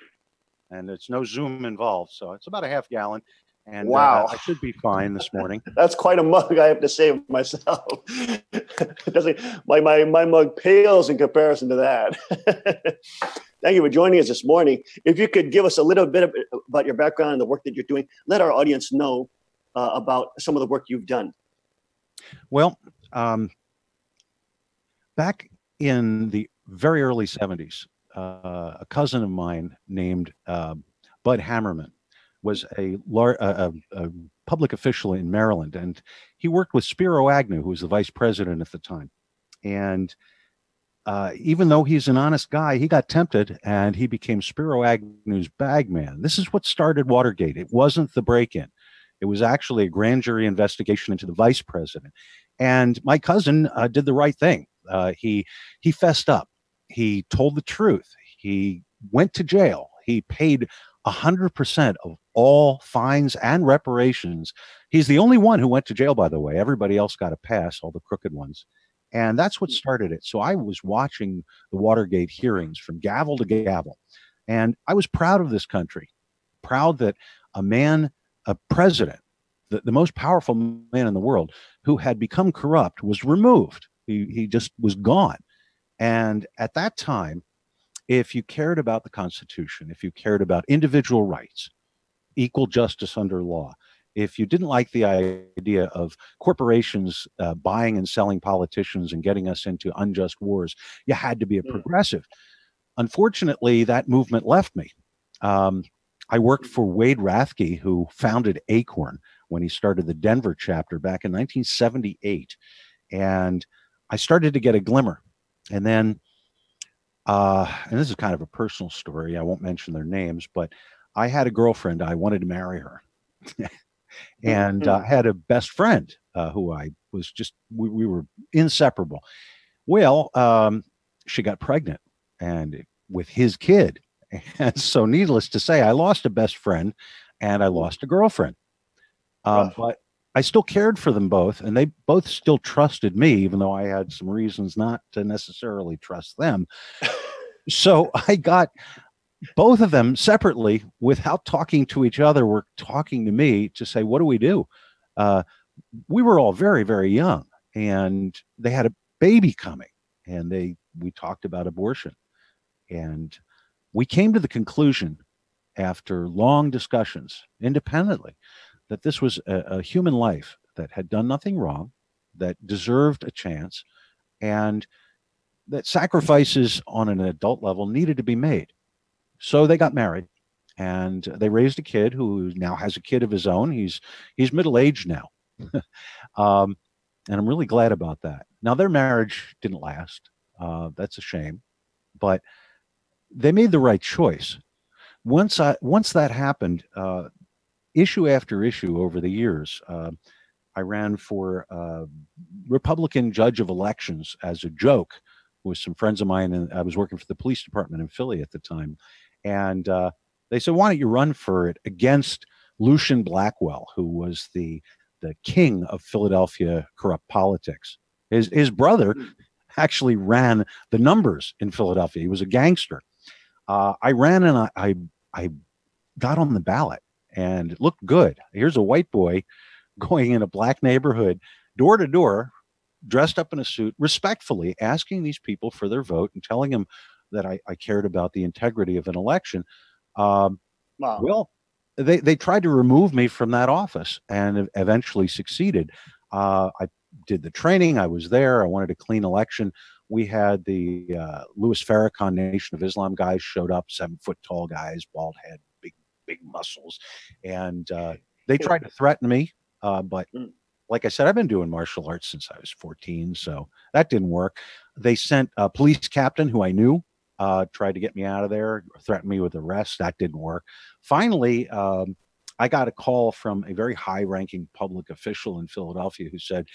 and it's no Zoom involved, so it's about a half gallon. And wow, I should be fine this morning. That's quite a mug, I have to say myself. My mug pales in comparison to that. Thank you for joining us this morning. If you could give us a little bit about your background and the work that you're doing, let our audience know about some of the work you've done. Well, back in the very early 70s, a cousin of mine named Bud Hammerman was a public official in Maryland, and he worked with Spiro Agnew, who was the vice president at the time. And even though he's an honest guy, he got tempted, and he became Spiro Agnew's bag man. This is what started Watergate. It wasn't the break-in. It was actually a grand jury investigation into the vice president. And my cousin did the right thing. He fessed up. He told the truth. He went to jail. He paid 100% of all fines and reparations. He's the only one who went to jail, by the way. Everybody else got a pass, all the crooked ones. And that's what started it. So I was watching the Watergate hearings from gavel to gavel. And I was proud of this country, proud that a president, the most powerful man in the world, who had become corrupt, was removed. He just was gone. And at that time, if you cared about the Constitution, if you cared about individual rights, equal justice under law, if you didn't like the idea of corporations buying and selling politicians and getting us into unjust wars, you had to be a progressive. Unfortunately, that movement left me. I worked for Wade Rathke, who founded Acorn when he started the Denver chapter back in 1978. And I started to get a glimmer. And then, and this is kind of a personal story, I won't mention their names, but I had a girlfriend. I wanted to marry her. And I had a best friend who I was just, we were inseparable. Well, she got pregnant and with his kid. And so needless to say, I lost a best friend and I lost a girlfriend. But I still cared for them both, and they both still trusted me, even though I had some reasons not to necessarily trust them. So I got both of them separately, without talking to each other, were talking to me to say, what do we do? We were all very, very young, and they had a baby coming, and we talked about abortion. And we came to the conclusion, after long discussions independently, that this was a human life that had done nothing wrong, that deserved a chance, and that sacrifices on an adult level needed to be made. So they got married, and they raised a kid who now has a kid of his own. He's middle-aged now. And I'm really glad about that. Now, their marriage didn't last. That's a shame. But they made the right choice. Once that happened, issue after issue over the years, I I ran for Republican judge of elections as a joke with some friends of mine, and I was working for the police department in Philly at the time. And they said, "Why don't you run for it against Lucian Blackwell, who was the king of Philadelphia corrupt politics?" His brother actually ran the numbers in Philadelphia. He was a gangster. I ran and I got on the ballot, and it looked good. Here's a white boy going in a black neighborhood, door to door, dressed up in a suit, respectfully asking these people for their vote and telling them that I cared about the integrity of an election. Wow. Well, they tried to remove me from that office and eventually succeeded. I did the training. I was there. I wanted a clean election. We had the Louis Farrakhan Nation of Islam guys showed up, 7-foot tall guys, bald head, big muscles. And they tried to threaten me. But like I said, I've been doing martial arts since I was 14, so that didn't work. They sent a police captain who I knew, tried to get me out of there, threatened me with arrest. That didn't work. Finally, I got a call from a very high-ranking public official in Philadelphia who said,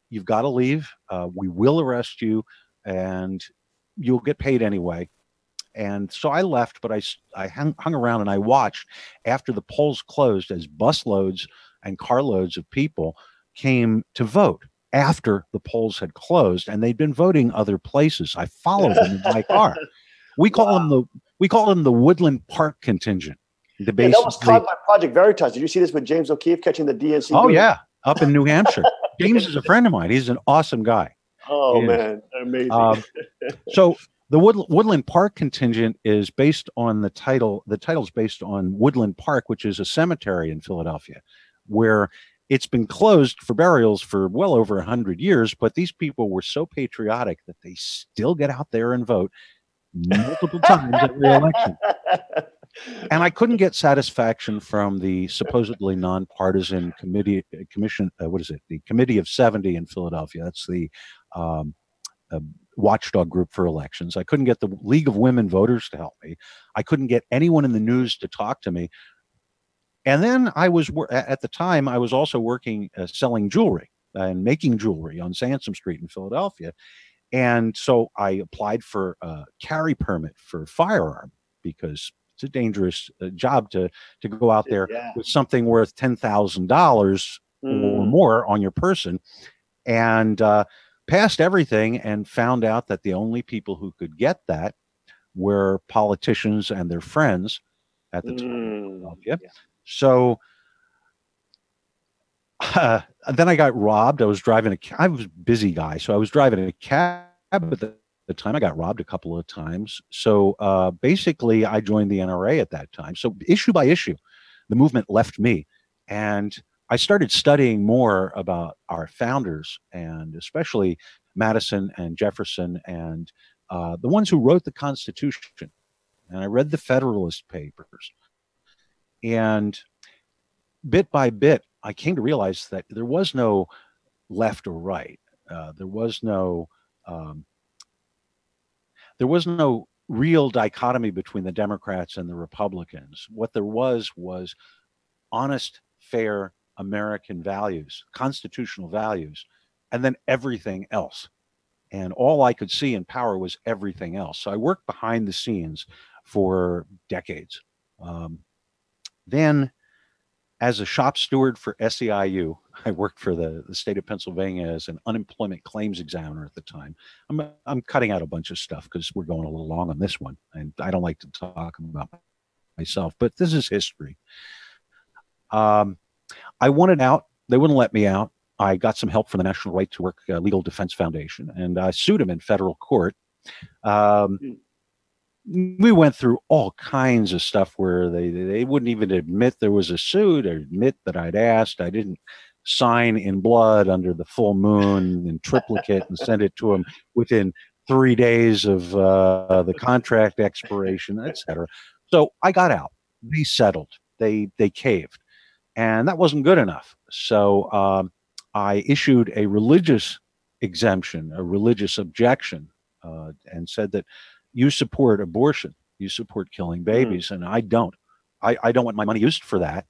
"You've got to leave. We will arrest you, and you'll get paid anyway." And so I left, but I hung around and I watched after the polls closed as busloads and carloads of people came to vote after the polls had closed, and they'd been voting other places. I followed them in my car. We call them the Woodland Park contingent. That was taught by Project Veritas. Did you see this with James O'Keefe catching the DNC? Oh yeah, up in New Hampshire. James is a friend of mine. He's an awesome guy. Oh man, amazing. So the Woodland Park contingent is based on the title. The title's based on Woodland Park, which is a cemetery in Philadelphia, where it's been closed for burials for well over 100 years. But these people were so patriotic that they still get out there and vote multiple times every election. And I couldn't get satisfaction from the supposedly nonpartisan committee, the Committee of 70 in Philadelphia. That's the watchdog group for elections. I couldn't get the League of Women Voters to help me. I couldn't get anyone in the news to talk to me. And then at the time, I was also working selling jewelry and making jewelry on Sansom Street in Philadelphia. And so I applied for a carry permit for a firearm because it's a dangerous job to go out there with something worth $10,000 or more on your person. And passed everything and found out that the only people who could get that were politicians and their friends at the time in Philadelphia. So then I got robbed. I was I was a busy guy, so I was driving a cab at the time. I got robbed a couple of times. So basically, I joined the NRA at that time. So issue by issue, the movement left me. And I started studying more about our founders, and especially Madison and Jefferson and the ones who wrote the Constitution. And I read the Federalist Papers. And bit by bit, I came to realize that there was no left or right. There was no real dichotomy between the Democrats and the Republicans. What there was honest, fair American values, constitutional values, and then everything else. And all I could see in power was everything else. So I worked behind the scenes for decades. Then, as a shop steward for SEIU, I worked for the state of Pennsylvania as an unemployment claims examiner at the time. I'm cutting out a bunch of stuff because we're going a little long on this one, and I don't like to talk about myself, but this is history. I wanted out. They wouldn't let me out. I got some help from the National Right to Work Legal Defense Foundation, and I sued them in federal court. We went through all kinds of stuff where they wouldn't even admit there was a suit or admit that I'd asked. I didn't sign in blood under the full moon in triplicate and send it to them within 3 days of the contract expiration, etc. So I got out. They settled. They caved. And that wasn't good enough. So I issued a religious exemption, a religious objection, and said that you support abortion, you support killing babies, and I don't. I don't want my money used for that.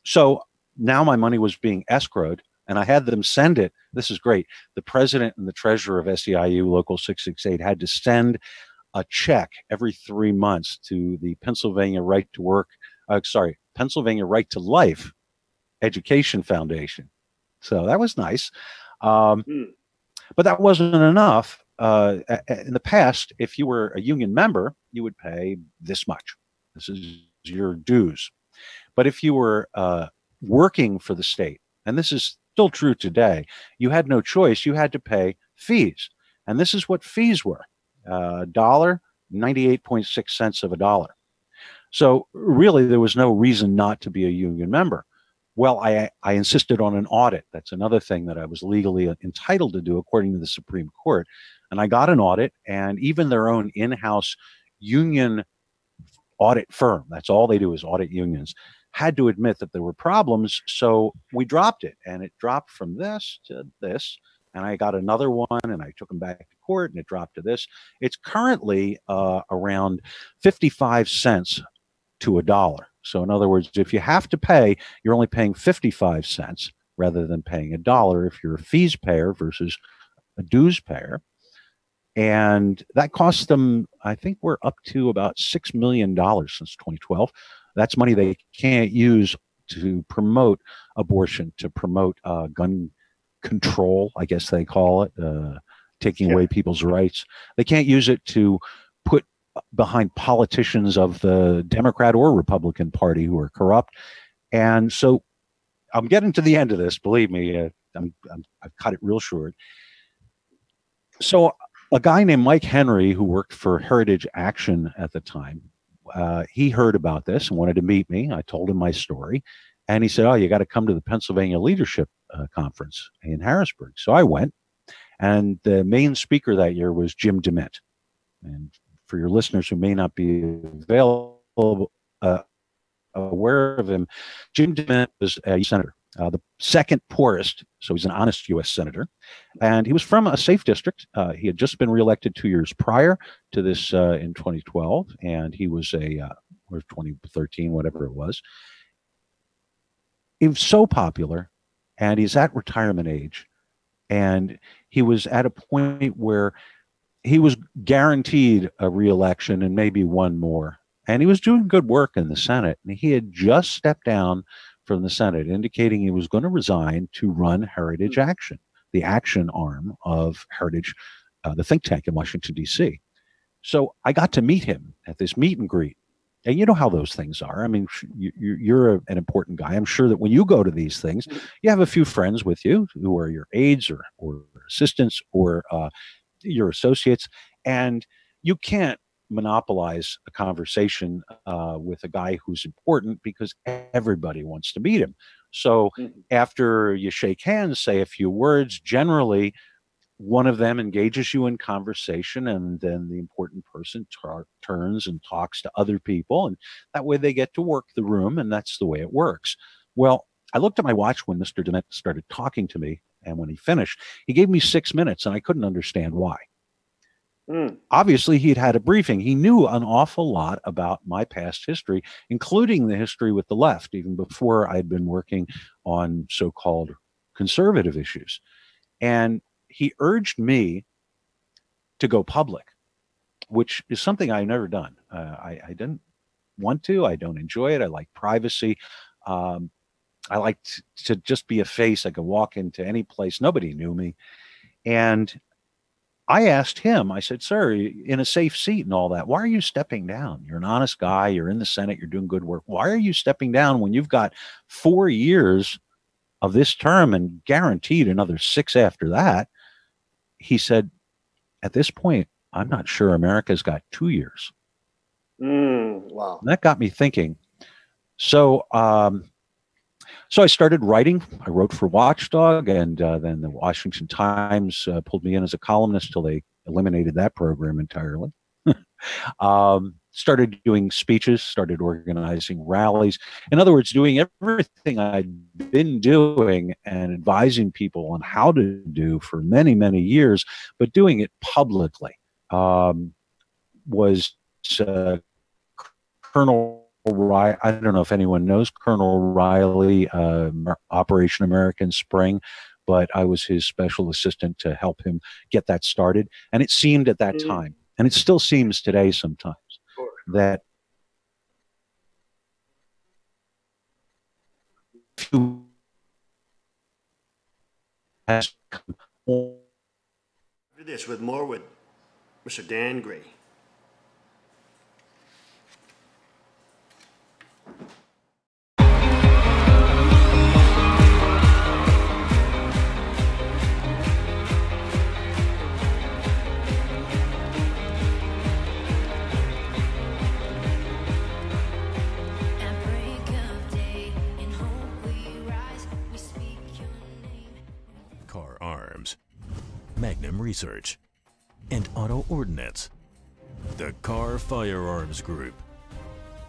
So now my money was being escrowed, and I had them send it. This is great. The president and the treasurer of SEIU Local 668 had to send a check every 3 months to the Pennsylvania Pennsylvania Right to Life Education Foundation. So that was nice. But that wasn't enough. In the past, if you were a union member, you would pay this much. This is your dues. But if you were working for the state, and this is still true today, you had no choice. You had to pay fees. And this is what fees were. Dollar, 98.6 cents of a dollar. So really, there was no reason not to be a union member. Well, I insisted on an audit. That's another thing that I was legally entitled to do according to the Supreme Court. And I got an audit, and even their own in-house union audit firm, that's all they do is audit unions, had to admit that there were problems. So we dropped it, and it dropped from this to this. And I got another one, and I took them back to court, and it dropped to this. It's currently around 55 cents to a dollar. So in other words, if you have to pay, you're only paying 55 cents rather than paying a dollar if you're a fees payer versus a dues payer. And that costs them, I think we're up to about $6 million since 2012. That's money they can't use to promote abortion, to promote gun control, I guess they call it, taking away people's rights. They can't use it to put behind politicians of the Democrat or Republican Party who are corrupt. And so I'm getting to the end of this, believe me, I've cut it real short. So a guy named Mike Henry, who worked for Heritage Action at the time, he heard about this and wanted to meet me. I told him my story, and he said, "Oh, you got to come to the Pennsylvania Leadership Conference in Harrisburg." So I went, and the main speaker that year was Jim DeMint. And for your listeners who may not be aware of him, Jim DeMint was a senator, the second poorest, so he's an honest U.S. senator. And he was from a safe district. He had just been reelected 2 years prior to this in 2012, and he was or 2013, whatever it was. He was so popular, and he's at retirement age. And he was at a point where he was guaranteed a reelection and maybe one more. And he was doing good work in the Senate. And he had just stepped down from the Senate, indicating he was going to resign to run Heritage Action, the action arm of Heritage, the think tank in Washington, D.C. So I got to meet him at this meet and greet. And you know how those things are. I mean, you're an important guy. I'm sure that when you go to these things, you have a few friends with you who are your aides or assistants or your associates, and you can't monopolize a conversation with a guy who's important because everybody wants to meet him. So after you shake hands, say a few words, generally one of them engages you in conversation, and then the important person turns and talks to other people, and that way they get to work the room, and that's the way it works. Well, I looked at my watch when Mr. DeMint started talking to me, and when he finished, he gave me 6 minutes, and I couldn't understand why. Obviously, he'd had a briefing. He knew an awful lot about my past history, including the history with the left, even before I'd been working on so-called conservative issues. And he urged me to go public, which is something I've never done. I didn't want to. I don't enjoy it. I like privacy. I like to just be a face. I could walk into any place. Nobody knew me. And I asked him, I said, "Sir, in a safe seat and all that, why are you stepping down? You're an honest guy. You're in the Senate. You're doing good work. Why are you stepping down when you've got 4 years of this term and guaranteed another 6 after that?" He said, "At this point, I'm not sure America's got 2 years." Wow. And that got me thinking. So I started writing. I wrote for Watchdog, and then the Washington Times pulled me in as a columnist till they eliminated that program entirely. Started doing speeches, started organizing rallies. In other words, doing everything I'd been doing and advising people on how to do for many, many years, but doing it publicly. Was Colonel Riley. I don't know if anyone knows Colonel Riley, Operation American Spring, but I was his special assistant to help him get that started. And it seemed at that time, and it still seems today sometimes, that has After this, with more with Mr. Dan Gray. At break of day, in hope we rise, we speak your name. Car Arms, Magnum Research, and Auto Ordnance. The Car Firearms Group.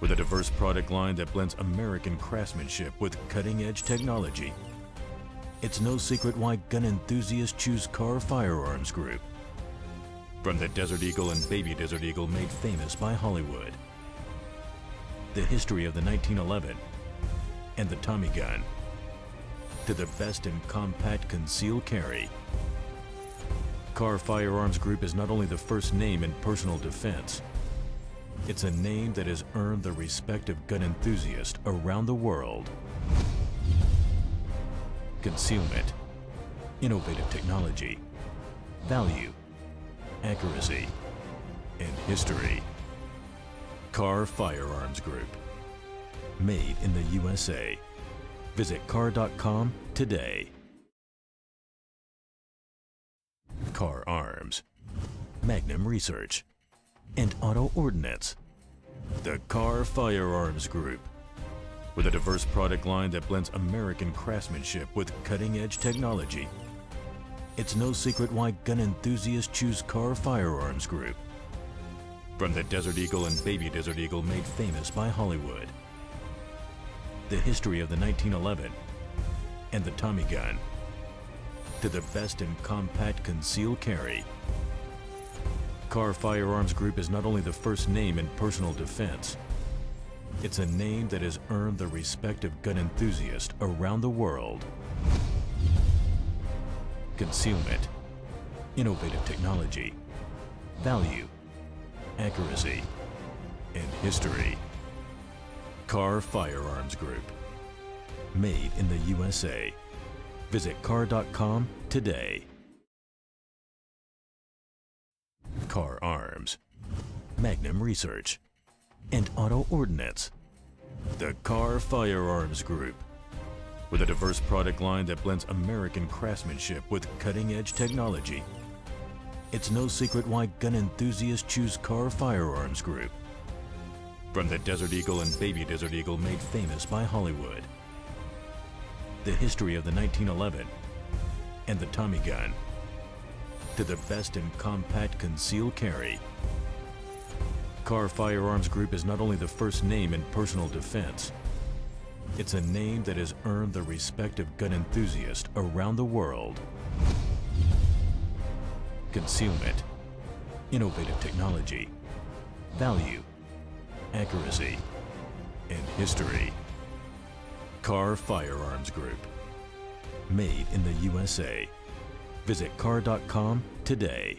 With a diverse product line that blends American craftsmanship with cutting-edge technology. It's no secret why gun enthusiasts choose Car Firearms Group. From the Desert Eagle and Baby Desert Eagle made famous by Hollywood. The history of the 1911 and the Tommy gun. To the best in compact concealed carry. Car Firearms Group is not only the first name in personal defense, it's a name that has earned the respect of gun enthusiasts around the world. Concealment, innovative technology, value, accuracy, and history. Car Firearms Group. Made in the USA. Visit car.com today. Car Arms, Magnum Research, and Auto Ordnance. The Car Firearms Group. With a diverse product line that blends American craftsmanship with cutting-edge technology. It's no secret why gun enthusiasts choose Car Firearms Group. From the Desert Eagle and Baby Desert Eagle made famous by Hollywood. The history of the 1911 and the Tommy gun. To the best in compact concealed carry. Car Firearms Group is not only the first name in personal defense, it's a name that has earned the respect of gun enthusiasts around the world. Concealment, innovative technology, value, accuracy, and history. Car Firearms Group. Made in the USA. Visit car.com today. Car Arms, Magnum Research, and Auto Ordnance. The Car Firearms Group. With a diverse product line that blends American craftsmanship with cutting-edge technology. It's no secret why gun enthusiasts choose Car Firearms Group. From the Desert Eagle and Baby Desert Eagle made famous by Hollywood. The history of the 1911 and the Tommy gun. To the best in compact concealed carry. Car Firearms Group is not only the first name in personal defense, it's a name that has earned the respect of gun enthusiasts around the world. Concealment, innovative technology, value, accuracy, and history. Car Firearms Group. Made in the USA. Visit car.com today.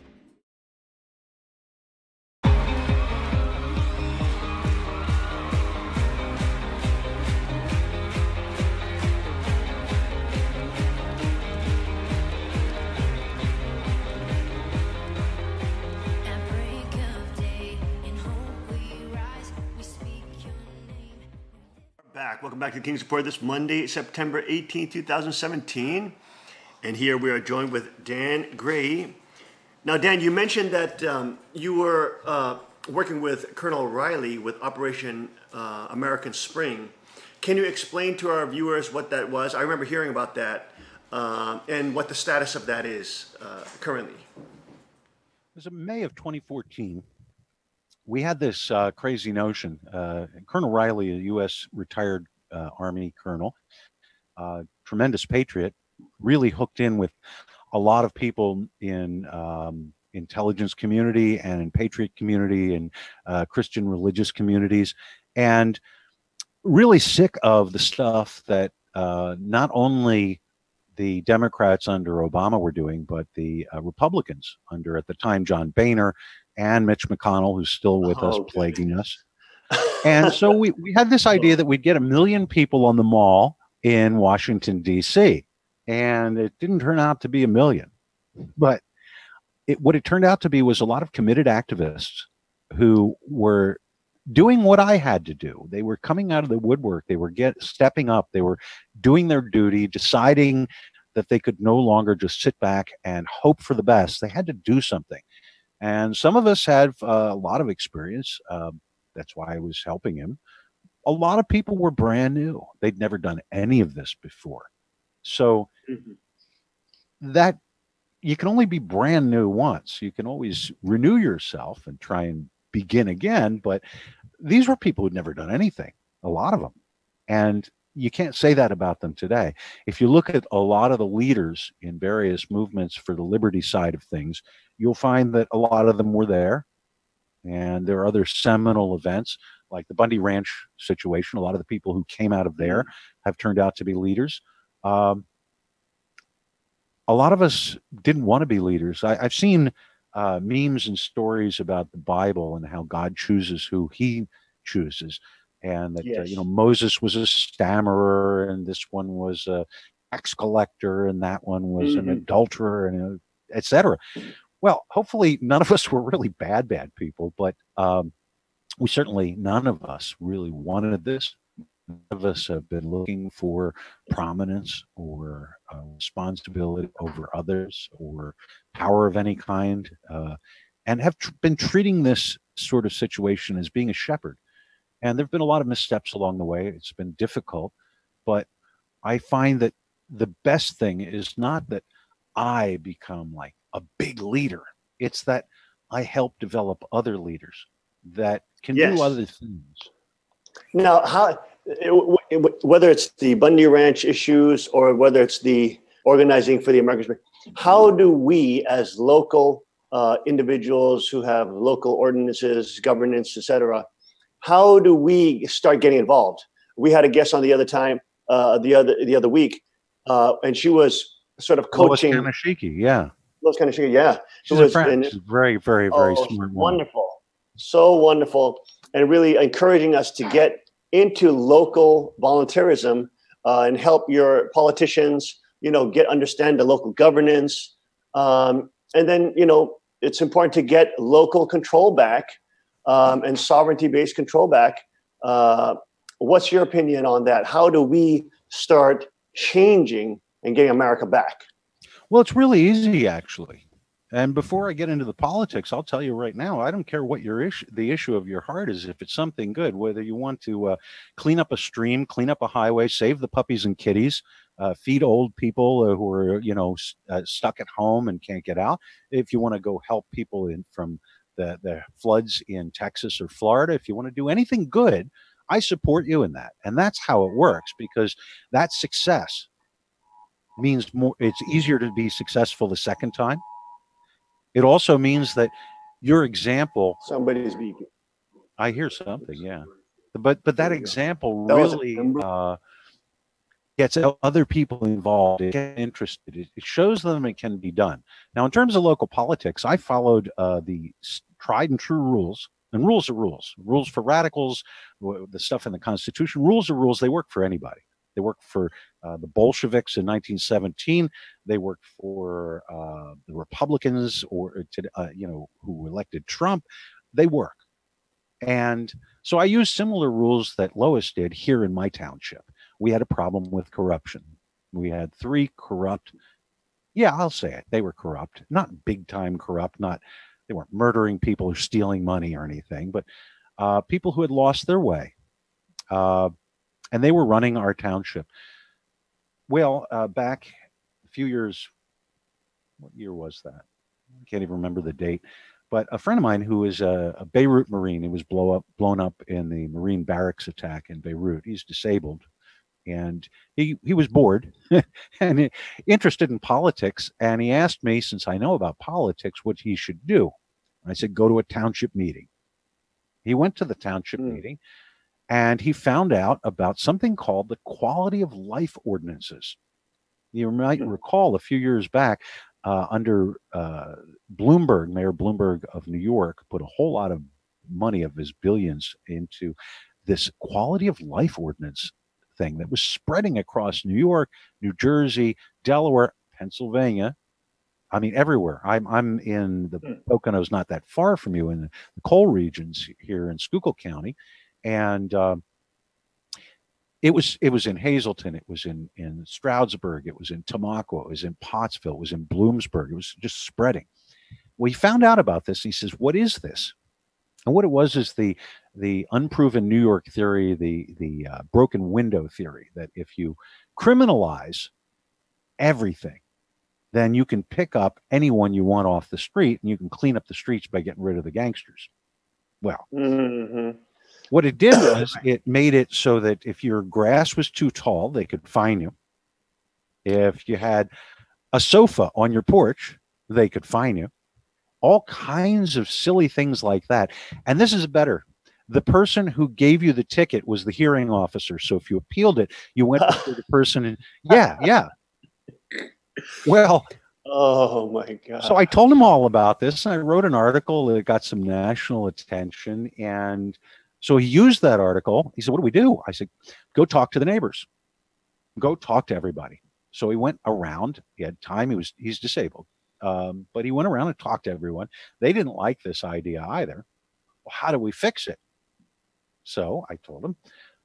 At break of day, in hope we rise, we speak your name. Welcome back to the King's Report this Monday, September 18, 2017. And here we are joined with Dan Gray. Now, Dan, you mentioned that you were working with Colonel Riley with Operation American Spring. Can you explain to our viewers what that was? I remember hearing about that and what the status of that is currently. It was in May of 2014. We had this crazy notion. Colonel Riley, a U.S. retired Army colonel, tremendous patriot, really hooked in with a lot of people in intelligence community and in patriot community and Christian religious communities. And really sick of the stuff that not only the Democrats under Obama were doing, but the Republicans under, at the time, John Boehner and Mitch McConnell, who's still with us, Okay. plaguing us. And so we had this idea that we'd get 1 million people on the mall in Washington, D.C. And it didn't turn out to be 1 million. But what it turned out to be was a lot of committed activists who were doing what I had to do. They were coming out of the woodwork. They were stepping up. They were doing their duty, deciding that they could no longer just sit back and hope for the best. They had to do something. And some of us had a lot of experience. That's why I was helping him. A lot of people were brand new. They'd never done any of this before. So that you can only be brand new once. You can always renew yourself and try and begin again. But these were people who'd never done anything, a lot of them. And you can't say that about them today. If you look at a lot of the leaders in various movements for the liberty side of things, you'll find that a lot of them were there. And there are other seminal events like the Bundy Ranch situation. A lot of the people who came out of there have turned out to be leaders. A lot of us didn't want to be leaders. I've seen memes and stories about the Bible and how God chooses who he chooses. And that, Yes. Moses was a stammerer, and this one was a tax collector, and that one was an adulterer, and et cetera. Well, hopefully none of us were really bad people, but we certainly, none of us really wanted this. None of us have been looking for prominence or responsibility over others or power of any kind, and have been treating this sort of situation as being a shepherd. And there have been a lot of missteps along the way. It's been difficult, but I find that the best thing is not that I become like a big leader. It's that I help develop other leaders that can Yes. do other things. Now, whether it's the Bundy Ranch issues or whether it's the organizing for the American Spirit, how do we as local individuals who have local ordinances, governance, etc., how do we start getting involved? We had a guest on the other week, and she was sort of coaching. Lois Kanashiki, yeah. Lois Kanashiki, yeah. She's a friend. She's very, very, very smart woman. Wonderful. So wonderful. And really encouraging us to get into local volunteerism and help your politicians, understand the local governance. And then, it's important to get local control back and sovereignty-based control back. What's your opinion on that? How do we start changing and getting America back? Well, it's really easy, actually. And before I get into the politics, I'll tell you right now, I don't care what the issue of your heart is. If it's something good, whether you want to clean up a stream, clean up a highway, save the puppies and kitties, feed old people who are, stuck at home and can't get out. If you want to go help people from the floods in Texas or Florida, if you want to do anything good, I support you in that. And that's how it works, because that success means more. It's easier to be successful the second time. It also means that your example. Somebody's beeping. I hear something, yeah. But that example really gets other people involved, it gets interested. It shows them it can be done. Now, in terms of local politics, I followed the tried and true rules. And rules are rules. Rules for radicals, the stuff in the Constitution. Rules are rules. They work for anybody. They worked for the Bolsheviks in 1917. They worked for the Republicans, who elected Trump. They work. And so I used similar rules that Lois did here in my township. We had a problem with corruption. We had 3 corrupt. Yeah, I'll say it. They were corrupt, not big time corrupt. They weren't murdering people or stealing money or anything, but people who had lost their way. And they were running our township. Well, back a few years, what year was that? I can't even remember the date. But a friend of mine who is a Beirut Marine, he was blown up in the Marine barracks attack in Beirut. He's disabled. And he was bored and interested in politics. And he asked me, since I know about politics, what he should do. And I said, go to a township meeting. He went to the township meeting. and he found out about something called the quality of life ordinances. You might recall a few years back, under Bloomberg, Mayor Bloomberg of New York, put a whole lot of money of his billions into this quality of life ordinance thing that was spreading across New York, New Jersey, Delaware, Pennsylvania. I mean, everywhere. I'm in the Poconos, not that far from you, in the coal regions here in Schuylkill County, and it was in Hazleton, it was in Stroudsburg, it was in Tamaqua, it was in Pottsville, it was in Bloomsburg. It was just spreading. Well, he found out about this. He says, "What is this?" And what it was is the unproven New York theory, the broken window theory, that if you criminalize everything, then you can pick up anyone you want off the street, and you can clean up the streets by getting rid of the gangsters. Well, what it did was it made it so that if your grass was too tall, they could fine you. If you had a sofa on your porch, they could fine you. All kinds of silly things like that. And this is better. The person who gave you the ticket was the hearing officer. So if you appealed it, you went to the person and yeah. Well, oh my God. So I told him all about this, and I wrote an article that got some national attention. And so he used that article. He said, "What do we do?" I said, "Go talk to the neighbors. Go talk to everybody." So he went around. He had time. He's disabled. But he went around and talked to everyone. They didn't like this idea either. Well, how do we fix it? So I told him,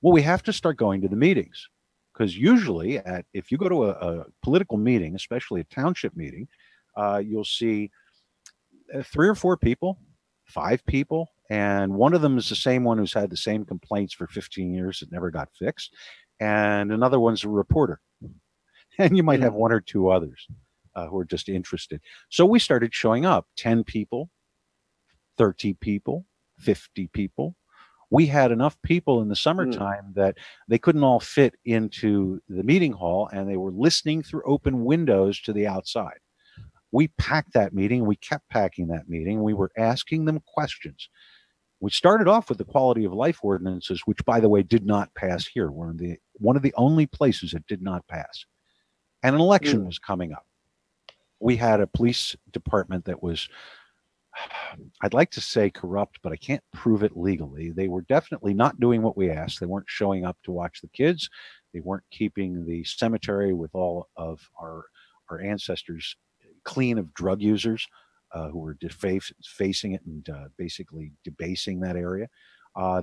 well, we have to start going to the meetings. Because usually if you go to a political meeting, especially a township meeting, you'll see 3 or 4 people, 5 people, and one of them is the same one who's had the same complaints for 15 years that never got fixed. And another one's a reporter. And you might have 1 or 2 others who are just interested. So we started showing up, 10 people, 30 people, 50 people. We had enough people in the summertime that they couldn't all fit into the meeting hall, and they were listening through open windows to the outside. We packed that meeting. We kept packing that meeting. We were asking them questions. We started off with the quality of life ordinances, which, by the way, did not pass here. We're one of the only places that did not pass. And an election was coming up. We had a police department that was, I'd like to say corrupt, but I can't prove it legally. They were definitely not doing what we asked. They weren't showing up to watch the kids. They weren't keeping the cemetery with all of our ancestors clean of drug users who were defacing it and basically debasing that area.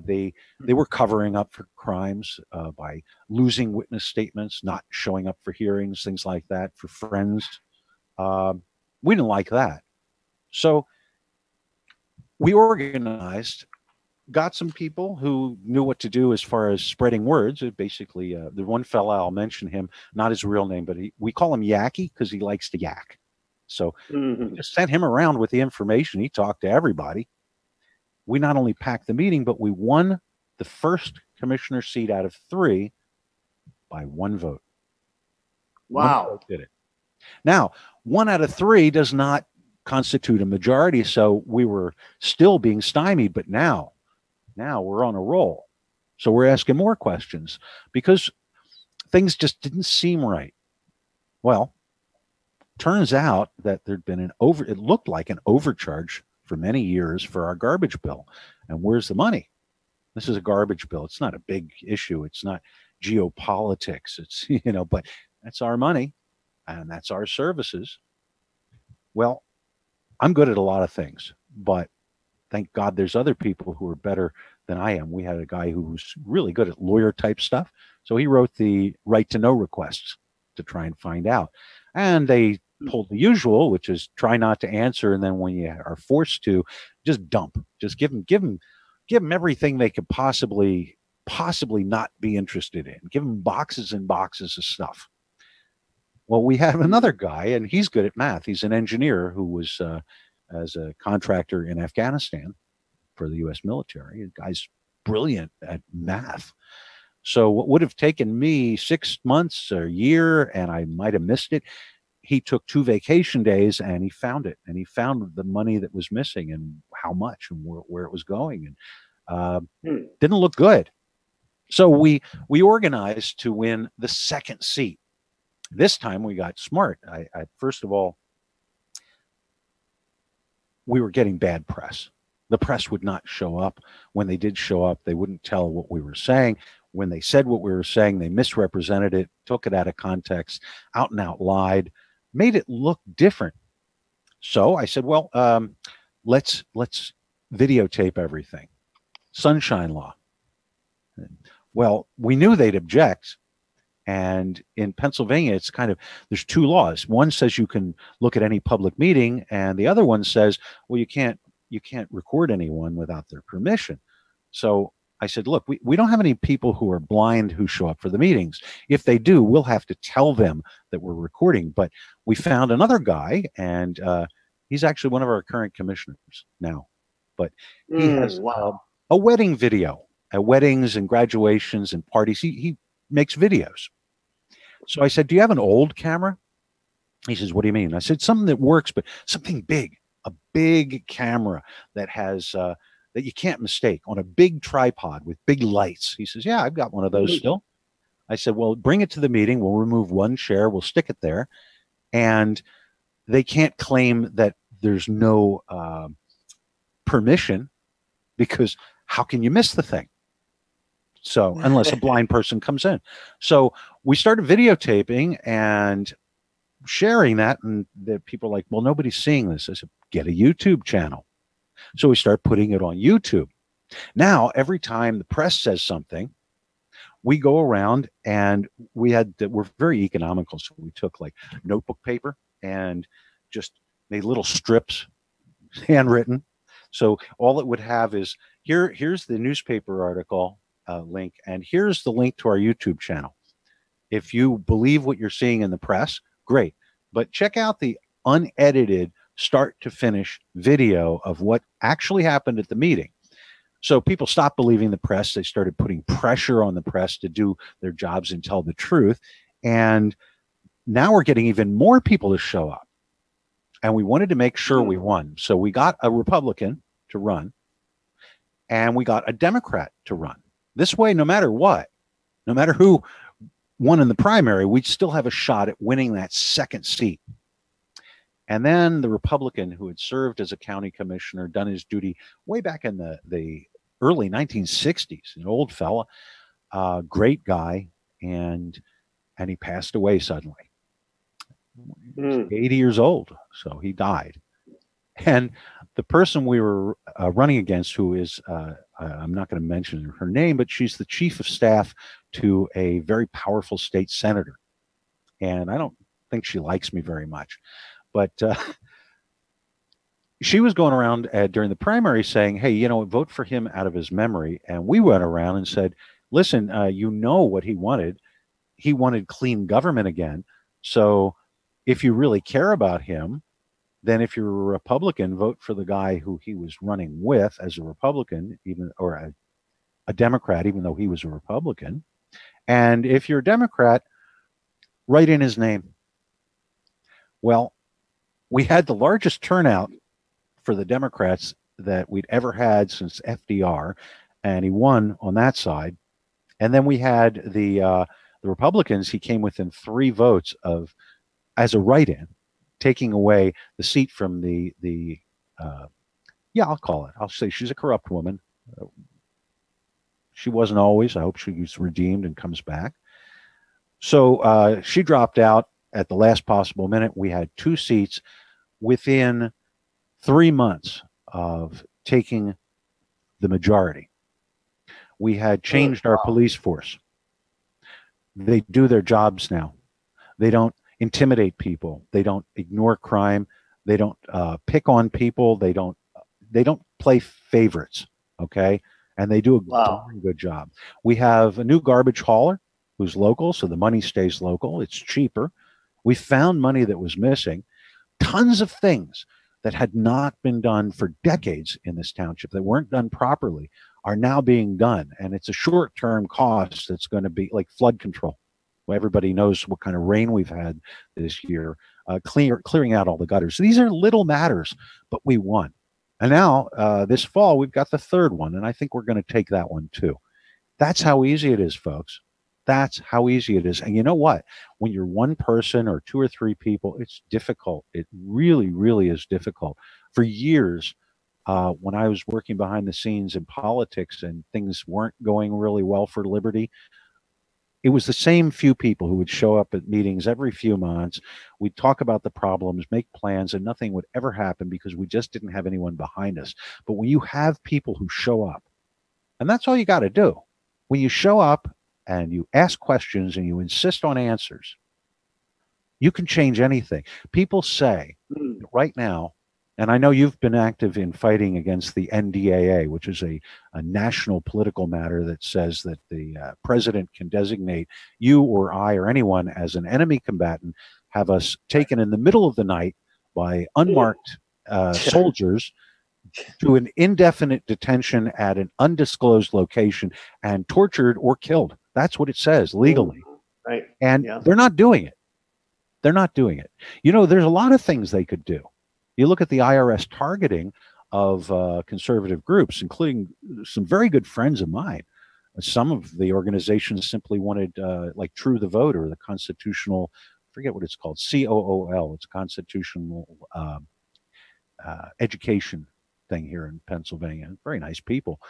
They were covering up for crimes by losing witness statements, not showing up for hearings, things like that, for friends. We didn't like that. So we organized, got some people who knew what to do as far as spreading words. Basically, the one fella, I'll mention him, not his real name, but we call him Yacky because he likes to yak. So we just sent him around with the information. He talked to everybody. We not only packed the meeting, but we won the first commissioner seat out of 3 by 1 vote. Wow. 1 vote did it. Now, 1 out of 3 does not constitute a majority, so we were still being stymied, but now we're on a roll. So we're asking more questions because things just didn't seem right. Well, turns out that there'd been it looked like an overcharge for many years for our garbage bill. And where's the money? This is a garbage bill. It's not a big issue. It's not geopolitics. It's, but that's our money and that's our services. Well, I'm good at a lot of things, but thank God there's other people who are better than I am. We had a guy who was really good at lawyer type stuff. So he wrote the right to know requests to try and find out. And they pulled the usual, which is try not to answer. And then when you are forced to, just dump, just give them everything they could possibly not be interested in. Give them boxes and boxes of stuff. Well, we have another guy, and he's good at math. He's an engineer who was as a contractor in Afghanistan for the U.S. military. The guy's brilliant at math. So what would have taken me 6 months or a year, and I might have missed it, he took 2 vacation days and he found it. And he found the money that was missing and how much and where it was going. And didn't look good. So we organized to win the second seat. This time we got smart. I first of all, we were getting bad press. The press would not show up. When they did show up, they wouldn't tell what we were saying. When they said what we were saying, they misrepresented it, took it out of context, out and out lied, made it look different. So I said, well, let's videotape everything. Sunshine Law. Well, we knew they'd object. And in Pennsylvania, it's kind of, there's two laws. One says you can look at any public meeting, and the other one says, well, you can't record anyone without their permission. So I said, look, we don't have any people who are blind who show up for the meetings. If they do, we'll have to tell them that we're recording. But we found another guy, and he's actually one of our current commissioners now. But he has a wedding video at weddings and graduations and parties. He makes videos. So I said, do you have an old camera? He says, what do you mean? I said, something that works, but something big, a big camera that has, that you can't mistake, on a big tripod with big lights. He says, yeah, I've got one of those still. I said, well, bring it to the meeting. We'll remove one chair. We'll stick it there. And they can't claim that there's no permission, because how can you miss the thing? So unless a blind person comes in. So we started videotaping and sharing that, and the people are like, well, nobody's seeing this. I said, get a YouTube channel. So we start putting it on YouTube. Now, every time the press says something, we go around, and we're very economical. So we took like notebook paper and just made little strips, handwritten. So all it would have is, here's the newspaper article link, and here's the link to our YouTube channel. If you believe what you're seeing in the press, great. But check out the unedited start to finish video of what actually happened at the meeting. So people stopped believing the press. They started putting pressure on the press to do their jobs and tell the truth. And now we're getting even more people to show up. And we wanted to make sure we won. So we got a Republican to run, and we got a Democrat to run. This way, no matter what, no matter who won in the primary, we'd still have a shot at winning that second seat. And then the Republican, who had served as a county commissioner, done his duty way back in the early 1960s, an old fella, great guy, and he passed away suddenly. He was 80 years old, so he died. And the person we were running against, who is, I'm not going to mention her name, but she's the chief of staff to a very powerful state senator. And I don't think she likes me very much. But she was going around during the primary saying, hey, you know, vote for him out of his memory. And we went around and said, listen, you know what he wanted. He wanted clean government again. So if you really care about him, then if you're a Republican, vote for the guy who he was running with as a Republican, even, or a Democrat, even though he was a Republican. And if you're a Democrat, write in his name. Well, we had the largest turnout for the Democrats that we'd ever had since FDR, and he won on that side. And then we had the Republicans. He came within 3 votes of, as a write-in, taking away the seat from I'll call it. I'll say she's a corrupt woman. She wasn't always. I hope she's redeemed and comes back. So she dropped out at the last possible minute. We had 2 seats within 3 months of taking the majority. We had changed our police force. They do their jobs now. They don't intimidate people. They don't ignore crime. They don't pick on people. They don't play favorites. Okay. And they do a darn good job. We have a new garbage hauler who's local. So the money stays local. It's cheaper. We found money that was missing. Tons of things that had not been done for decades in this township that weren't done properly are now being done. And it's a short-term cost that's going to be like flood control. Well, everybody knows what kind of rain we've had this year, clearing out all the gutters. So these are little matters, but we won. And now this fall, we've got the 3rd one, and I think we're going to take that one too. That's how easy it is, folks. That's how easy it is. And you know what? When you're one person or two or three people, it's difficult. It really, really is difficult. For years, when I was working behind the scenes in politics and things weren't going really well for liberty, it was the same few people who would show up at meetings every few months. We'd talk about the problems, make plans, and nothing would ever happen because we just didn't have anyone behind us. But when you have people who show up, and that's all you got to do, when you show up and you ask questions and you insist on answers, you can change anything. People say right now, and I know you've been active in fighting against the NDAA, which is a national political matter that says that the president can designate you or I or anyone as an enemy combatant, have us taken in the middle of the night by unmarked soldiers to an indefinite detention at an undisclosed location and tortured or killed. That's what it says legally. Right. And they're not doing it. They're not doing it. You know, there's a lot of things they could do. You look at the IRS targeting of conservative groups, including some very good friends of mine. Some of the organizations simply wanted, like True the Voter, the constitutional, I forget what it's called, COOL. It's a constitutional education thing here in Pennsylvania. Very nice people.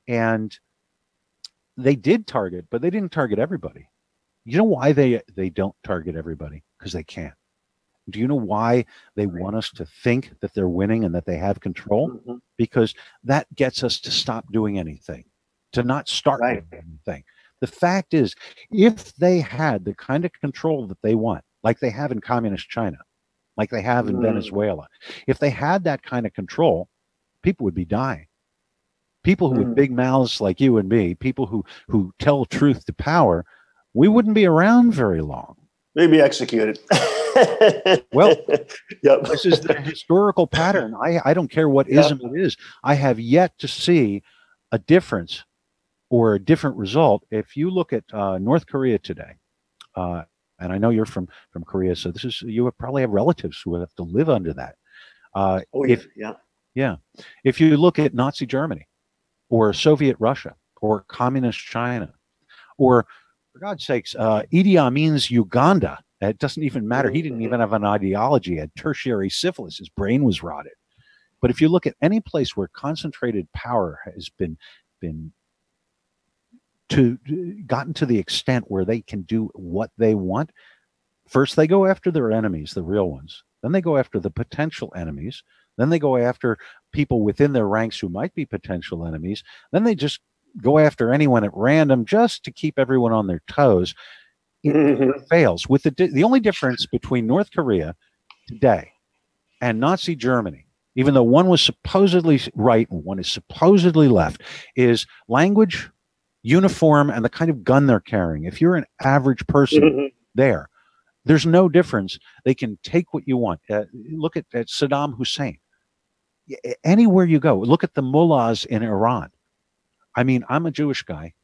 And they did target, but they didn't target everybody. You know why they don't target everybody? Because they can't. Do you know why they want us to think that they're winning and that they have control? Because that gets us to stop doing anything, to not start doing anything. The fact is, if they had the kind of control that they want, like they have in communist China, like they have in Venezuela, if they had that kind of control, people would be dying. People who with big mouths like you and me, people who tell truth to power, we wouldn't be around very long. They'd be executed. Well, this is the historical pattern. I don't care what ism it is. I have yet to see a difference or a different result. If you look at North Korea today, and I know you're from Korea, so this is, you would probably have relatives who would have to live under that. If you look at Nazi Germany or Soviet Russia or communist China, or for God's sakes, Idi Amin's Uganda, it doesn't even matter. He didn't even have an ideology. He had tertiary syphilis. His brain was rotted. But if you look at any place where concentrated power has been gotten to the extent where they can do what they want, first they go after their enemies, the real ones. Then they go after the potential enemies. Then they go after people within their ranks who might be potential enemies. Then they just go after anyone at random just to keep everyone on their toes. It fails. With the only difference between North Korea today and Nazi Germany, even though one was supposedly right and one is supposedly left, is language, uniform, and the kind of gun they're carrying. If you're an average person there's no difference. They can take what you want. Look at Saddam Hussein. Anywhere you go, look at the mullahs in Iran. I mean, I'm a Jewish guy,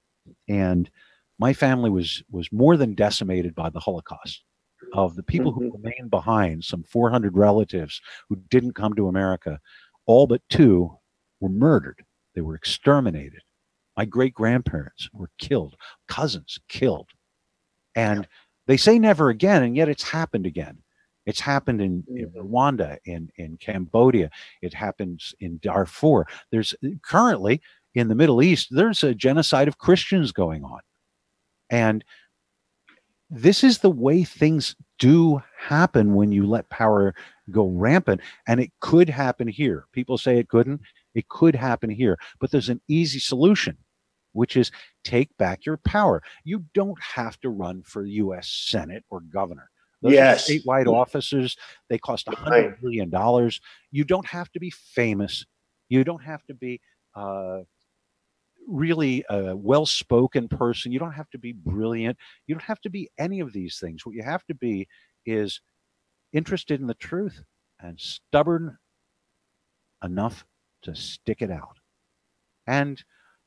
and my family was more than decimated by the Holocaust. Of the people who remained behind, some 400 relatives who didn't come to America, all but 2 were murdered. They were exterminated. My great-grandparents were killed, cousins killed. And they say never again, and yet it's happened again. It's happened in Rwanda, in Cambodia. It happens in Darfur. There's currently in the Middle East, there's a genocide of Christians going on. And this is the way things do happen when you let power go rampant. And it could happen here. People say it couldn't. It could happen here. But there's an easy solution, which is take back your power. You don't have to run for U.S. Senate or governor. Those are statewide offices. They cost $100 billion. You don't have to be famous. You don't have to be really a well-spoken person. You don't have to be brilliant. You don't have to be any of these things. What you have to be is interested in the truth and stubborn enough to stick it out. And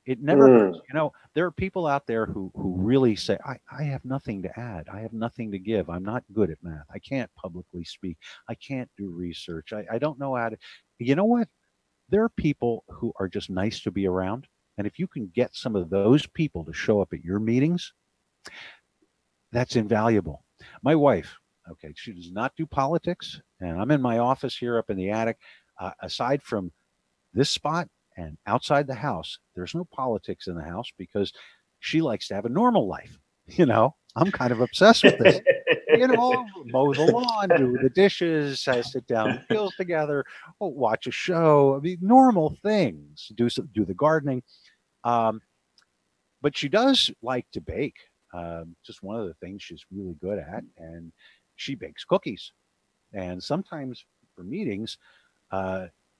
it never hurts. You know, there are people out there who really say, I have nothing to add. I have nothing to give. I'm not good at math. I can't publicly speak. I can't do research. I don't know how to. You know what? There are people who are just nice to be around. And if you can get some of those people to show up at your meetings, that's invaluable. My wife, okay, she does not do politics, and I'm in my office here up in the attic. Aside from this spot and outside the house, there's no politics in the house because she likes to have a normal life. You know, I'm kind of obsessed with this. You know, mow the lawn, do the dishes, sit down meals together, watch a show. I mean, normal things. Do the gardening. But she does like to bake. Just one of the things she's really good at, and she bakes cookies. And sometimes for meetings,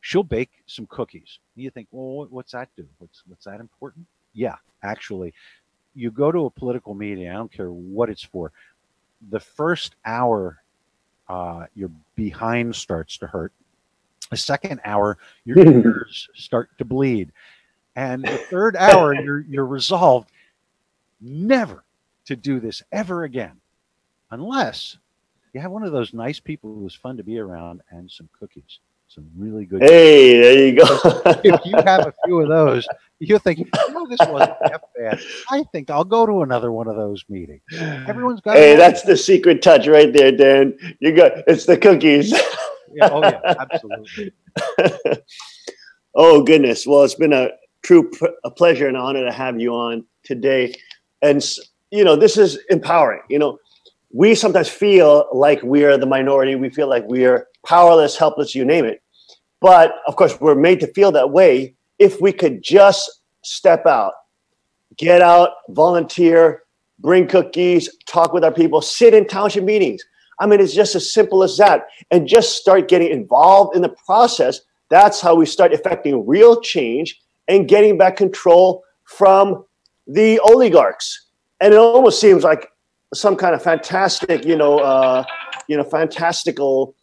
she'll bake some cookies. You think, well, what's that do? What's that important? Yeah, actually, you go to a political meeting. I don't care what it's for. The first hour, your behind starts to hurt. The second hour, your ears start to bleed, and the third hour, you're resolved never to do this ever again, unless you have one of those nice people who's fun to be around and some cookies, some really good. Hey, there you go. If you have a few of those, you think, this wasn't that bad. I think I'll go to another one of those meetings. Everyone's got. Hey, that's the secret touch right there, Dan. You got it's the cookies. Yeah, oh yeah, absolutely. Oh goodness. Well, it's been a a pleasure and honor to have you on today. And this is empowering. We sometimes feel like we're the minority. We feel like we're powerless, helpless, you name it. But of course, we're made to feel that way if we could just step out, get out, volunteer, bring cookies, talk with our people, sit in township meetings. I mean, it's just as simple as that. And just start getting involved in the process. That's how we start affecting real change and getting back control from the oligarchs. And it almost seems like some kind of fantastic, fantastical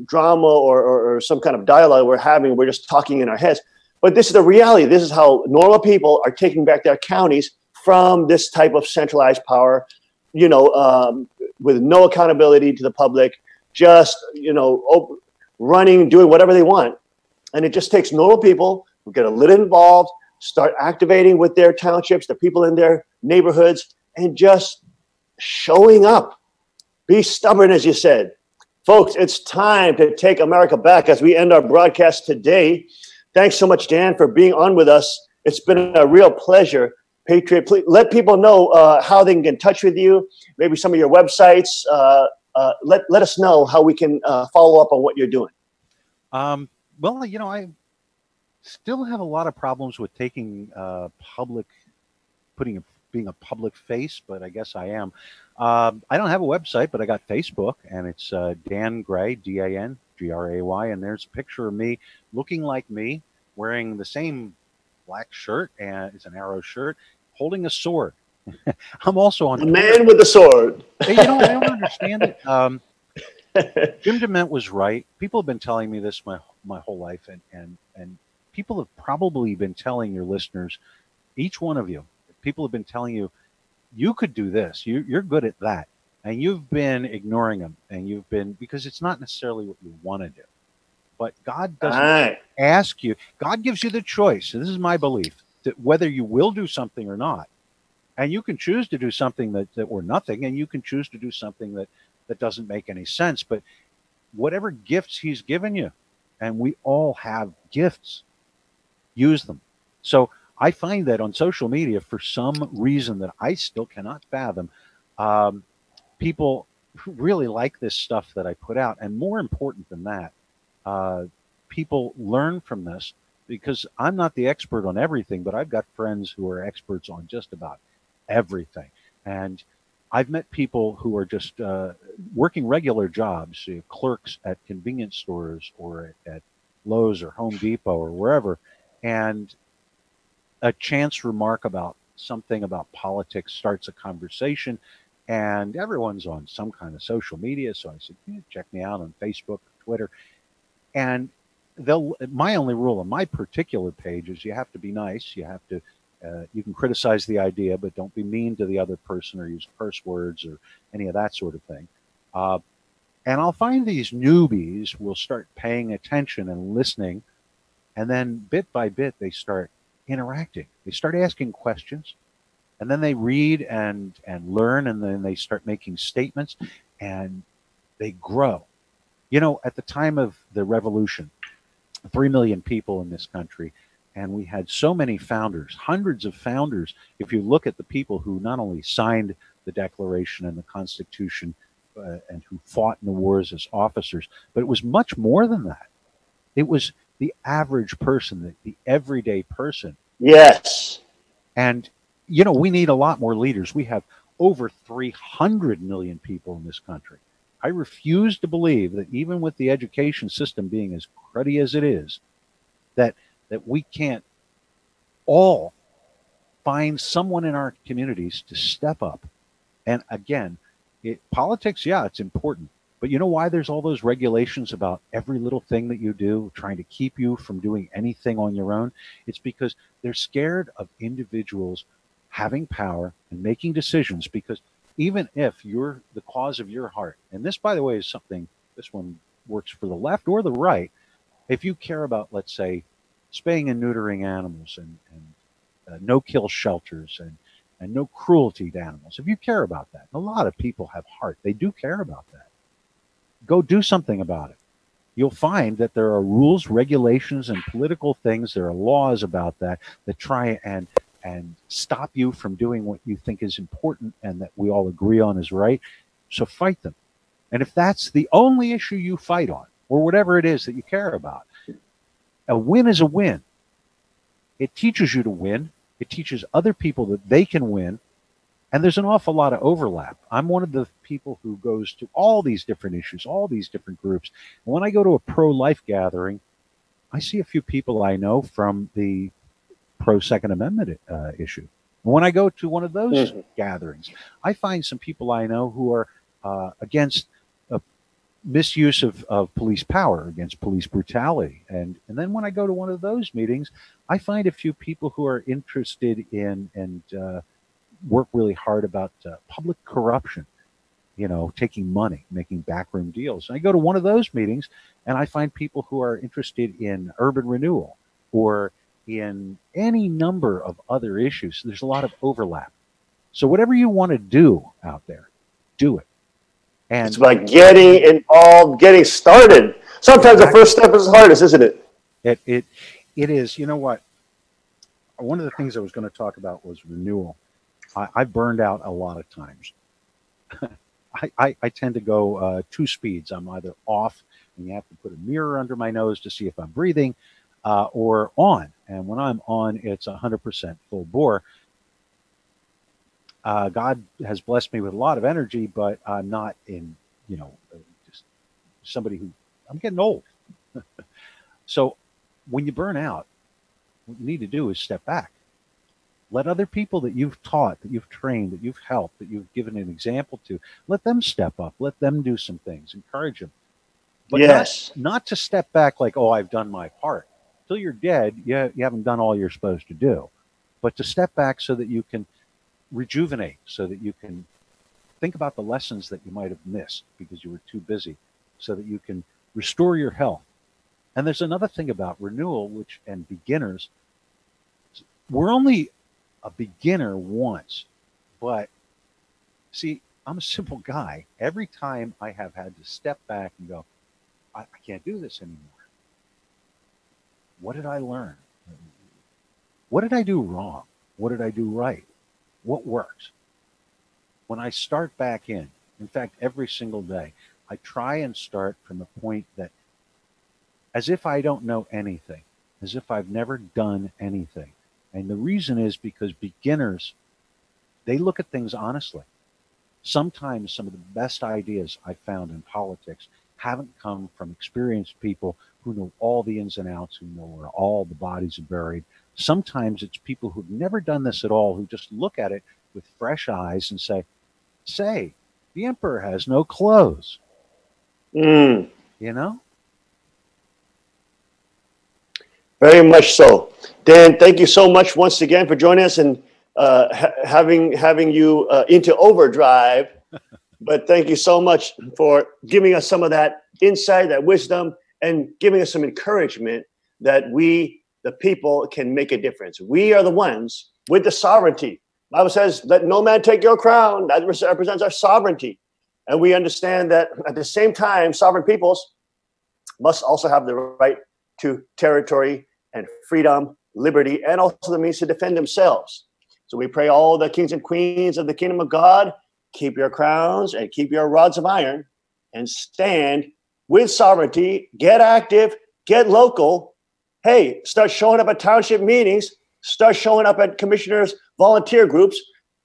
drama or some kind of dialogue we're having. We're just talking in our heads. But this is the reality. This is how normal people are taking back their counties from this type of centralized power, with no accountability to the public, just, running, doing whatever they want. And it just takes normal people who get a little involved, start activating with their townships, the people in their neighborhoods, and just showing up. Be stubborn, as you said. Folks, it's time to take America back as we end our broadcast today. Thanks so much, Dan, for being on with us. It's been a real pleasure. Patriot, please let people know how they can get in touch with you, maybe some of your websites. Let us know how we can follow up on what you're doing. Well, I still have a lot of problems with taking being a public face, but I guess I am. I don't have a website, but I got Facebook, and it's Dan Gray, DANGRAY, and there's a picture of me looking like me, wearing the same black shirt, and it's an arrow shirt, holding a sword. I'm also on a man with a sword. I don't understand it. Jim DeMent was right. People have been telling me this my whole life, and people have probably been telling your listeners, each one of you, people have been telling you, you could do this. You're good at that, and you've been ignoring them, and because it's not necessarily what you want to do. But God doesn't ask you. God gives you the choice. And this is my belief, that whether you will do something or not. And you can choose to do something that or nothing, and you can choose to do something that doesn't make any sense. But whatever gifts he's given you, and we all have gifts, use them. So I find that on social media, for some reason that I still cannot fathom, people really like this stuff that I put out. And more important than that, people learn from this, because I'm not the expert on everything, but I've got friends who are experts on just about everything. And I've met people who are just working regular jobs, clerks at convenience stores or at Lowe's or Home Depot or wherever, and a chance remark about something about politics starts a conversation, and everyone's on some kind of social media. So I said, check me out on Facebook, Twitter. And my only rule on my particular page is you have to be nice. You have to, you can criticize the idea, but don't be mean to the other person or use curse words or any of that sort of thing. And I'll find these newbies will start paying attention and listening. And then bit by bit, they start interacting. They start asking questions, and then they read and learn, and then they start making statements, and they grow. You know, at the time of the revolution, 3 million people in this country, and we had so many founders, hundreds of founders. If you look at the people who not only signed the Declaration and the Constitution and who fought in the wars as officers, but it was much more than that. It was the average person, the everyday person. Yes. And, you know, we need a lot more leaders. We have over 300 million people in this country. I refuse to believe that even with the education system being as cruddy as it is, that we can't all find someone in our communities to step up. And again, politics, yeah, it's important. But you know why there's all those regulations about every little thing that you do, trying to keep you from doing anything on your own? It's because they're scared of individuals having power and making decisions, because even if you're the cause of your heart, and this, by the way, is something, this one works for the left or the right. If you care about, let's say, spaying and neutering animals and no-kill shelters and no cruelty to animals, if you care about that, a lot of people have heart. They do care about that. Go do something about it. You'll find that there are rules, regulations, and political things. There are laws about that try and stop you from doing what you think is important and that we all agree on is right. So fight them. And if that's the only issue you fight on, or whatever it is that you care about, a win is a win. It teaches you to win. It teaches other people that they can win. And there's an awful lot of overlap. I'm one of the people who goes to all these different issues, all these different groups. And when I go to a pro-life gathering, I see a few people I know from the pro-Second Amendment issue. And when I go to one of those gatherings, I find some people I know who are against misuse of police power, against police brutality. And then when I go to one of those meetings, I find a few people who are interested in and work really hard about public corruption, you know, taking money, making backroom deals. And I go to one of those meetings and I find people who are interested in urban renewal or in any number of other issues. There's a lot of overlap. So whatever you want to do out there, do it. And it's about getting involved, getting started. Sometimes the first step is the hardest, isn't it? It is. You know what? One of the things I was going to talk about was renewal. I burned out a lot of times. I tend to go 2 speeds. I'm either off, and you have to put a mirror under my nose to see if I'm breathing, or on. And when I'm on, it's 100% full bore. God has blessed me with a lot of energy, but I'm not in, you know, just somebody who, I'm getting old. So when you burn out, what you need to do is step back. Let other people that you've taught, that you've trained, that you've helped, that you've given an example to, let them step up. Let them do some things. Encourage them. But yes. Not to step back like, oh, I've done my part. Till you're dead, you haven't done all you're supposed to do. But to step back so that you can rejuvenate, so that you can think about the lessons that you might have missed because you were too busy, so that you can restore your health. And there's another thing about renewal, and beginners, we're only a beginner once, but see, I'm a simple guy. Every time I have had to step back and go, I can't do this anymore. What did I learn? What did I do wrong? What did I do right? What works? When I start back in fact, every single day, I try and start from a point that, as if I don't know anything, as if I've never done anything. And the reason is because beginners, they look at things honestly. Sometimes some of the best ideas I found in politics haven't come from experienced people who know all the ins and outs, who know where all the bodies are buried. Sometimes it's people who've never done this at all, who just look at it with fresh eyes and say, the emperor has no clothes. You know? Very much so. Dan, thank you so much once again for joining us and having you into overdrive. But thank you so much for giving us some of that insight, that wisdom, and giving us some encouragement that we, the people can make a difference. We are the ones with the sovereignty. The Bible says, let no man take your crown. That represents our sovereignty. And we understand that at the same time, sovereign peoples must also have the right to territory and freedom, liberty, and also the means to defend themselves. So we pray all the kings and queens of the kingdom of God, keep your crowns and keep your rods of iron and stand with sovereignty, get active, get local. Hey, start showing up at township meetings, start showing up at commissioners' volunteer groups,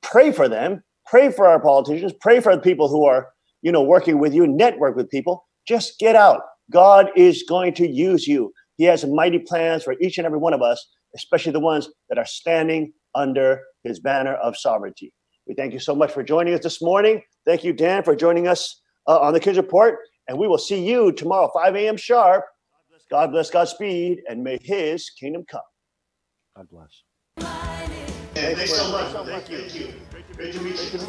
pray for them, pray for our politicians, pray for the people who are, working with you, network with people. Just get out. God is going to use you. He has mighty plans for each and every one of us, especially the ones that are standing under his banner of sovereignty. We thank you so much for joining us this morning. Thank you, Dan, for joining us on the Kids Report. And we will see you tomorrow, 5 a.m. sharp. God bless, Godspeed, and may his kingdom come. God bless. Thanks so much. Thank you. Great to meet you.